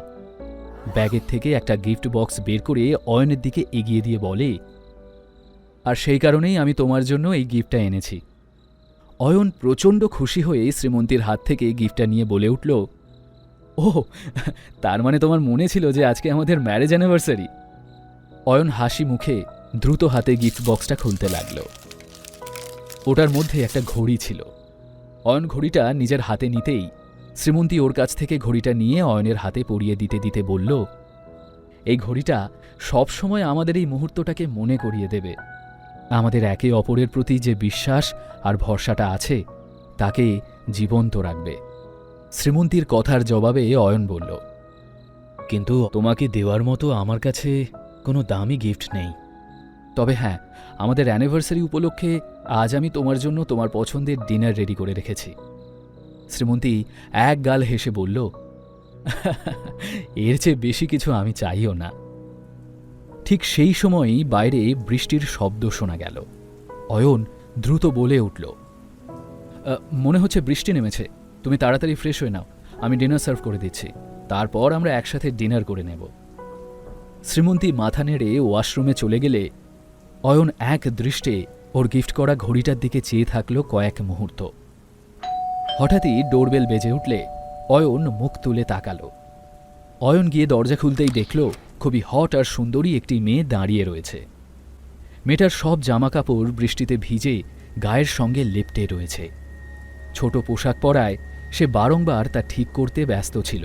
ব্যাগের থেকে একটা গিফট বক্স বের করে অয়নের দিকে এগিয়ে দিয়ে বলে, আর সেই কারণেই আমি তোমার জন্য এই গিফটটা এনেছি। অয়ন প্রচণ্ড খুশি হয়ে শ্রীমন্তীর হাত থেকে গিফটটা নিয়ে বলে উঠল, ও, তার মানে তোমার মনে ছিল যে আজকে আমাদের ম্যারেজ অ্যানিভার্সারি। অয়ন হাসি মুখে দ্রুত হাতে গিফট বক্সটা খুলতে লাগল। ওটার মধ্যে একটা ঘড়ি ছিল। অয়ন ঘড়িটা নিজের হাতে নিতেই শ্রীমন্তী ওর কাছ থেকে ঘড়িটা নিয়ে অয়নের হাতে পরিয়ে দিতে দিতে বলল, এই ঘড়িটা সবসময় আমাদের এই মুহূর্তটাকে মনে করিয়ে দেবে। আমাদের একে অপরের প্রতি যে বিশ্বাস আর ভরসাটা আছে তাকে জীবন্ত রাখবে। শ্রীমন্তীর কথার জবাবে অয়ন বলল, কিন্তু তোমাকে দেওয়ার মতো আমার কাছে কোনো দামি গিফট নেই। তবে হ্যাঁ, আমাদের অ্যানিভার্সারি উপলক্ষে আজ আমি তোমার জন্য তোমার পছন্দের ডিনার রেডি করে রেখেছি। শ্রীমন্তী এক গাল হেসে বলল, এর চেয়ে বেশি কিছু আমি চাইও না। ঠিক সেই সময়ই বাইরে বৃষ্টির শব্দ শোনা গেল। অয়ন দ্রুত বলে উঠল, মনে হচ্ছে বৃষ্টি নেমেছে, তুমি তাড়াতাড়ি ফ্রেশ হয়ে নাও, আমি ডিনার সার্ভ করে দিচ্ছি, তারপর আমরা একসাথে ডিনার করে নেব। শ্রীমন্তী মাথা নেড়ে ওয়াশরুমে চলে গেলে অয়ন এক দৃষ্টে ওর গিফট করা ঘড়িটার দিকে চেয়ে থাকলো কয়েক মুহূর্ত। হঠাৎই ডোরবেল বেজে উঠলে অয়ন মুখ তুলে তাকালো। অয়ন গিয়ে দরজা খুলতেই দেখল খুবই হট আর সুন্দরী একটি মেয়ে দাঁড়িয়ে রয়েছে। মেয়েটার সব জামাকাপড় বৃষ্টিতে ভিজে গায়ের সঙ্গে লেপ্টে রয়েছে। ছোট পোশাক পরায় সে বারংবার তা ঠিক করতে ব্যস্ত ছিল।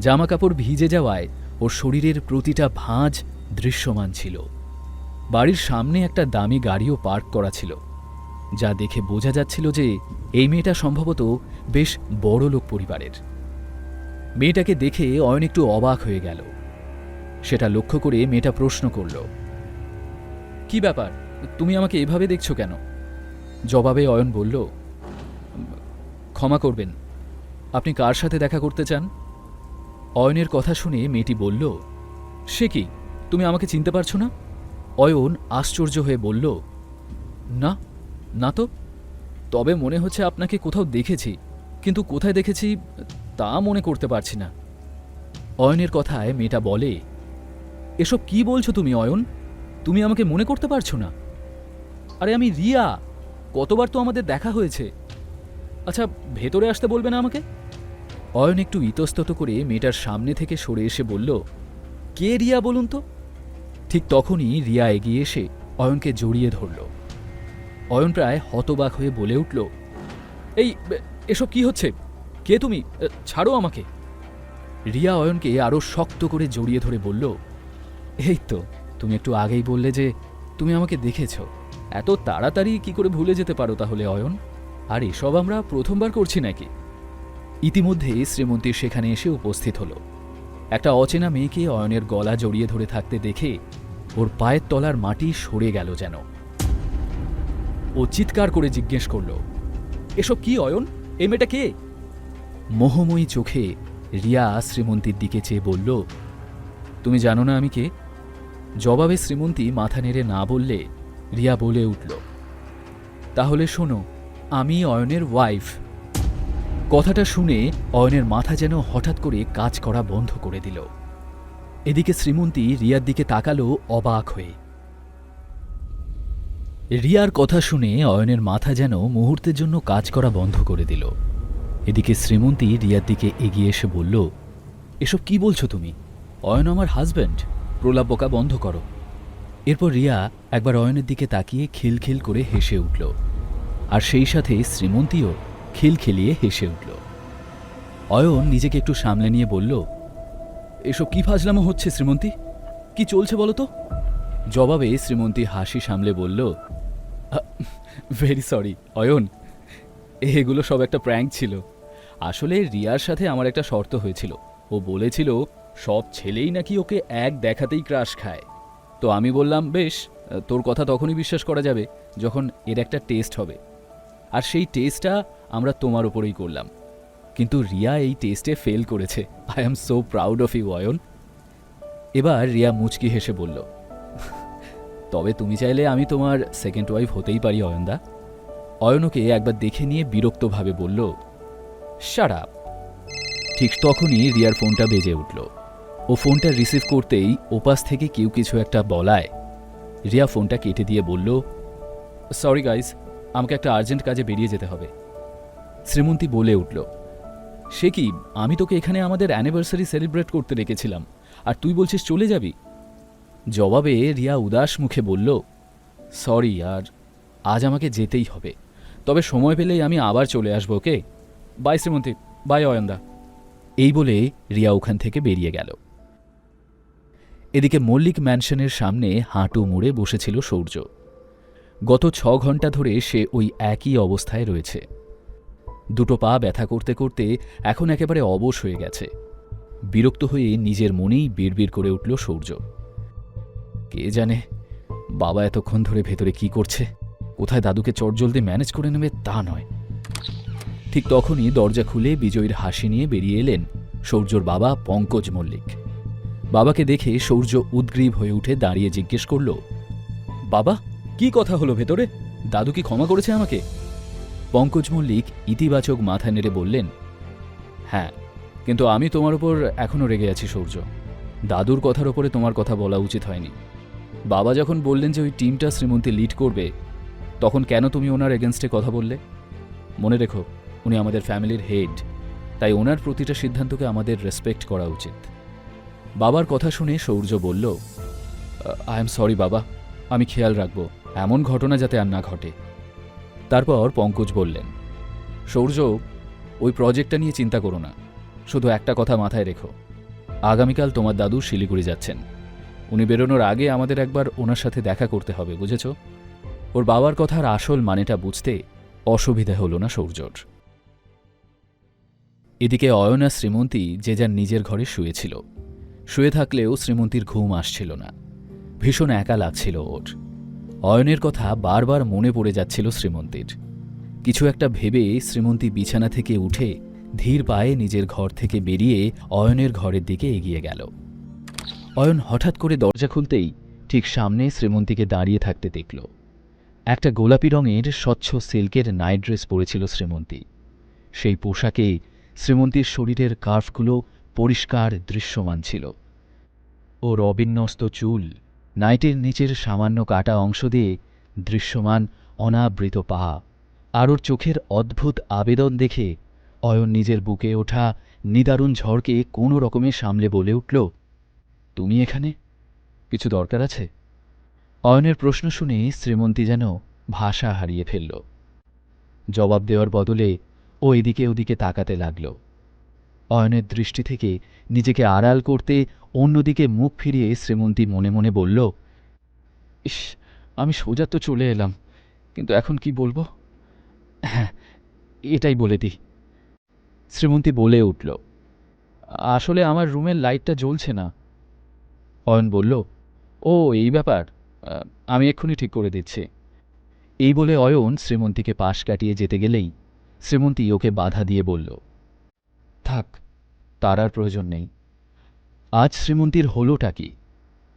জামাকাপড় ভিজে যাওয়ায় ওর শরীরের প্রতিটা ভাঁজ দৃশ্যমান ছিল। বাড়ির সামনে একটা দামি গাড়িও পার্ক করা ছিল, যা দেখে বোঝা যাচ্ছিল যে এই মেয়েটা সম্ভবত বেশ বড়লোক পরিবারের। মেয়েটাকে দেখে অয়ন একটু অবাক হয়ে গেল। সেটা লক্ষ্য করে মেয়েটা প্রশ্ন করল, কি ব্যাপার, তুমি আমাকে এভাবে দেখছো কেন? জবাবে অয়ন বলল, ক্ষমা করবেন, আপনি কার সাথে দেখা করতে চান? অয়নের কথা শুনে মেয়েটি বলল, সে কি, তুমি আমাকে চিনতে পারছো না? অয়ন আশ্চর্য হয়ে বলল, না না তো, তবে মনে হচ্ছে আপনাকে কোথাও দেখেছি, কিন্তু কোথায় দেখেছি তা মনে করতে পারছি না। অয়নের কথায় মেয়েটা বলে, এসব কি বলছো তুমি অয়ন? তুমি আমাকে মনে করতে পারছো না? আরে আমি রিয়া, কতবার তো আমাদের দেখা হয়েছে। আচ্ছা, ভেতরে আসতে বলবে না আমাকে? অয়ন একটু ইতস্তত করে মেয়েটার সামনে থেকে সরে এসে বলল, কে রিয়া বলুন তো? ঠিক তখনই রিয়া এগিয়ে এসে অয়নকে জড়িয়ে ধরল। অয়ন প্রায় হতবাক হয়ে বলে উঠল, এই এসব কি হচ্ছে? কে তুমি? ছাড়ো আমাকে। রিয়া অয়নকে আরো শক্ত করে জড়িয়ে ধরে বলল, এই তো, তুমি একটু আগেই বললে যে তুমি আমাকে দেখেছ, এত তাড়াতাড়ি কি করে ভুলে যেতে পারো তাহলে অয়ন? আর এসব আমরা প্রথমবার করছি নাকি? ইতিমধ্যে শ্রীমন্তী সেখানে এসে উপস্থিত হল। একটা অচেনা মেয়েকে অয়নের গলা জড়িয়ে ধরে থাকতে দেখে ওর পায়ের তলার মাটি সরে গেল যেন। ও চিৎকার করে জিজ্ঞেস করল, এসব কি অয়ন? এই মেয়েটা কে? মোহময়ী চোখে রিয়া শ্রীমন্তীর দিকে চেয়ে বলল, তুমি জানো না আমি কে? জবাবে শ্রীমন্তী মাথা নেড়ে না বললে রিয়া বলে উঠল, তাহলে শোনো, আমি অয়নের ওয়াইফ। কথাটা শুনে অয়নের মাথা যেন হঠাৎ করে কাজ করা বন্ধ করে দিল। এদিকে শ্রীমন্তী রিয়ার দিকে তাকালো অবাক হয়ে। রিয়ার কথা শুনে অয়নের মাথা যেন মুহূর্তের জন্য কাজ করা বন্ধ করে দিল। এদিকে শ্রীমন্তী রিয়ার দিকে এগিয়ে এসে বলল, এসব কি বলছো তুমি? অয়ন আমার হাজব্যান্ড, প্রলাপ বকা বন্ধ করো। এরপর রিয়া একবার অয়নের দিকে তাকিয়ে খিলখিল করে হেসে উঠল, আর সেই সাথে শ্রীমন্তীও খিলখিলিয়ে হেসে উঠল। অয়ন নিজেকে একটু সামলে নিয়ে বলল, এসব কি ফাজলামো হচ্ছে শ্রীমন্তী? কি চলছে বলো তো? জবাবে শ্রীমন্তী হাসি সামলে বলল, ভেরি সরি অয়ন, এগুলো সব একটা প্র্যাঙ্ক ছিল। আসলে রিয়ার সাথে আমার একটা শর্ত হয়েছিল। ও বলেছিল সব ছেলেই নাকি ওকে এক দেখাতেই ক্রাশ খায়। তো আমি বললাম, বেশ, তোর কথা তখনই বিশ্বাস করা যাবে যখন এর একটা টেস্ট হবে। আর সেই টেস্টটা আমরা তোমার উপরেই করলাম। কিন্তু রিয়া এই টেস্টে ফেল করেছে। I am so proud of you Ayan. এবার রিয়া মুচকি হেসে বলল, তবে তুমি চাইলে আমি তোমার সেকেন্ড ওয়াইফ হতেই পারি অয়নদা। অয়নকে একবার দেখে নিয়ে বিরক্তভাবে বলল, শাট আপ। ঠিক তখনই রিয়ার ফোনটা বেজে উঠল। ও ফোনটা রিসিভ করতেই ওপাশ থেকে কেউ কিছু একটা বলায় রিয়া ফোনটা কেটে দিয়ে বলল, সরি গাইজ, আমাকে একটা আর্জেন্ট কাজে বেরিয়ে যেতে হবে। শ্রীমন্তী বলে উঠল, সে কি, আমি তোকে এখানে আমাদের অ্যানিভার্সারি সেলিব্রেট করতে রেখেছিলাম, আর তুই বলছিস চলে যাবি? জবাবে রিয়া উদাস মুখে বলল, সরি, আর আজ আমাকে যেতেই হবে, তবে সময় পেলেই আমি আবার চলে আসবো। ওকে, বাই শ্রীমন্তী, বাই অয়নদা। এই বলে রিয়া ওখান থেকে বেরিয়ে গেল। এদিকে মল্লিক ম্যানশনের সামনে হাঁটু মুড়ে বসেছিল সূর্য। গত 6 ঘন্টা ধরে সে ওই একই অবস্থায় রয়েছে। দুটো পা ব্যথা করতে করতে এখন একেবারে অবশ হয়ে গেছে। বিরক্ত হয়ে নিজের মনেই বিড়বিড় করে উঠল সূর্য। কে জানে বাবা এতক্ষণ ধরে ভেতরে কি করছে, কোথায় দাদুকে চটজলদি ম্যানেজ করে নেবে তা নয়। ঠিক তখনই দরজা খুলে বিজয়ীর হাসি নিয়ে বেরিয়ে এলেন সূর্যর বাবা পঙ্কজ মল্লিক। বাবাকে দেখে সূর্য উদ্গ্রীব হয়ে উঠে দাঁড়িয়ে জিজ্ঞেস করল, বাবা, কি কথা হলো ভেতরে? দাদু কি ক্ষমা করেছে আমাকে? পঙ্কজ মল্লিক ইতিবাচক মাথা নেড়ে বললেন, হ্যাঁ, কিন্তু আমি তোমার উপর এখনও রেগে আছি সূর্য। দাদুর কথার ওপরে তোমার কথা বলা উচিত হয়নি। বাবা যখন বললেন যে ওই টিমটা শ্রীমন্তী লিড করবে, তখন কেন তুমি ওনার এগেনস্টে কথা বললে? মনে রেখো, উনি আমাদের ফ্যামিলির হেড, তাই ওনার প্রতিটা সিদ্ধান্তকে আমাদের রেসপেক্ট করা উচিত। বাবার কথা শুনে সৌর্য বলল, আই এম সরি বাবা, আমি খেয়াল রাখব এমন ঘটনা যাতে আর না ঘটে। তারপর পঙ্কজ বললেন, সৌর্য, ওই প্রজেক্টটা নিয়ে চিন্তা করো না, শুধু একটা কথা মাথায় রেখো, আগামীকাল তোমার দাদু শিলিগুড়ি যাচ্ছেন। উনি বেরোনোর আগে আমাদের একবার ওনার সাথে দেখা করতে হবে, বুঝেছ? ওর বাবার কথার আসল মানেটা বুঝতে অসুবিধা হলো না সৌর্যর। এদিকে অয়ন আর শ্রীমন্তী যে যার নিজের ঘরে শুয়েছিল। শুয়ে থাকলেও শ্রীমন্তীর ঘুম আসছিল না, ভীষণ একা লাগছিল ওর। অয়নের কথা বারবার মনে পড়ে যাচ্ছিল শ্রীমন্তীর। কিছু একটা ভেবে শ্রীমন্তী বিছানা থেকে উঠে ধীর পায়ে নিজের ঘর থেকে বেরিয়ে অয়নের ঘরের দিকে এগিয়ে গেল। অয়ন হঠাৎ করে দরজা খুলতেই ঠিক সামনে শ্রীমন্তীকে দাঁড়িয়ে থাকতে দেখল। একটা গোলাপি রঙের স্বচ্ছ সিল্কের নাইট ড্রেস পরেছিল শ্রীমন্তী। সেই পোশাকে শ্রীমন্তীর শরীরের কার্ভগুলো পরিষ্কার দৃশ্যমান ছিল। ওর অবিন্যস্ত চুল, নাইটের নিচের সামান্য কাটা অংশ দিয়ে দৃশ্যমান অনাবৃত পা, আর ওর চোখের অদ্ভুত আবেদন দেখে অয়ন নিজের বুকে ওঠা নিদারুণ ঝড়কে কোনো রকমে সামলে বলে উঠল, তুমি এখানে? কিছু দরকার আছে? অয়নের প্রশ্ন শুনে শ্রীমন্তী যেন ভাষা হারিয়ে ফেলল। জবাব দেওয়ার বদলে ও এদিকে ওদিকে তাকাতে লাগল। অয়নের দৃষ্টি থেকে নিজেকে আড়াল করতে অন্যদিকে মুখ ফিরিয়ে শ্রীমন্তী মনে মনে বলল, ইস, আমি সোজা তো চলে এলাম, কিন্তু এখন কি বলবো? হ্যাঁ, এটাই বলে দিই। শ্রীমন্তী বলে উঠল, আসলে আমার রুমের লাইটটা জ্বলছে না। অয়ন বলল, ও এই ব্যাপার, আমি এক্ষুনি ঠিক করে দিচ্ছি। এই বলে অয়ন শ্রীমন্তীকে পাশ কাটিয়ে যেতে গেলেই শ্রীমন্তী ওকে বাধা দিয়ে বলল, থাক, তার আর প্রয়োজন নেই। আজ শ্রীমন্তীর হলোটা কি?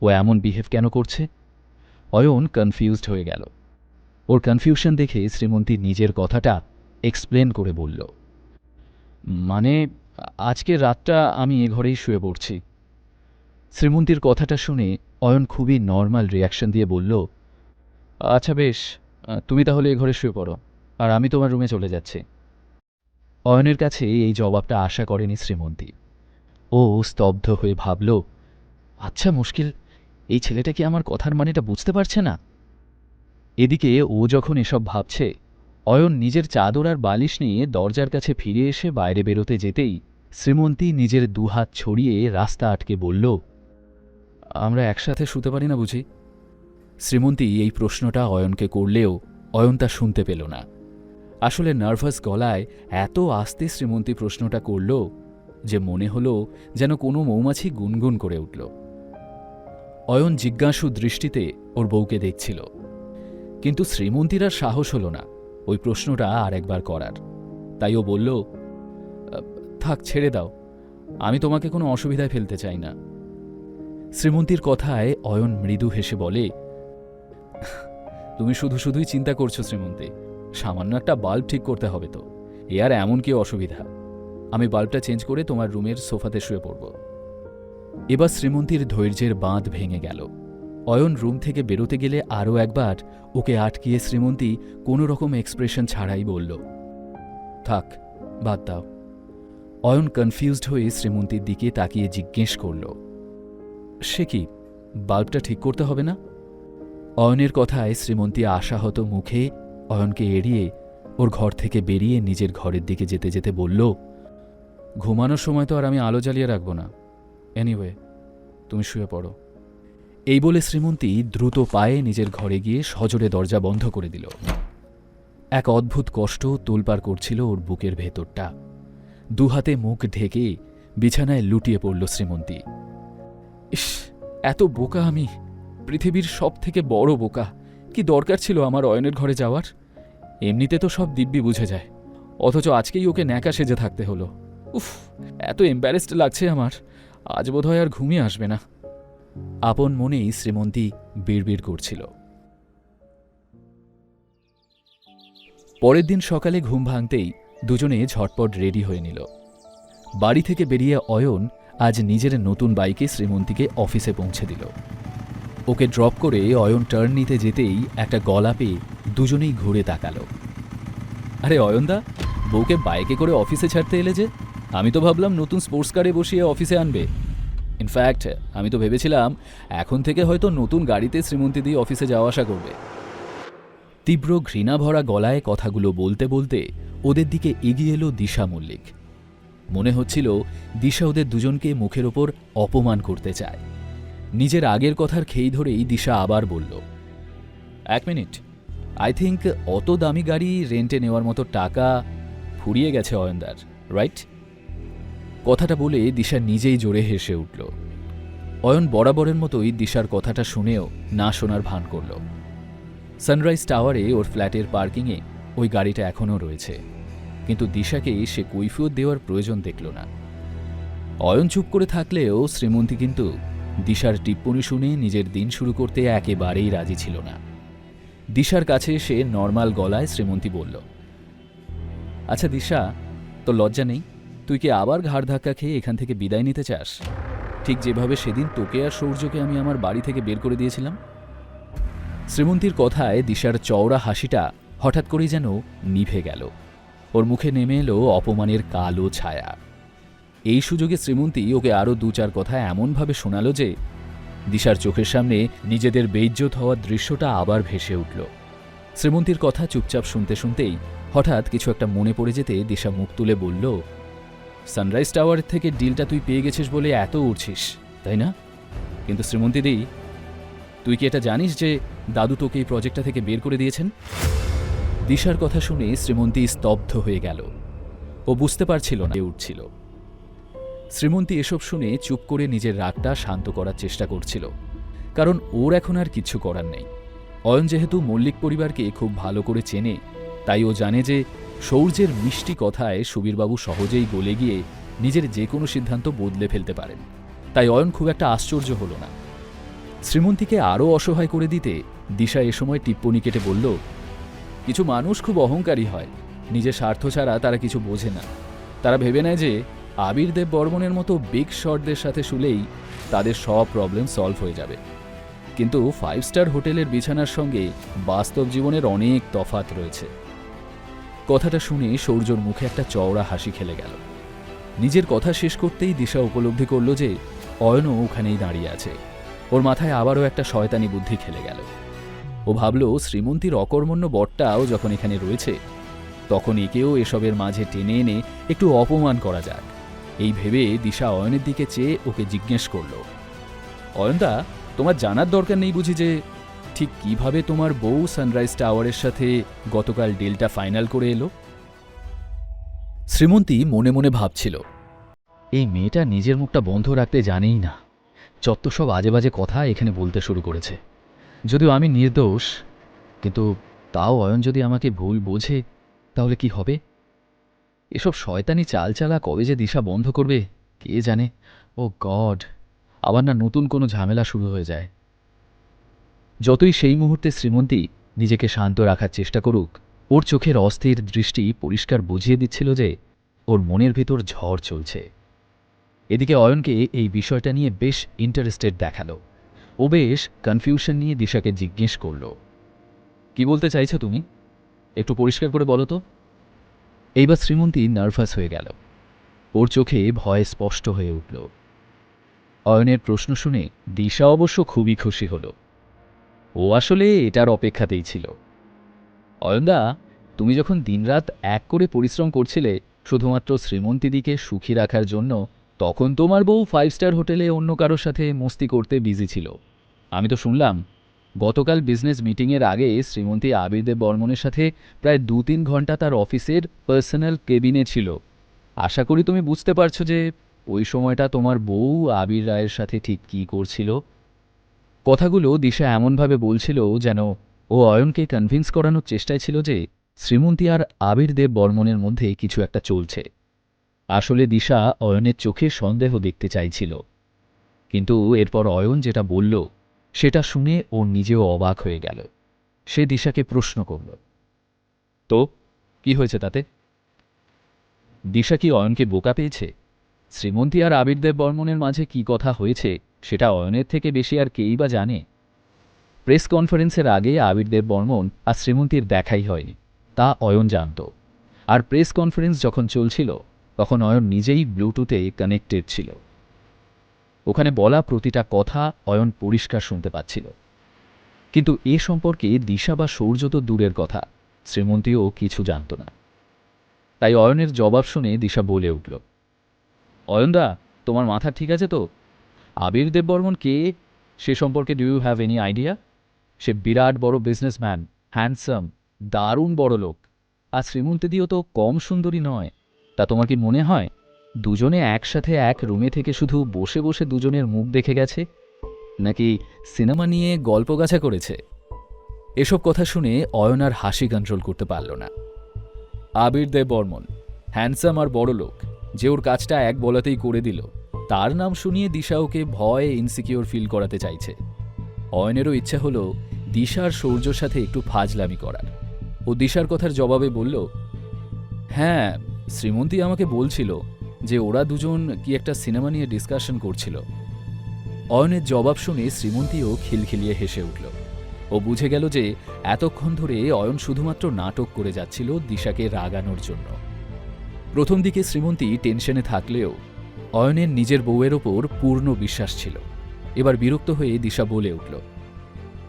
ও এমন বিহেভ কেন করছে? অয়ন কনফিউজড হয়ে গেল। ওর কনফিউশন দেখে শ্রীমন্তী নিজের কথাটা এক্সপ্লেন করে বলল, মানে আজকের রাতটা আমি এ ঘরেই শুয়ে পড়ছি। শ্রীমন্তীর কথাটা শুনে অয়ন খুবই নর্মাল রিয়াকশন দিয়ে বলল, আচ্ছা বেশ, তুমি তাহলে এ ঘরে শুয়ে পড়ো, আর আমি তোমার রুমে চলে যাচ্ছি। অয়নের কাছে এই জবাবটা আশা করেনি শ্রীমন্তী। ও স্তব্ধ হয়ে ভাবল, আচ্ছা মুশকিল, এই ছেলেটা কি আমার কথার মানেটা বুঝতে পারছে না? এদিকে ও যখন এসব ভাবছে, অয়ন নিজের চাদর আর বালিশ নিয়ে দরজার কাছে ফিরে এসে বাইরে বেরোতে যেতেই শ্রীমন্তী নিজের দুহাত ছড়িয়ে রাস্তা আটকে বলল, আমরা একসাথে শুতে পারি না বুঝি? শ্রীমন্তী এই প্রশ্নটা অয়নকে করলেও অয়ন তা শুনতে পেল না। আসলে নার্ভাস গলায় এত আস্তে শ্রীমন্তী প্রশ্নটা করল যে মনে হল যেন কোনো মৌমাছি গুনগুন করে উঠল। অয়ন জিজ্ঞাসু দৃষ্টিতে ওর বউকে দেখছিল, কিন্তু শ্রীমন্তীর আর সাহস হল না ওই প্রশ্নটা আর একবার করার। তাই ও বলল, থাক, ছেড়ে দাও, আমি তোমাকে কোনো অসুবিধায় ফেলতে চাই না। শ্রীমন্তীর কথায় অয়ন মৃদু হেসে বলে, তুমি শুধু শুধুই চিন্তা করছো শ্রীমন্তী, সামান্য একটা বাল্ব ঠিক করতে হবে তো, এ আর এমন কি অসুবিধা? আমি বাল্বটা চেঞ্জ করে তোমার রুমের সোফাতে শুয়ে পড়ব। এবার শ্রীমন্তীর ধৈর্যের বাঁধ ভেঙে গেল। অয়ন রুম থেকে বেরোতে গেলে আরও একবার ওকে আটকিয়ে শ্রীমন্তী কোনো রকম এক্সপ্রেশন ছাড়াই বলল, থাক, বাদ দাও। অয়ন কনফিউজড হয়ে শ্রীমন্তীর দিকে তাকিয়ে জিজ্ঞেস করল, সে কি, বাল্বটা ঠিক করতে হবে না? অয়নের কথায় শ্রীমন্তী আশাহত মুখে অয়নকে এড়িয়ে ওর ঘর থেকে বেরিয়ে নিজের ঘরের দিকে যেতে যেতে বলল, ঘুমানোর সময় তো আর আমি আলো জ্বালিয়ে রাখব না, এনিওয়ে তুমি শুয়ে পড়ো। এই বলে শ্রীমন্তী দ্রুত পায়ে নিজের ঘরে গিয়ে সজোরে দরজা বন্ধ করে দিল। এক অদ্ভুত কষ্ট তোলপাড় করছিল ওর বুকের ভেতরটা। দুহাতে মুখ ঢেকে বিছানায় লুটিয়ে পড়ল শ্রীমন্তী। ইস, এত বোকা আমি, পৃথিবীর সব থেকে বড় বোকা। কি দরকার ছিল আমার অয়নের ঘরে যাওয়ার? এমনিতে তো সব দিব্যি বুঝে যায়, অথচ আজকেই ওকে ন্যাকা সেজে থাকতে হলো। উফ, এত এম্বারেসড লাগছে আমার, আজ বোধহয় আর ঘুমিয়ে আসবে না। আপন মনেই শ্রীমন্তী বিড়বিড় করছিল। পরের দিন সকালে ঘুম ভাঙতেই দুজনে ঝটপট রেডি হয়ে নিল। বাড়ি থেকে বেরিয়ে অয়ন আজ নিজের নতুন বাইকে শ্রীমন্তীকে অফিসে পৌঁছে দিল। ওকে ড্রপ করে অয়ন টার্ন নিতে যেতেই একটা গলা পেয়ে দুজনেই ঘুরে তাকালো। আরে অয়নদা, বউকে বাইকে করে অফিসে ছাড়তে এলে যে? আমি তো ভাবলাম নতুন স্পোর্টস কারে বসিয়ে অফিসে আনবে। ইনফ্যাক্ট আমি তো ভেবেছিলাম এখন থেকে হয়তো নতুন গাড়িতে শ্রীমন্তী দিয়ে অফিসে যাওয়া আসা করবে। তীব্র ঘৃণা ভরা গলায় কথাগুলো বলতে বলতে ওদের দিকে এগিয়ে এলো দিশা মল্লিক। মনে হচ্ছিল দিশা ওদের দুজনকে মুখের ওপর অপমান করতে চায়। নিজের আগের কথার খেই ধরেই দিশা আবার বলল, 1 মিনিট, আই থিঙ্ক অত দামি গাড়ি রেন্টে নেওয়ার মতো টাকা ফুরিয়ে গেছে অয়নদার, রাইট? কথাটা বলে দিশা নিজেই জোরে হেসে উঠল। অয়ন বরাবরের মতোই দিশার কথাটা শুনেও না শোনার ভান করল। সানরাইজ টাওয়ারে ওর ফ্ল্যাটের পার্কিংয়ে ওই গাড়িটা এখনও রয়েছে, কিন্তু দিশাকে সে কৈফিয়ত দেওয়ার প্রয়োজন দেখল না। অয়ন চুপ করে থাকলেও শ্রীমন্তী কিন্তু দিশার টিপ্পনি শুনে নিজের দিন শুরু করতে একেবারেই রাজি ছিল না। দিশার কাছে সে নর্মাল গলায় শ্রীমন্তী বলল, আচ্ছা দিশা, তো লজ্জা নেই? তুই কি আবার ঘাড় ধাক্কা খেয়ে এখান থেকে বিদায় নিতে চাস, ঠিক যেভাবে সেদিন তোকে আর সৌর্যকে আমি আমার বাড়ি থেকে বের করে দিয়েছিলাম? শ্রীমন্তীর কথায় দিশার চওড়া হাসিটা হঠাৎ করেই যেন নিভে গেল। ওর মুখে নেমে এলো অপমানের কালো ছায়া। এই সুযোগে শ্রীমন্তী ওকে আরও 2-4 কথা এমনভাবে শোনালো যে দিশার চোখের সামনে নিজেদের বেইজ্জত হওয়ার দৃশ্যটা আবার ভেসে উঠল। শ্রীমন্তীর কথা চুপচাপ শুনতে শুনতেই হঠাৎ কিছু একটা মনে পড়ে যেতে দিশা মুখ তুলে বলল, সানরাইজ টাওয়ার থেকে ডিলটা তুই পেয়ে গেছিস বলে এত উঠছিস, তাই না? কিন্তু শ্রীমন্তী, তুই কি এটা জানিস যে দাদু তোকে এই প্রজেক্টটা থেকে বের করে দিয়েছেন? দিশার কথা শুনে শ্রীমন্তী স্তব্ধ হয়ে গেল। ও বুঝতে পারছিল না উঠছিল। শ্রীমন্তী এসব শুনে চুপ করে নিজের রাগটা শান্ত করার চেষ্টা করছিল, কারণ ওর এখন আর কিছু করার নেই। অয়ন যেহেতু মল্লিক পরিবারকে খুব ভালো করে চেনে, তাই ও জানে যে সৌর্যের মিষ্টি কথায় সুবীরবাবু সহজেই গলে গিয়ে নিজের যে কোনো সিদ্ধান্ত বদলে ফেলতে পারেন। তাই অয়ন খুব একটা আশ্চর্য হল না। শ্রীমন্তীকে আরও অসহায় করে দিতে দিশা এ সময় টিপ্পনি কেটে বলল, কিছু মানুষ খুব অহংকারী হয়, নিজের স্বার্থ ছাড়া তারা কিছু বোঝে না। তারা ভেবে নেয় যে আবির দেব বর্মনের মতো বিগ শটদের সাথে শুলেই তাদের সব প্রবলেম সলভ হয়ে যাবে। কিন্তু 5 স্টার হোটেলের বিছানার সঙ্গে বাস্তব জীবনের অনেক তফাৎ রয়েছে। কথাটা শুনে সৌর্যর মুখে একটা চওড়া হাসি খেলে গেল। নিজের কথা শেষ করতেই দিশা উপলব্ধি করল যে অয়নও ওখানেই দাঁড়িয়ে আছে। ওর মাথায় আবারও একটা শয়তানি বুদ্ধি খেলে গেল। ও ভাবল শ্রীমন্তীর অকর্মণ্য বরটাও যখন এখানে রয়েছে, তখন একেও এসবের মাঝে টেনে এনে একটু অপমান করা যাক। এই ভেবে দিশা অয়নের দিকে চেয়ে ওকে জিজ্ঞেস করল, অয়নদা, তোমার জানার দরকার নেই বুঝি যে ঠিক কিভাবে তোমার বউ সানরাইজ টাওয়ারের সাথে গতকাল ডিলটা ফাইনাল করে এলো? শ্রীমন্তী মনে মনে ভাবছিল, এই মেয়েটা নিজের মুখটা বন্ধ রাখতে জানেই না, যত সব আজে বাজে কথা এখানে বলতে শুরু করেছে। যদিও আমি নির্দোষ, কিন্তু তাও অয়ন যদি আমাকে ভুল বোঝে তাহলে কি হবে? এসব শয়তানি চালচালা কবে যে দিশা বন্ধ করবে কে জানে। ও গড, আবার না নতুন কোনো ঝামেলা শুরু হয়ে যায়। যতই সেই মুহূর্তে শ্রীমন্তী নিজেকে শান্ত রাখার চেষ্টা করুক, ওর চোখের অস্থির দৃষ্টি পরিষ্কার বুঝিয়ে দিচ্ছিল যে ওর মনের ভিতর ঝড় চলছে। এদিকে অয়নকে এই বিষয়টা নিয়ে বেশ ইন্টারেস্টেড দেখালো। ও বেশ কনফিউশন নিয়ে দিশাকে জিজ্ঞেস করল, কি বলতে চাইছো তুমি? একটু পরিষ্কার করে বলো তো। এইবার শ্রীমন্তী নার্ভাস হয়ে গেল। ওর চোখে ভয় স্পষ্ট হয়ে উঠল। অয়নের প্রশ্ন শুনে দিশা অবশ্য খুবই খুশি হল। ও আসলে এটার অপেক্ষাতেই ছিল। অয়নদা, তুমি যখন দিনরাত এক করে পরিশ্রম করছিলে শুধুমাত্র শ্রীমন্তীদিকে সুখী রাখার জন্য, তখন তোমার বউ 5 স্টার হোটেলে অন্য কারোর সাথে মস্তি করতে বিজি ছিল। আমি তো শুনলাম গতকাল বিজনেস মিটিংয়ের আগে শ্রীমন্তী আবির দেব বর্মনের সাথে প্রায় 2-3 ঘন্টা তার অফিসের পার্সোনাল কেবিনে ছিল। আশা করি তুমি বুঝতে পারছো যে ওই সময়টা তোমার বউ আবির রায়ের সাথে ঠিক কী করছিল। কথাগুলো দিশা এমনভাবে বলছিল যেন ও অয়নকে কনভিন্স করানোর চেষ্টায় ছিল যে শ্রীমন্তী আর আবির দেব বর্মনের মধ্যে কিছু একটা চলছে। আসলে দিশা অয়নের চোখে সন্দেহ দেখতে চাইছিল, কিন্তু এরপর অয়ন যেটা বলল সেটা শুনে ও নিজেও অবাক হয়ে গেল। সে দিশাকে প্রশ্ন করল, তো কি হয়েছে তাতে? দিশা কি অয়নকে বোকা পেয়েছে? শ্রীমন্তী আর আবির দেব বর্মনের মাঝে কি কথা হয়েছে সেটা অয়নের থেকে বেশি আর কেই বা জানে? প্রেস কনফারেন্সের আগে আবিরদের বর্মন আর শ্রীমন্তীর দেখাই হয়নি, তা অয়ন জানত। আর প্রেস কনফারেন্স যখন চলছিল তখন অয়ন নিজেই ব্লুটুথে কানেক্টেড ছিল। ওখানে বলা প্রতিটা কথা অয়ন পরিষ্কার শুনতে পাচ্ছিল। কিন্তু এ সম্পর্কে দিশা বা সূর্য তো দূরের কথা, শ্রীমন্তীও কিছু জানত না। তাই অয়নের জবাব শুনে দিশা বলে উঠল, অয়নদা, তোমার মাথা ঠিক আছে তো? আবির দেববর্মন কে, সে সম্পর্কে do you have any idea? সে বিরাট বড় বিজনেসম্যান, হ্যান্ডসাম, দারুণ বড় লোক। আর শ্রীমন্তীদিও তো কম সুন্দরী নয়। তা তোমার কি মনে হয় দুজনে একসাথে এক রুমে থেকে শুধু বসে বসে দুজনের মুখ দেখে গেছে, নাকি সিনেমা নিয়ে গল্পগাছা করেছে? এসব কথা শুনে অয়ন আর হাসি কন্ট্রোল করতে পারল না। আবির দেববর্মন হ্যান্ডসাম আর বড় লোক, যে ওর কাজটা এক বলাতেই করে দিল, তার নাম শুনিয়ে দিশা ওকে ভয়ে ইনসিকিওর ফিল করাতে চাইছে। অয়নেরও ইচ্ছা হলো দিশার সূর্যর সাথে একটু ফাজলামি করার। ও দিশার কথার জবাবে বলল, হ্যাঁ, শ্রীমন্তী আমাকে বলছিল যে ওরা দুজন কি একটা সিনেমা নিয়ে ডিসকাশন করছিল। অয়নের জবাব শুনে শ্রীমন্তীও খিলখিলিয়ে হেসে উঠল। ও বুঝে গেল যে এতক্ষণ ধরে অয়ন শুধুমাত্র নাটক করে যাচ্ছিল দিশাকে রাগানোর জন্য। প্রথম দিকে শ্রীমন্তী টেনশনে থাকলেও অয়নের নিজের বউয়ের ওপর পূর্ণ বিশ্বাস ছিল। এবার বিরক্ত হয়ে দিশা বলে উঠল,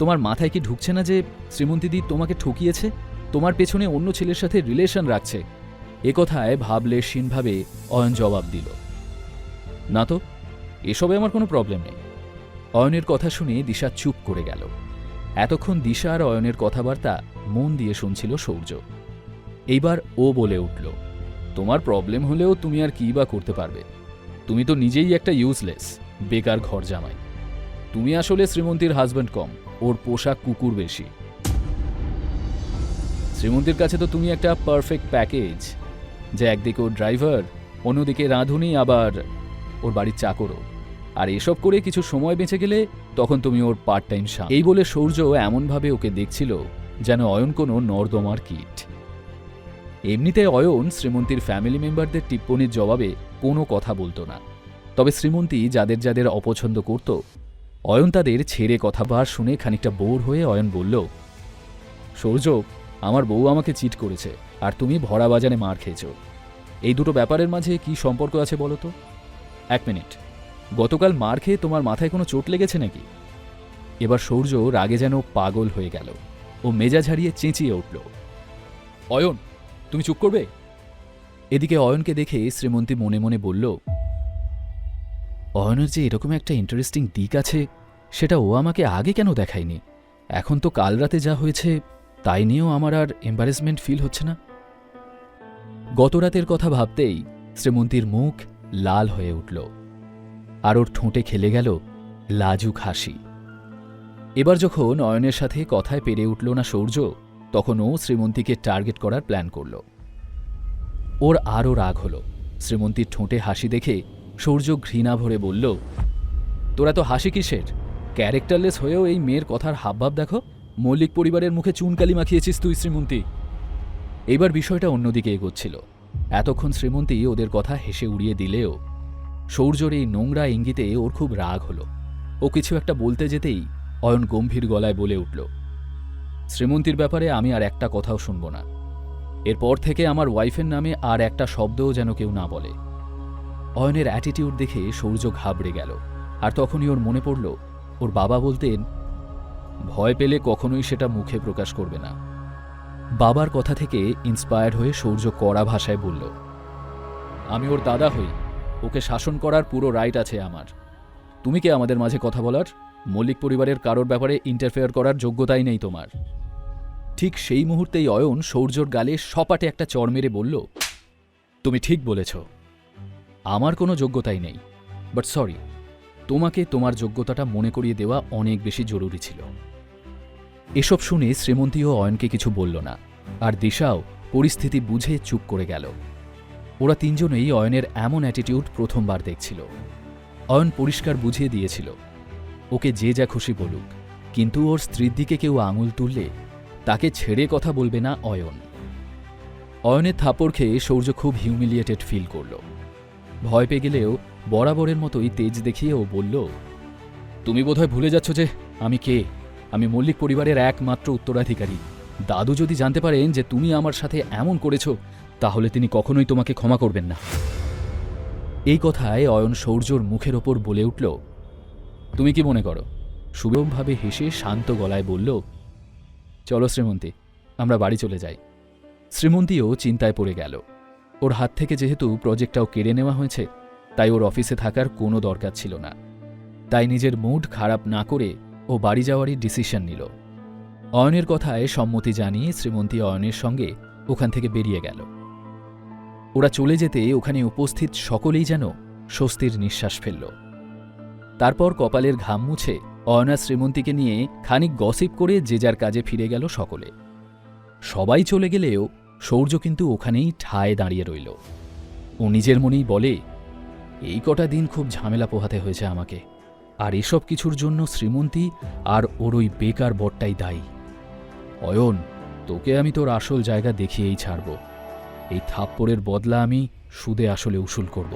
তোমার মাথায় কি ঢুকছে না যে শ্রীমন্তীদি তোমাকে ঠকিয়েছে, তোমার পেছনে অন্য ছেলের সাথে রিলেশন রাখছে? এ কথায় ভাবলে সিনভাবে অয়ন জবাব দিল, না তো, এসবে আমার কোনো প্রবলেম নেই। অয়নের কথা শুনে দিশা চুপ করে গেল। এতক্ষণ দিশা আর অয়নের কথাবার্তা মন দিয়ে শুনছিল সূর্য। এইবার ও বলে উঠল, তোমার প্রবলেম হলেও তুমি আর কী বা করতে পারবে? তুমি তো নিজেই একটা ইউজলেস বেকার ঘর জামাই। তুমি আসলে শ্রীমন্তীর হাজব্যান্ড কম, ওর পোশাক কুকুর বেশি। শ্রীমন্তীর কাছে তো তুমি একটা পারফেক্ট প্যাকেজ, যে একদিকে ওর ড্রাইভার, অন্যদিকে রাঁধুনি, আবার ওর বাড়ির চাকরও। আর এসব করে কিছু সময় বেঁচে গেলে তখন তুমি ওর পার্ট টাইম স্বামী। এই বলে সূর্য এমনভাবে ওকে দেখছিল যেন অয়ন কোনো নর্দমার কীট। এমনিতে অয়ন শ্রীমন্তীর ফ্যামিলি মেম্বারদের টিপ্পনির জবাবে কোনো কথা বলতো না। তবে শ্রীমন্তী যাদের যাদের অপছন্দ করত, অয়ন তাদের ছেড়ে কথাবার শুনে খানিকটা বোর হয়ে অয়ন বলল, সূর্য, আমার বউ আমাকে চিট করেছে আর তুমি ভরা বাজারে মার খেয়েছ। এই দুটো ব্যাপারের মাঝে কি সম্পর্ক আছে বলো তো? এক মিনিট, গতকাল মার খেয়ে তোমার মাথায় কোনো চোট লেগেছে নাকি? এবার সূর্য রাগে যেন পাগল হয়ে গেল। ও মেজাজ হারিয়ে চেঁচিয়ে উঠল, অয়ন, তুমি চুপ করবে? এদিকে অয়নকে দেখে শ্রীমন্তী মনে মনে বলল, অয়নের যে এরকম একটা ইন্টারেস্টিং দিক আছে সেটা ও আমাকে আগে কেন দেখায়নি? এখন তো কাল রাতে যা হয়েছে তাই নিয়েও আমার আর এম্বারেসমেন্ট ফিল হচ্ছে না। গত রাতের কথা ভাবতেই শ্রীমন্তীর মুখ লাল হয়ে উঠল আর ওর ঠোঁটে খেলে গেল লাজুক হাসি। এবার যখন অয়নের সাথে কথায় পেরে উঠল না সূর্য, তখন ও শ্রীমন্তীকে টার্গেট করার প্ল্যান করল। ওর আরও রাগ হল। শ্রীমন্তীর ঠোঁটে হাসি দেখে সূর্য ঘৃণা ভরে বলল, তোরা তো হাসি কিসের? ক্যারেক্টারলেস হয়েও এই মেয়ের কথার হাবভাব দেখো। মল্লিক পরিবারের মুখে চুনকালি মাখিয়েছিস তুই শ্রীমন্তী। এইবার বিষয়টা অন্যদিকে এগোচ্ছিল। এতক্ষণ শ্রীমন্তী ওদের কথা হেসে উড়িয়ে দিলেও সূর্যর এই নোংরা ইঙ্গিতে ওর খুব রাগ হলো। ও কিছু একটা বলতে যেতেই অয়ন গম্ভীর গলায় বলে উঠল, শ্রীমন্তীর ব্যাপারে আমি আর একটা কথাও শুনব না। এরপর থেকে আমার ওয়াইফের নামে আর একটা শব্দও যেন কেউ না বলে। অয়নের অ্যাটিটিউড দেখে সূর্য ঘাবড়ে গেল। আর তখনই ওর মনে পড়ল ওর বাবা বলতেন, ভয় পেলে কখনোই সেটা মুখে প্রকাশ করবে না। বাবার কথা থেকে ইন্সপায়ার্ড হয়ে সূর্য কড়া ভাষায় বলল, আমি ওর দাদা হই, ওকে শাসন করার পুরো রাইট আছে আমার। তুমি কে আমাদের মাঝে কথা বলার? মল্লিক পরিবারের কারোর ব্যাপারে ইন্টারফেয়ার করার যোগ্যতাই নেই তোমার। ঠিক সেই মুহূর্তেই অয়ন সূর্যর গালে সপাটে একটা চড় মেরে বলল, তুমি ঠিক বলেছ, আমার কোনো যোগ্যতাই নেই, বাট সরি, তোমাকে তোমার যোগ্যতাটা মনে করিয়ে দেওয়া অনেক বেশি জরুরি ছিল। এসব শুনে শ্রীমন্তীও অয়নকে কিছু বলল না, আর দিশাও পরিস্থিতি বুঝে চুপ করে গেল। ওরা তিনজনেই অয়নের এমন অ্যাটিটিউড প্রথমবার দেখছিল। অয়ন পরিষ্কার বুঝিয়ে দিয়েছিল, ওকে যে যা খুশি বলুক, কিন্তু ওর স্ত্রীর দিকে কেউ আঙুল তুললে তাকে ছেড়ে কথা বলবে না অয়ন। অয়নের থাপড় খেয়ে সূর্য খুব হিউমিলিয়েটেড ফিল করল। ভয় পেয়ে গেলেও বরাবরের মতোই তেজ দেখিয়ে ও বলল, তুমি বোধহয় ভুলে যাচ্ছ যে আমি কে। আমি মল্লিক পরিবারের একমাত্র উত্তরাধিকারী। দাদু যদি জানতে পারেন যে তুমি আমার সাথে এমন করেছো, তাহলে তিনি কখনোই তোমাকে ক্ষমা করবেন না। এই কথায় অয়ন সৌর্যর মুখের ওপর বলে উঠল, তুমি কি মনে করো? সুগমভাবে হেসে শান্ত গলায় বলল, চলো শ্রীমন্তী, আমরা বাড়ি চলে যাই। শ্রীমন্তীও চিন্তায় পড়ে গেল। ওর হাত থেকে যেহেতু প্রজেক্টটাও কেড়ে নেওয়া হয়েছে, তাই ওর অফিসে থাকার কোনো দরকার ছিল না। তাই নিজের মুড খারাপ না করে ও বাড়ি যাওয়ারই ডিসিশন নিল। অয়নের কথায় সম্মতি জানিয়ে শ্রীমন্তী অয়নের সঙ্গে ওখান থেকে বেরিয়ে গেল। ওরা চলে যেতে ওখানে উপস্থিত সকলেই যেন স্বস্তির নিঃশ্বাস ফেলল। তারপর কপালের ঘাম মুছে অয়না শ্রীমন্তীকে নিয়ে খানিক গসিপ করে যে যার কাজে ফিরে গেল সকলে। সবাই চলে গেলেও সৌর্য কিন্তু ওখানেই ঠায় দাঁড়িয়ে রইল। ও নিজের মনেই বলে, এই কটা দিন খুব ঝামেলা পোহাতে হয়েছে আমাকে, আর এসব কিছুর জন্য শ্রীমন্তী আর ওর ওই বেকার বরটাই দায়ী। অয়ন, তোকে আমি তোর আসল জায়গা দেখিয়েই ছাড়ব। এই থাপ্পড়ের বদলা আমি সুদে আসলে উসুল করব।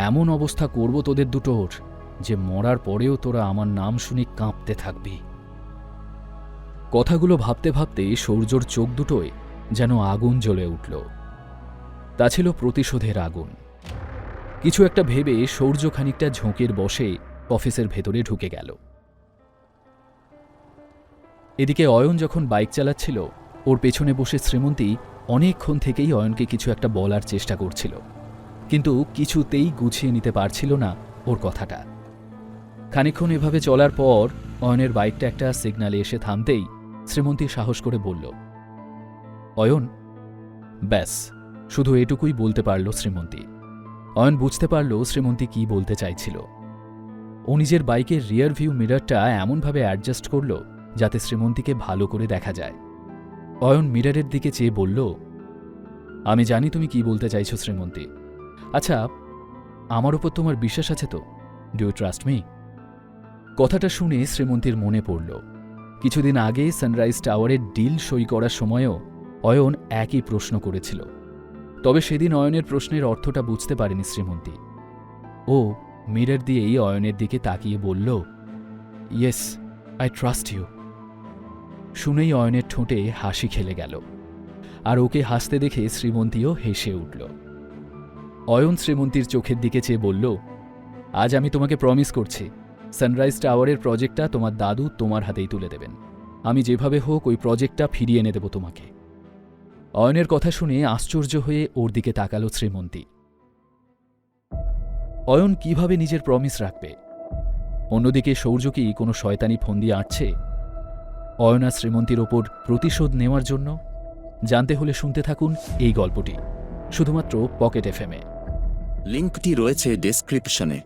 এমন অবস্থা করব তোদের দুটোর যে মরার পরেও তোরা আমার নাম শুনে কাঁপতে থাকবি। কথাগুলো ভাবতে ভাবতে সৌর্যর চোখ দুটোয় যেন আগুন জ্বলে উঠল। তা ছিল প্রতিশোধের আগুন। কিছু একটা ভেবে সৌর্য খানিকটা ঝোঁকের বসে অফিসের ভেতরে ঢুকে গেল। এদিকে অয়ন যখন বাইক চালাচ্ছিল, ওর পেছনে বসে শ্রীমন্তী অনেকক্ষণ থেকেই অয়নকে কিছু একটা বলার চেষ্টা করছিল, কিন্তু কিছুতেই গুছিয়ে নিতে পারছিল না ওর কথাটা। খানিকক্ষণ এভাবে চলার পর অয়নের বাইকটা একটা সিগন্যালে এসে থামতেই শ্রীমন্তী সাহস করে বলল, অয়ন। ব্যাস, শুধু এটুকুই বলতে পারল শ্রীমন্তী। অয়ন বুঝতে পারল শ্রীমন্তী কি বলতে চাইছিল। ও নিজের বাইকের রিয়ার ভিউ মিররটা এমনভাবে অ্যাডজাস্ট করল যাতে শ্রীমন্তীকে ভালো করে দেখা যায়। অয়ন মিররের দিকে চেয়ে বলল, আমি জানি তুমি কি বলতে চাইছো শ্রীমন্তী। আচ্ছা, আমার উপর তোমার বিশ্বাস আছে তো? Do you trust me? কথাটা শুনে শ্রীমন্তীর মনে পড়ল, কিছুদিন আগে সানরাইজ টাওয়ারের ডিল সই করার সময়ও অয়ন একই প্রশ্ন করেছিল। তবে সেদিন অয়নের প্রশ্নের অর্থটা বুঝতে পারেনি শ্রীমন্তী। ও মিরর দিয়েই অয়নের দিকে তাকিয়ে বলল, ইয়েস, আই ট্রাস্ট ইউ। শুনেই অয়নের ঠোঁটে হাসি খেলে গেল, আর ওকে হাসতে দেখে শ্রীমন্তীও হেসে উঠল। অয়ন শ্রীমন্তীর চোখের দিকে চেয়ে বলল, আজ আমি তোমাকে প্রমিস করছি, সানরাইজ টাওয়ারের প্রজেক্টটা তোমার দাদু তোমার হাতেই তুলে দেবেন। আমি যেভাবে হোক ওই প্রজেক্টটা ফিরিয়ে এনে দেব তোমাকে। অয়নের কথা শুনে আশ্চর্য হয়ে ওর দিকে তাকালো শ্রীমন্তী। অয়ন কিভাবে নিজের প্রমিস রাখবে? অন্যদিকে সৌর্য কি কোনো শয়তানি ফন্দি আঁটছে অয়না শ্রীমন্তীর ওপর প্রতিশোধ নেওয়ার জন্য? জানতে হলে শুনতে থাকুন এই গল্পটি, শুধুমাত্র পকেট এফএমে। লিঙ্কটি রয়েছে ডেসক্রিপশনে।